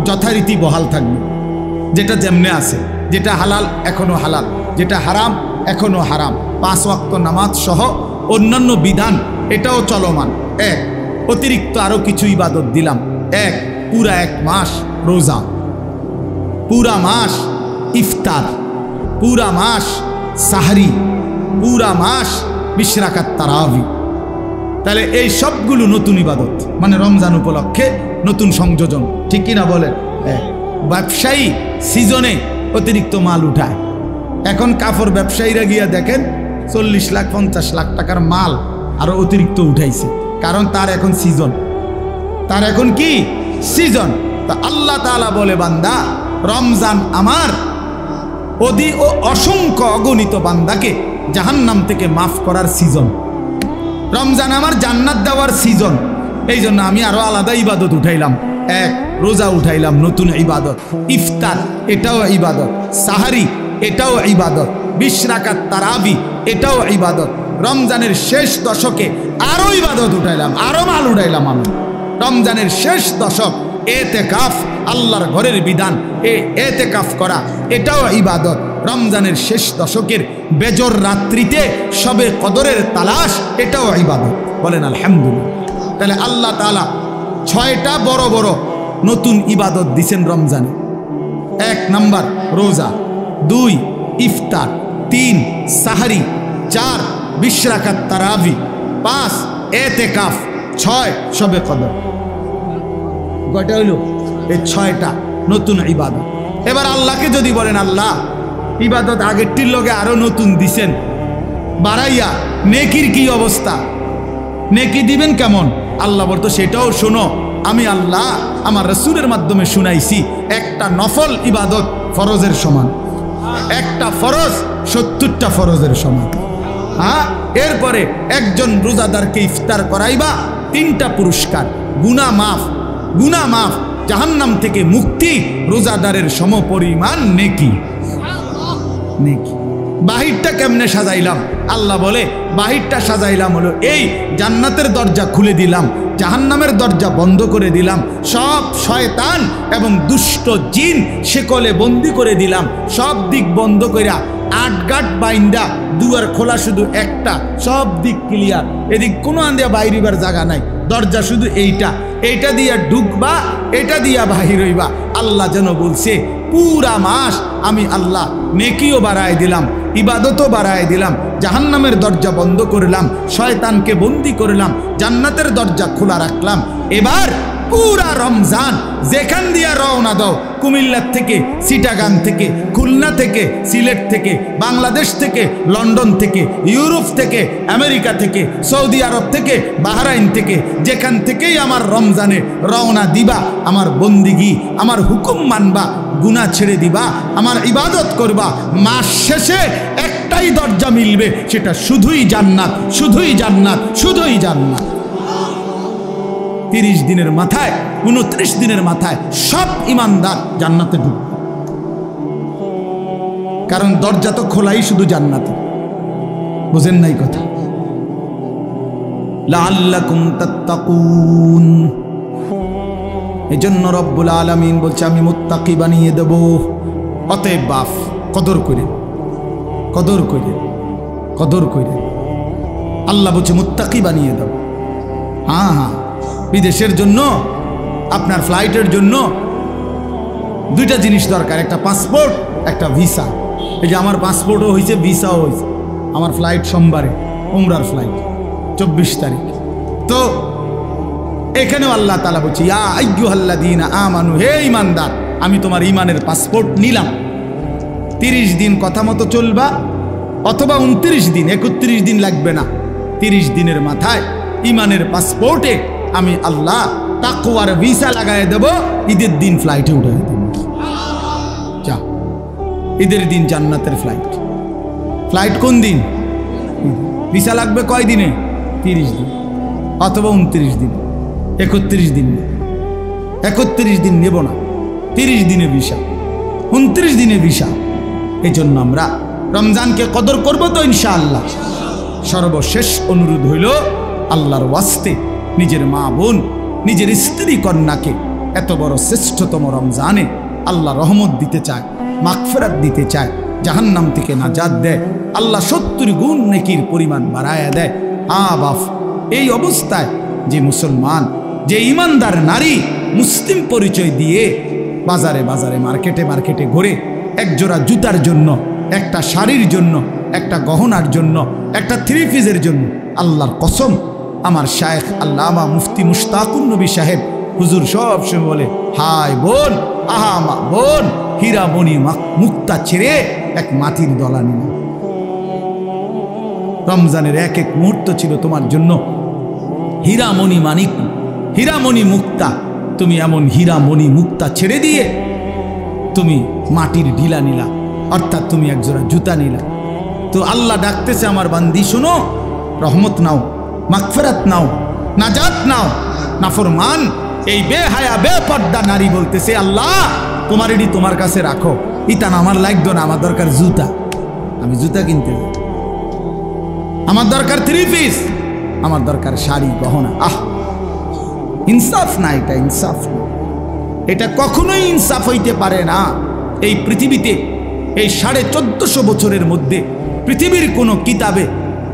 যথারীতি বহাল থাকবে। যেটা যেমনে আছে, যেটা হালাল এখনো হালাল, যেটা হারাম এখনো হারাম, 5 ওয়াক্ত নামাজ সহ অন্যান্য বিধান এটাও চলমান। এক, অতিরিক্ত আরো কিছু ইবাদত দিলাম। এক, পুরা 1 মাস রোজা, পুরা মাস ইফতার, পুরা মাস সাহরি, পুরা মাস 20 রাকাত তারাবি। তাহলে এই সবগুলো নতুন ইবাদত, মানে রমজান উপলক্ষে নতুন সংযোজন, ঠিক কিনা বলেন? ব্যবসায়ী সিজনে অতিরিক্ত মাল উঠায়। এখন কাপড় ব্যবসায়ীরা গিয়া দেখেন 40 লাখ 50 লাখ টাকার মাল আরো অতিরিক্ত উঠাইছে, কারণ তার এখন সিজন, তার এখন কি সিজন। তা আল্লাহ তাআলা বলে বান্দা রমজান আমার ও অসংখ্য অগণিত বান্দাকে জাহান্নাম থেকে মাফ করার সিজন। রমজান আমার জান্নাত দেওয়ার সিজন। এই জন্য আমি আরো আলাদা ইবাদত উঠাইলাম। এক, রোজা উঠাইলাম, নতুন ইবাদত। ইফতার এটাও ইবাদত, সাহারি এটাও ইবাদত, 20 রাকাত তারাবি এটাও ইবাদত। রমজানের শেষ দশকে আরো ইবাদত উঠাইলাম, আরো মাল উঠাইলাম আমি। রমজানের শেষ দশক এতেকাফ, আল্লাহর ঘরের বিধান, এতেকাফ করা এটাও ইবাদত। রমজানের শেষ দশকের বেজর রাত্রিতে সবে কদরের তালাশ এটাও ইবাদত। বলেন আলহামদুলিল্লাহ। তাহলে আল্লাহ তাআলা 6টা বড় বড় নতুন ইবাদত দিছেন রমজানে। 1 নাম্বার রোজা, 2 ইফতার, 3 সাহরি, 4 20 রাকাত তারাবি, 5 এতেকাফ, 6 সবে কদর। কয়টা হইল? এই 6টা নতুন ইবাদত। এবার আল্লাহকে যদি বলেন আল্লাহ ইবাদত আগেরটির লগে আরো নতুন দিছেন বাড়াইয়া, নেকির কি অবস্থা, নেকি দিবেন কেমন? আল্লাহ বলতো সেটাও শোনো, আমি আল্লাহ আমার রাসূলের মাধ্যমে শুনাইছি একটা নফল ইবাদত ফরজের সমান, একটা ফরজ 70টা ফরজের সমান। হ্যাঁ, এরপরে একজন রোজাদারকে ইফতার করাইবা 3টা পুরস্কার, গুনাহ মাফ, গুনাহ মাফ, জাহান্নাম থেকে মুক্তি, রোজাদারের সমপরিমাণ নেকি। নেকি বাহিরটা কেমনে সাজাইলাম? আল্লাহ বলে বাহিরটা সাজাইলাম হলো এই, জান্নাতের দরজা খুলে দিলাম, জাহান্নামের দরজা বন্ধ করে দিলাম, সব শয়তান এবং দুষ্ট জিন শেকলে বন্দি করে দিলাম, সব দিক বন্ধ কইরা 8 গাট বাইন্দা, দুয়ার খোলা শুধু একটা, সব দিক ক্লিয়ার, এদিক কোনো আন্দিয়া বাইরিবার জায়গা নাই, দরজা শুধু এইটা দিয়া ঢুকবা, এটা দিয়া বাহির হইবা। আল্লাহ যেন বলছে পুরা মাস আমি আল্লাহ নেকিও বাড়ায় দিলাম, ইবাদতও বাড়ায় দিলাম, জাহান্নামের দরজা বন্ধ করলাম, শয়তানকে বন্দি করলাম, জান্নাতের দরজা খোলা রাখলাম। এবার পুরা রমজান যেখান দিয়া রওনা দাও, কুমিল্লা থেকে, চিটাগাং থেকে, খুলনা থেকে, সিলেট থেকে, বাংলাদেশ থেকে, লন্ডন থেকে, ইউরোপ থেকে, আমেরিকা থেকে, সৌদি আরব থেকে, বাহরাইন থেকে, যেখান থেকেই আমার রমজানে রওনা দিবা, আমার বন্দিগি, আমার হুকুম মানবা, গুনাহ ছেড়ে দিবা, আমার ইবাদত করবা, মাস শেষে একটাই দরজা মিলবে, সেটা শুধুই জান্নাত, শুধুই জান্নাত, শুধুই জান্নাত। 30 দিনের মাথায়, 29 দিনের মাথায় সব ইমানদার জান্নাতে ঢুকবে, কারণ দরজা তো খোলাই শুধু জান্নাতে। বুঝেন নাই কথা? লাআল্লাকুম তাত্তাকুন, এজন্য রব্বুল আলামিন বলছে আমি মুত্তাকি বানিয়ে দেব। অতএব বাপ কদর করে, কদর করে, কদর করে, আল্লাহ বলছে মুত্তাকি বানিয়ে দেব। হ্যাঁ হ্যাঁ, বিদেশের জন্য আপনার ফ্লাইটের জন্য 2টা জিনিস দরকার, একটা পাসপোর্ট, একটা ভিসা। এই যে আমার পাসপোর্টও হয়েছে, ভিসাও হয়েছে, আমার ফ্লাইট সোমবারে, উমরার ফ্লাইট 24 তারিখ। তো এখানেও আল্লাহ তাআলা বলছে ইয়া আইয়ুহাল্লাযীনা আমানু, হে ঈমানদার, আমি তোমার ঈমানের পাসপোর্ট নিলাম। 30 দিন কথা মতো চলবা, অথবা 29 দিন, 31 দিন লাগবে না, 30 দিনের মাথায় ঈমানের পাসপোর্টে আমি আল্লাহ তাকওয়ার ভিসা লাগায় দেব, ঈদের দিন ফ্লাইটে উঠে দেব। যা, ঈদের দিন জান্নাতের ফ্লাইট। ফ্লাইট কোন দিন? ভিসা লাগবে কয় দিনে? 30 দিন, অথবা 29 দিন, 31 দিন, 31 দিন নেব না, 30 দিনে ভিসা, 29 দিনে ভিসা। এই জন্য আমরা রমজানকে কদর করব তো ইনশাআল্লাহ। সর্বশেষ অনুরোধ হইল আল্লাহর ওয়াস্তে নিজের মা বোন, নিজের স্ত্রী কন্যাকে এত বড় শ্রেষ্ঠতম রমজানে আল্লাহ রহমত দিতে চায়, মাগফিরাত দিতে চায়, জাহান্নাম থেকে নাজাত দেয়, আল্লাহ 70 গুণ নেকির পরিমাণ বাড়ায়া দেয়। বাপ, এই অবস্থায় যে মুসলমান, যে ইমানদার নারী মুসলিম পরিচয় দিয়ে বাজারে বাজারে, মার্কেটে মার্কেটে ঘুরে একজোড়া জুতার জন্য, একটা শাড়ির জন্য, একটা গহনার জন্য, একটা 3 পিসের জন্য, আল্লাহর কসম, আমার শায়েখ আল্লামা মুফতি মুশতাকুন নবী সাহেব হুজুর সব সময় বলে, হায় বোন, আহা মা বোন, হীরা মণি মুক্তা ছেড়ে এক মাটির দলা নিল। রমজানের এক এক মুহূর্ত ছিল তোমার জন্য হীরামণি মানিক, হীরামণি মুক্তা। তুমি এমন হীরামণি মুক্তা ছেড়ে দিয়ে তুমি মাটির ঢিলা নিলা, অর্থাৎ তুমি একজোড়া জুতা নিলা। তো আল্লাহ ডাকতেছে, আমার বান্দি শোনো, রহমত নাও, মাগফিরাত নাও, নাজাত নাও। নাফরমান এই বেহায়া বেপর্দা নারী বলতেছে, আল্লাহ তোমার এটি তোমার কাছে রাখো, ইতান আমার লাগতো না, আমার দরকার জুতা, আমি জুতা কিনতে যাই, আমার দরকার 3 পিস, আমার দরকার শাড়ি গহনা। ইনসাফ না, এটা ইনসাফ না, এটা কখনোই ইনসাফ হইতে পারে না। এই পৃথিবীতে এই 1450 বছরের মধ্যে পৃথিবীর কোনো কিতাবে,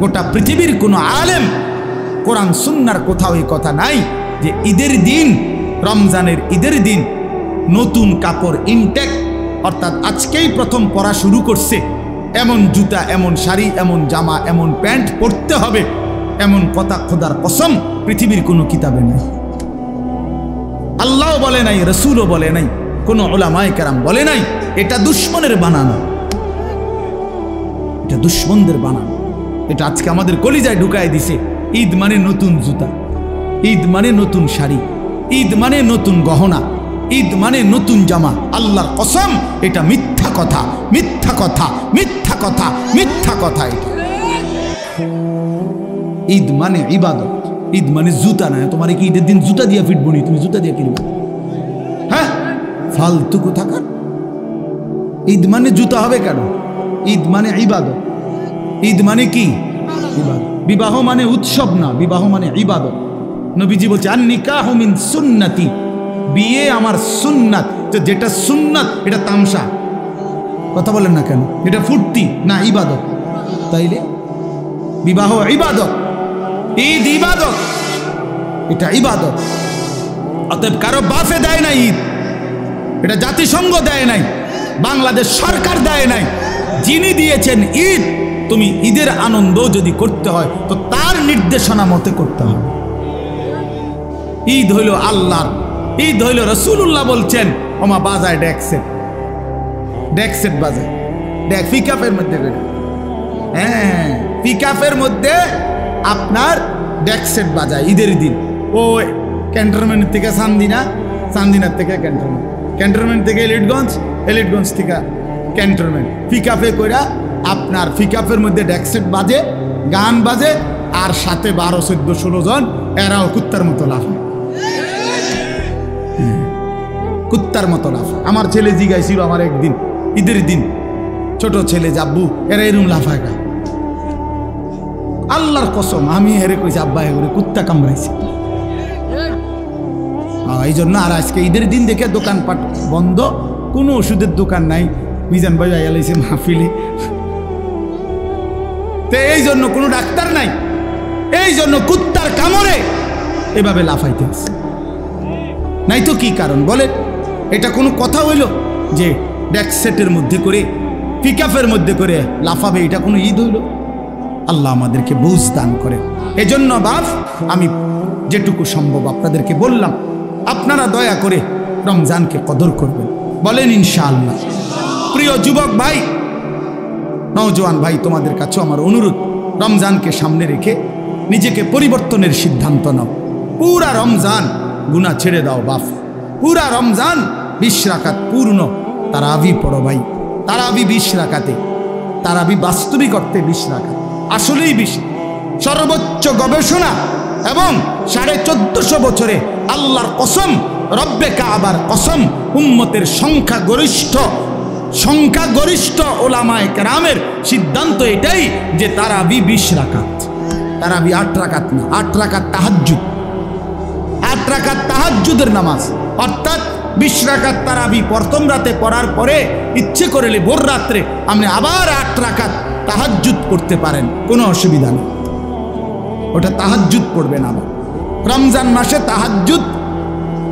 গোটা পৃথিবীর কোনো আলেম, কোরআন সুন্নাহর কোথাও এই কথা নাই যে ঈদের দিন, রমজানের ঈদের দিন নতুন কাপড় ইনটেক, অর্থাৎ আজকেই প্রথম পরা শুরু করছে, এমন জুতা, এমন শাড়ি, এমন জামা, এমন প্যান্ট পরতে হবে, এমন কথা খোদার কসম পৃথিবীর কোনো কিতাবে নাই। আল্লাহও বলে নাই, রসুলও বলে নাই, কোনো উলামায়ে কেরাম বলে নাই। এটা দুশ্মনের বানানো, এটা দুশ্মনদের বানানো। এটা আজকে আমাদের কলিজায় ঢুকায় দিছে। ঈদ মানে নতুন জুতা, ঈদ মানে নতুন শাড়ি, ঈদ মানে নতুন গহনা, ঈদ মানে নতুন জামা। আল্লাহর কসম এটা মিথ্যা কথা, মিথ্যা কথা, মিথ্যা কথা, মিথ্যা কথা। এটা ঈদ মানে ইবাদত, ঈদ মানে জুতা না। তোমার কি ঈদের দিন জুতা দিয়ে ফিটবো নি? তুমি জুতা দিয়ে কিনবে? হ্যাঁ, ফালতু কোথাকার। ঈদ মানে জুতা হবে কেন? ঈদ মানে ইবাদত। ঈদ মানে কি? ইবাদত। বিবাহ মানে উৎসব না, বিবাহ মানে ইবাদত। নবীজি বলছে আন নিকাহু মিন সুন্নতি, বিয়ে আমার সুন্নাত। তো যেটা সুন্নাত এটা তামসা, কথা বলেন না কেন? এটা ফুর্তি না, ইবাদত। তাইলে বিবাহ ইবাদত, ঈদ ইবাদত, এটা ইবাদত। অতএব কারো বাফে দেয় না ঈদ, এটা জাতিসংঘ দেয় নাই, বাংলাদেশ সরকার দেয় নাই। যিনি দিয়েছেন ঈদ, তুমি ঈদের আনন্দ যদি করতে হয় তো তার নির্দেশনা মতে করতে হবে। ঈদ হইল আল্লাহর, ঈদ হইল রাসূলুল্লাহ বলছেন ওমা বাজায় ডেকসেট, ডেকসেট বাজায়, ডেক পিকআপের মধ্যে, হ্যাঁ পিকআপের মধ্যে আপনার ডেকসেট বাজায় ঈদের দিন। ও ক্যান্টনমেন্ট থেকে চান্দিনা, চান্দিনার থেকে ক্যান্টনমেন্ট, ক্যান্টনমেন্ট থেকে এলিটগঞ্জ, এলিটগঞ্জ থেকে ক্যান্টনমেন্ট, পিকআপে কইরা আপনার পিকআপের মধ্যে ডেকসেট বাজে, গান বাজে, আর সাথে 12, 14, 16 জন এরাও কুত্তার মতো লাফায়, কুত্তার মতো লাফায়। আমার ছেলে জিগাইছিল আমার একদিন ঈদের দিন, ছোট ছেলে যাব্বু এরা এরম লাফায় গা। আল্লাহর কসম আমি হেরে কইছি আব্বা এগুলো কুত্তা কামড়াইছে। এই জন্য আর আজকে ঈদের দিন দেখে দোকানপাট বন্ধ, কোনো ওষুধের দোকান নাই। মিজান ভাই আইয়ালাইছে মাহফিলে, তো এই জন্য কোনো ডাক্তার নাই, এই জন্য কুত্তার কামড়ে এভাবে লাফাইতে আছে। নাই তো কি কারণ বলে? এটা কোনো কথা হইল যে ডেকসেটের মধ্যে করে, পিকআপের মধ্যে করে লাফাবে? এটা কোনো ঈদ হইল? আল্লাহ আমাদেরকে বুঝ দান করে। এজন্য বাপ আমি যেটুকু সম্ভব আপনাদেরকে বললাম, আপনারা দয়া করে রমজানকে কদর করবেন, বলেন ইনশাআল্লাহ। প্রিয় যুবক ভাই, নওজোয়ান ভাই, তোমাদের কাছেও আমার অনুরোধ, রমজানকে সামনে রেখে নিজেকে পরিবর্তনের সিদ্ধান্ত নাও। পুরা রমজান গুনাহ ছেড়ে দাও বাপ, পুরা রমজান 20 রাকাত পূর্ণ তারাবি পড়ো ভাই। তারাবি 20 রাকাতে, তারাবি বাস্তবিক অর্থে 20 রাকাত, আসলেই 20। সর্বোচ্চ গবেষণা এবং 1450 বছরে আল্লাহর কসম, রব্বে কাবার কসম, উম্মতের সংখ্যাগরিষ্ঠ ওলামায়ে কেরামের সিদ্ধান্ত এটাই যে তারাবি 20 রাকাত। তারাবি 8 রাকাত না, 8 রাকাত তাহাজ্জুদ, 8 রাকাত তাহাজ্জুদের নামাজ, অর্থাৎ 20 রাকাত তারাবি প্রথম রাতে পড়ার পরে ইচ্ছে করলে ভোর রাত্রে আপনি আবার 8 রাকাত তাহাজ্জুদ করতে পারেন, কোনো অসুবিধা নেই। ওটা তাহাজ্জুদ পড়বেন। আবার রমজান মাসে তাহাজ্জুদ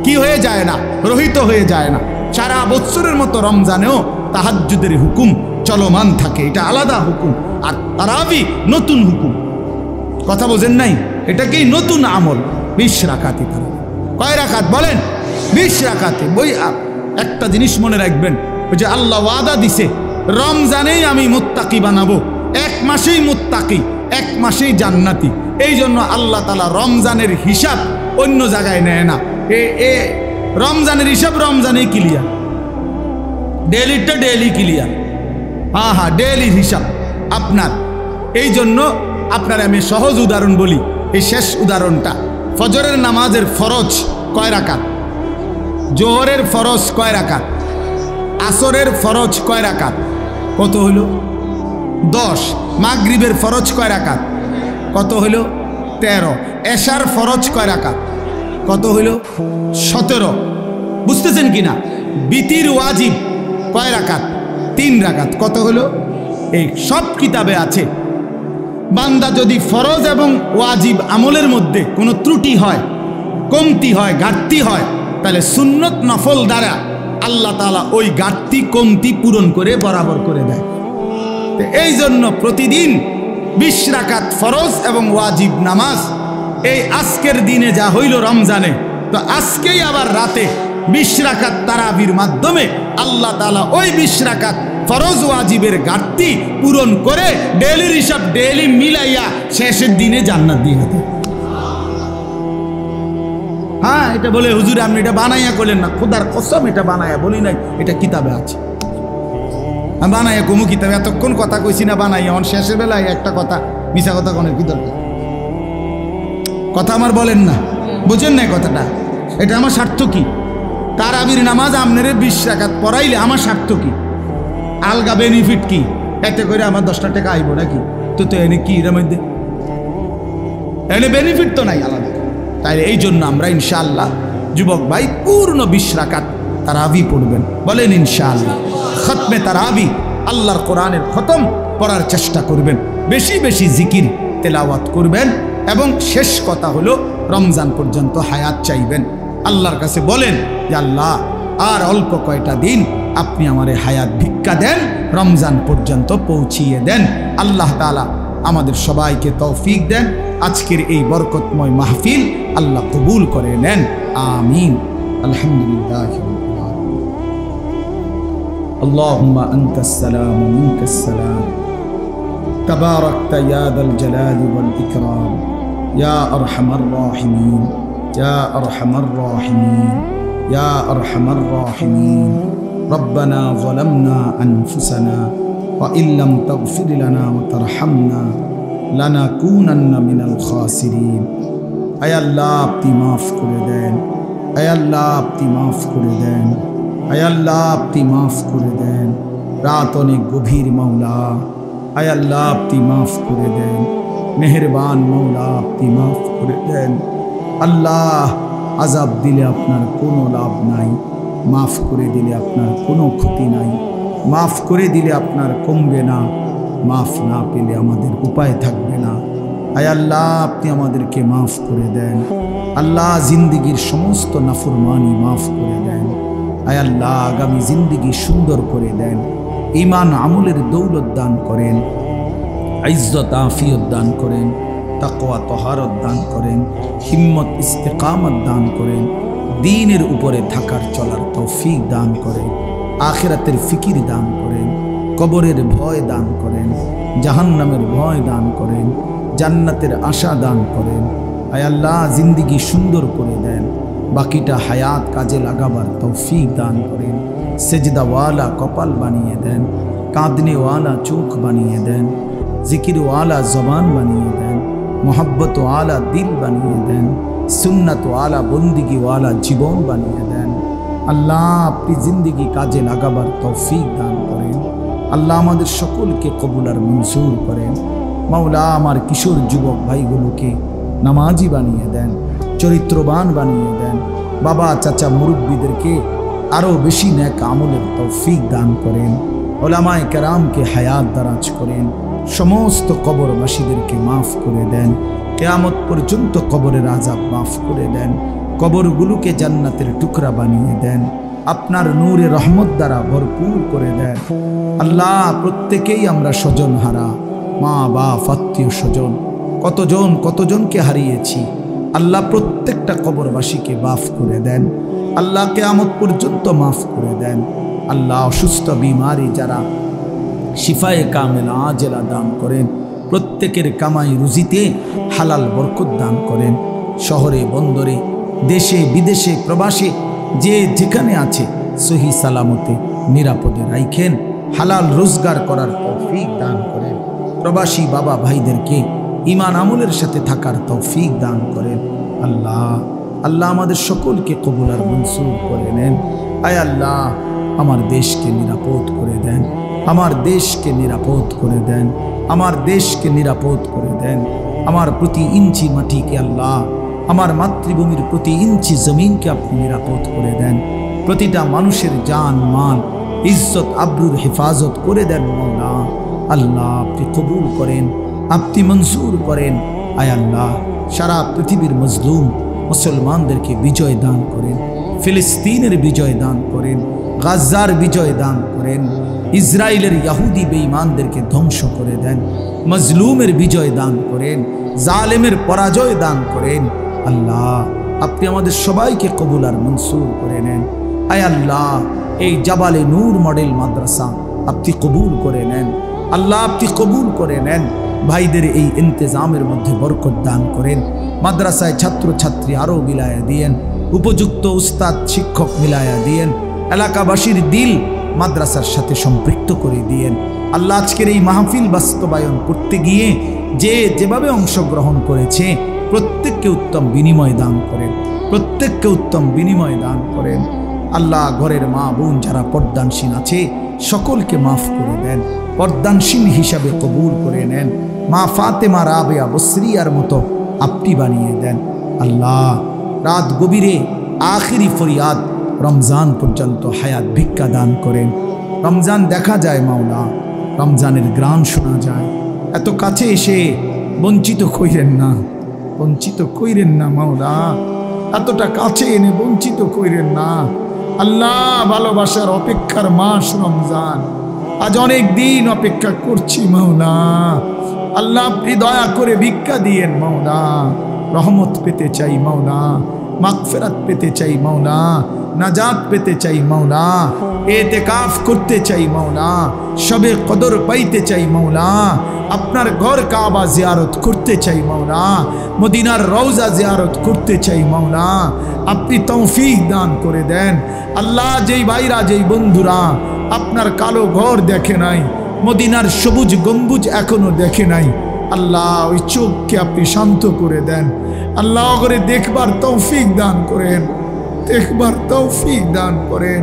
কি হয়ে যায় না, রহিত হয়ে যায় না। সারা বছরের মতো রমজানেও তাহাজ্জুদের হুকুম চলমান থাকে, এটা আলাদা হুকুম। আর তারাবি নতুন হুকুম, কথা বোঝেন নাই? এটা কি নতুন আমল। 20 রাকাতই তারাবি। কয় রাকাত বলেন? 20 রাকাতে। বই একটা জিনিস মনে রাখবেন, ওই যে আল্লাহ ওয়াদা দিছে রমজানেই আমি মুত্তাকি বানাবো, 1 মাসেই মুত্তাকি, 1 মাসেই জান্নাতি। এই জন্য আল্লাহ তাআলা রমজানের হিসাব অন্য জায়গায় নেয় না। রমজানের হিসাব রমজানেই ক্লিয়ার, ডেলিটা ডেলি ক্লিয়ার। হ্যাঁ, ডেলির হিসাব আপনার। এই জন্য আপনার আমি সহজ উদাহরণ বলি, এই শেষ উদাহরণটা। ফজরের নামাজের ফরজ কয় রাকাত? জোহরের ফরজ কয় রাকাত? আসরের ফরজ কয় রাকাত? কত হইল? 10। মাগরিবের ফরজ কয় রাকাত? কত হইল? 13। এশার ফরজ কয় রাকাত? কত হইল? 17। বুঝতেছেন কিনা? বিতির ওয়াজিব কয় রাকাত? 3 রাকাত। কত হইল? এই সব কিতাবে আছে। বান্দা যদি ফরজ এবং ওয়াজিব আমলের মধ্যে কোনো ত্রুটি হয়, কমতি হয়, ঘাটতি হয়, তাহলে সুন্নত নফল দ্বারা আল্লাহ তাআলা ওই ঘাটতি কমতি পূরণ করে বরাবর করে দেয়। এই জন্য প্রতিদিন 20 রাকাত ফরজ এবং ওয়াজিব নামাজ। এই আজকের দিনে যা হইল রমজানে, তো আজকেই আবার রাতে 20 রাকাত তারাবির মাধ্যমে আল্লাহ তাআলা ওই 20 রাকাত ফরজ ওয়াজিবের ঘাটতি পূরণ করে ডেইলির হিসাব ডেইলি মিলাইয়া শেষের দিনে জান্নাত দিয়ে দেয়। হ্যাঁ, এটা বলে হুজুর আপনি এটা বানাইয়া করলেন না। খোদার কসম এটা বানাইয়া বলি নাই, এটা কিতাবে আছে। আমি বানাইয়া কমু কিতাবে, এতক্ষণ কথা কইছি না বানাইয়া, অন শেষের বেলায় একটা কথা মিশা কথা কোনের কি দরকার? কথা আমার বলেন না, বুঝেন না কথাটা? এটা আমার স্বার্থ কি? তারাবির নামাজ আপনারে 20 রাকাত পড়াইলে আমার স্বার্থ কি? আলগা বেনিফিট কি? এতে করে আমার 10টা টাকা আইব নাকি? তো এনে কি এর মধ্যে এনে বেনিফিট তো নাই আলাদা। তাই এই জন্য আমরা ইনশাআল্লাহ যুবক ভাই পূর্ণ 20 রাকাত তারাবি পড়বেন, বলেন ইনশাআল্লাহ। খতমে তারাবি, আল্লাহর কোরআনের খতম পড়ার চেষ্টা করবেন, বেশি বেশি জিকির তেলাওয়াত করবেন, এবং শেষ কথা হলো রমজান পর্যন্ত হায়াত চাইবেন। আল্লাহর কাছে বলেন যে আল্লাহ আর অল্প কয়টা দিন আপনি আমারে হায়াত ভিক্ষা দেন, রমজান পর্যন্ত পৌঁছিয়ে দেন। আল্লাহ তাআলা আমাদের সবাইকে তৌফিক দেন। আজকের এই বরকতময় মাহফিল আল্লাহ কবুল করে নেন, আমিন। আলহামদুলিল্লাহ। اللهم أنت السلام ومنك السلام تباركت يا ذا الجلال والإكرام يا أرحم الراحمين يا أرحم الراحمين يا أرحم الراحمين ربنا ظلمنا أنفسنا وإن لم تغفر لنا وترحمنا لنكونن من الخاسرين أي الله আপনি মাফ করে দেন, أي الله আপনি মাফ করে দেন, আয় আল্লাহ আপনি মাফ করে দেন। রাত অনেক গভীর মাওলা, আয় আল্লাহ আপনি মাফ করে দেন। মেহেরবান মাওলা আপনি মাফ করে দেন। আল্লাহ আযাব দিলে আপনার কোনো লাভ নাই, মাফ করে দিলে আপনার কোনো ক্ষতি নাই, মাফ করে দিলে আপনার কমবে না, মাফ না পেলে আমাদের উপায় থাকবে না। আয় আল্লাহ আপনি আমাদেরকে মাফ করে দেন। আল্লাহ জিন্দেগির সমস্ত নাফরমানি মাফ করে দেন। আয় আল্লাহ আগামী জিন্দেগি সুন্দর করে দেন, ঈমান আমলের দৌলত দান করেন, ইজ্জত আফিয়ত দান করেন, তাকওয়া তহারত দান করেন, হিম্মত ইস্তেকামত দান করেন, দ্বীনের উপরে থাকার চলার তৌফিক দান করেন, আখিরাতের ফিকির দান করেন, কবরের ভয় দান করেন, জাহান্নামের ভয় দান করেন, জান্নাতের আশা দান করেন। আয় আল্লাহ জিন্দেগি সুন্দর করে দেন, বাকিটা হায়াত কাজে লাগাবার তৌফিক দান করেন। সেজদাওয়ালা কপাল বানিয়ে দেন, কাঁদনেওয়ালা চোখ বানিয়ে দেন, জিকিরওয়ালা জবান বানিয়ে দেন, মোহাব্বতওয়ালা দিল বানিয়ে দেন, সুন্নাতওয়ালা বন্দিগিওয়ালা জীবন বানিয়ে দেন। আল্লাহ আপনি জিন্দেগি কাজে লাগাবার তৌফিক দান করেন। আল্লাহ আমাদের সকলকে কবুল আর মঞ্জুর করেন। মাওলা আমার কিশোর যুবক ভাইগুলোকে নামাজি বানিয়ে দেন, চরিত্রবান বানিয়ে দেন। বাবা চাচা মুরব্বীদেরকে আরও বেশি নেক আমলের তৌফিক দান করেন। ওলামায়ে কেরামকে হায়াত দারাজ করেন। সমস্ত কবরবাসীদেরকে মাফ করে দেন। কিয়ামত পর্যন্ত কবরের আযাব মাফ করে দেন। কবরগুলোকে জান্নাতের টুকরা বানিয়ে দেন। আপনার নূরে রহমত দ্বারা ভরপুর করে দেন। আল্লাহ প্রত্যেকেই আমরা স্বজন হারা, মা বাপ আত্মীয় স্বজন কতজনকে হারিয়েছি। আল্লাহ প্রত্যেকটা কবরবাসীকে মাফ করে দেন। আল্লাহ কিয়ামত পর্যন্ত মাফ করে দেন। আল্লাহ অসুস্থ বিমারি যারা শিফায়ে কামেলা আজেলা দান করেন, প্রত্যেকের কামাই রুজিতে হালাল বরকত দান করেন। শহরে বন্দরে দেশে বিদেশে প্রবাসে যে যেখানে আছে সহি সালামতে নিরাপদে রাখেন, হালাল রোজগার করার তৌফিক দান করেন। প্রবাসী বাবা ভাইদেরকে ঈমান আমলের সাথে থাকার তৌফিক দান করেন। আল্লাহ আমাদের সকলকে কবুল আর মনসুর করে নেন। আয় আল্লাহ আমার দেশকে নিরাপদ করে দেন, আমার দেশকে নিরাপদ করে দেন, আমার দেশকে নিরাপদ করে দেন। আমার প্রতি ইঞ্চি মাটিকে আল্লাহ, আমার মাতৃভূমির প্রতি ইঞ্চি জমিনকে আপনি নিরাপদ করে দেন। প্রতিটা মানুষের জান মাল ইজ্জত আবরুর হেফাজত করে দেন। মওলা আল্লাহ আপনি কবুল করেন, আপনি মঞ্জুর করেন। আয় আল্লাহ সারা পৃথিবীর মজলুম মুসলমানদেরকে বিজয় দান করেন, ফিলিস্তিনের বিজয় দান করেন, গাজার বিজয় দান করেন, ইসরায়েলের ইহুদি বেঈমানদেরকে ধ্বংস করে দেন, মজলুমের বিজয় দান করেন, জালেমের পরাজয় দান করেন। আল্লাহ আপনি আমাদের সবাইকে কবুল আর মনসুর করে নেন। আয় আল্লাহ এই জাবালে নূর মডেল মাদ্রাসা আপনি কবুল করে নেন। আল্লাহ আপনি কবুল করে নেন। ভাইদের এই ইন্তজামের মধ্যে বরকত দান করেন। মাদ্রাসায় ছাত্র ছাত্রী আরও বিলায় দিয়েন। উপযুক্ত উস্তাদ শিক্ষক মিলায়া দিয়েন, এলাকাবাসীর দিল মাদ্রাসার সাথে সম্পৃক্ত করে দিয়েন। আল্লাহ আজকের এই মাহফিল বাস্তবায়ন করতে গিয়ে যে যেভাবে অংশগ্রহণ করেছে প্রত্যেককে উত্তম বিনিময় দান করেন, প্রত্যেককে উত্তম বিনিময় দান করেন। আল্লাহ ঘরের মা বোন যারা পর্দানসীন আছে সকলকে মাফ করে দেন, পর্দানসীন হিসাবে কবুল করে নেন। মা ফাতেমা রাবেয়া বসরিয়ার মতো আপনি বানিয়ে দেন। আল্লাহ রাত গভীরে আখিরি ফরিয়াদ, রমজান পর্যন্ত হায়াত ভিক্ষা দান করেন। রমজান দেখা যায় মাওলা, রমজানের গ্রাণ শোনা যায়, এত কাছে এসে বঞ্চিত কইরেন না, বঞ্চিত কইরেন না মাওলা, এতটা কাছে এনে বঞ্চিত কইরেন না। আল্লাহ ভালোবাসার অপেক্ষার মাস রমজান, আজ অনেক দিন অপেক্ষা করছি মাওলা। আল্লাহ আপনি দয়া করে ভিক্ষা দিয়েন মাওলা, রহমত পেতে চাই মাওলা, মাগফিরাত পেতে চাই মাওলা, নাজাত পেতে চাই মাওলা, এতেকাফ করতে চাই মাওলা, শবে কদর পাইতে চাই মাওলা, আপনার ঘর কাবা জিয়ারত করতে চাই মাওলা, মদিনার রওজা জিয়ারত করতে চাই মাওলা। আপনি তৌফিক দান করে দেন। আল্লাহ যেই ভাইরা যেই বন্ধুরা আপনার কালো ঘর দেখে নাই, মদিনার সবুজ গম্বুজ এখনো দেখে নাই, আল্লাহ ওই চোখকে আপনি শান্ত করে দেন। আল্লাহ করে দেখবার তৌফিক দান করেন, দেখবার তৌফিক দান করেন।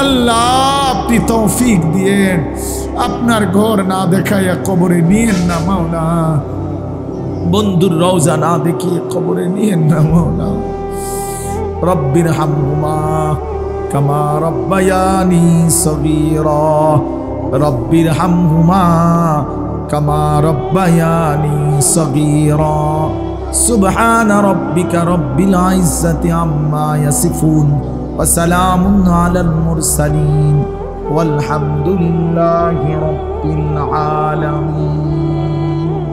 আল্লাহ আপনি তৌফিক দিয়েন, আপনার ঘর না দেখাইয়া কবরে নিয়েন না মাওলা, বন্ধুর রওজা না দেখিয়ে কবরে নিয়েন না মাওলা। রব্বির হামহুমা কামা রব্বায়ানি সগীরা, রব্বির হামহুমা কামা রব্বায়ানি সগীরা। সুবহান রব্বিকা রব্বিল ইজ্জাতি আম্মা ইয়াসিফুন ওয়া সালামুন আলাল মুরসালিন ওয়ালহামদুলিল্লাহি রাব্বিল আলামিন।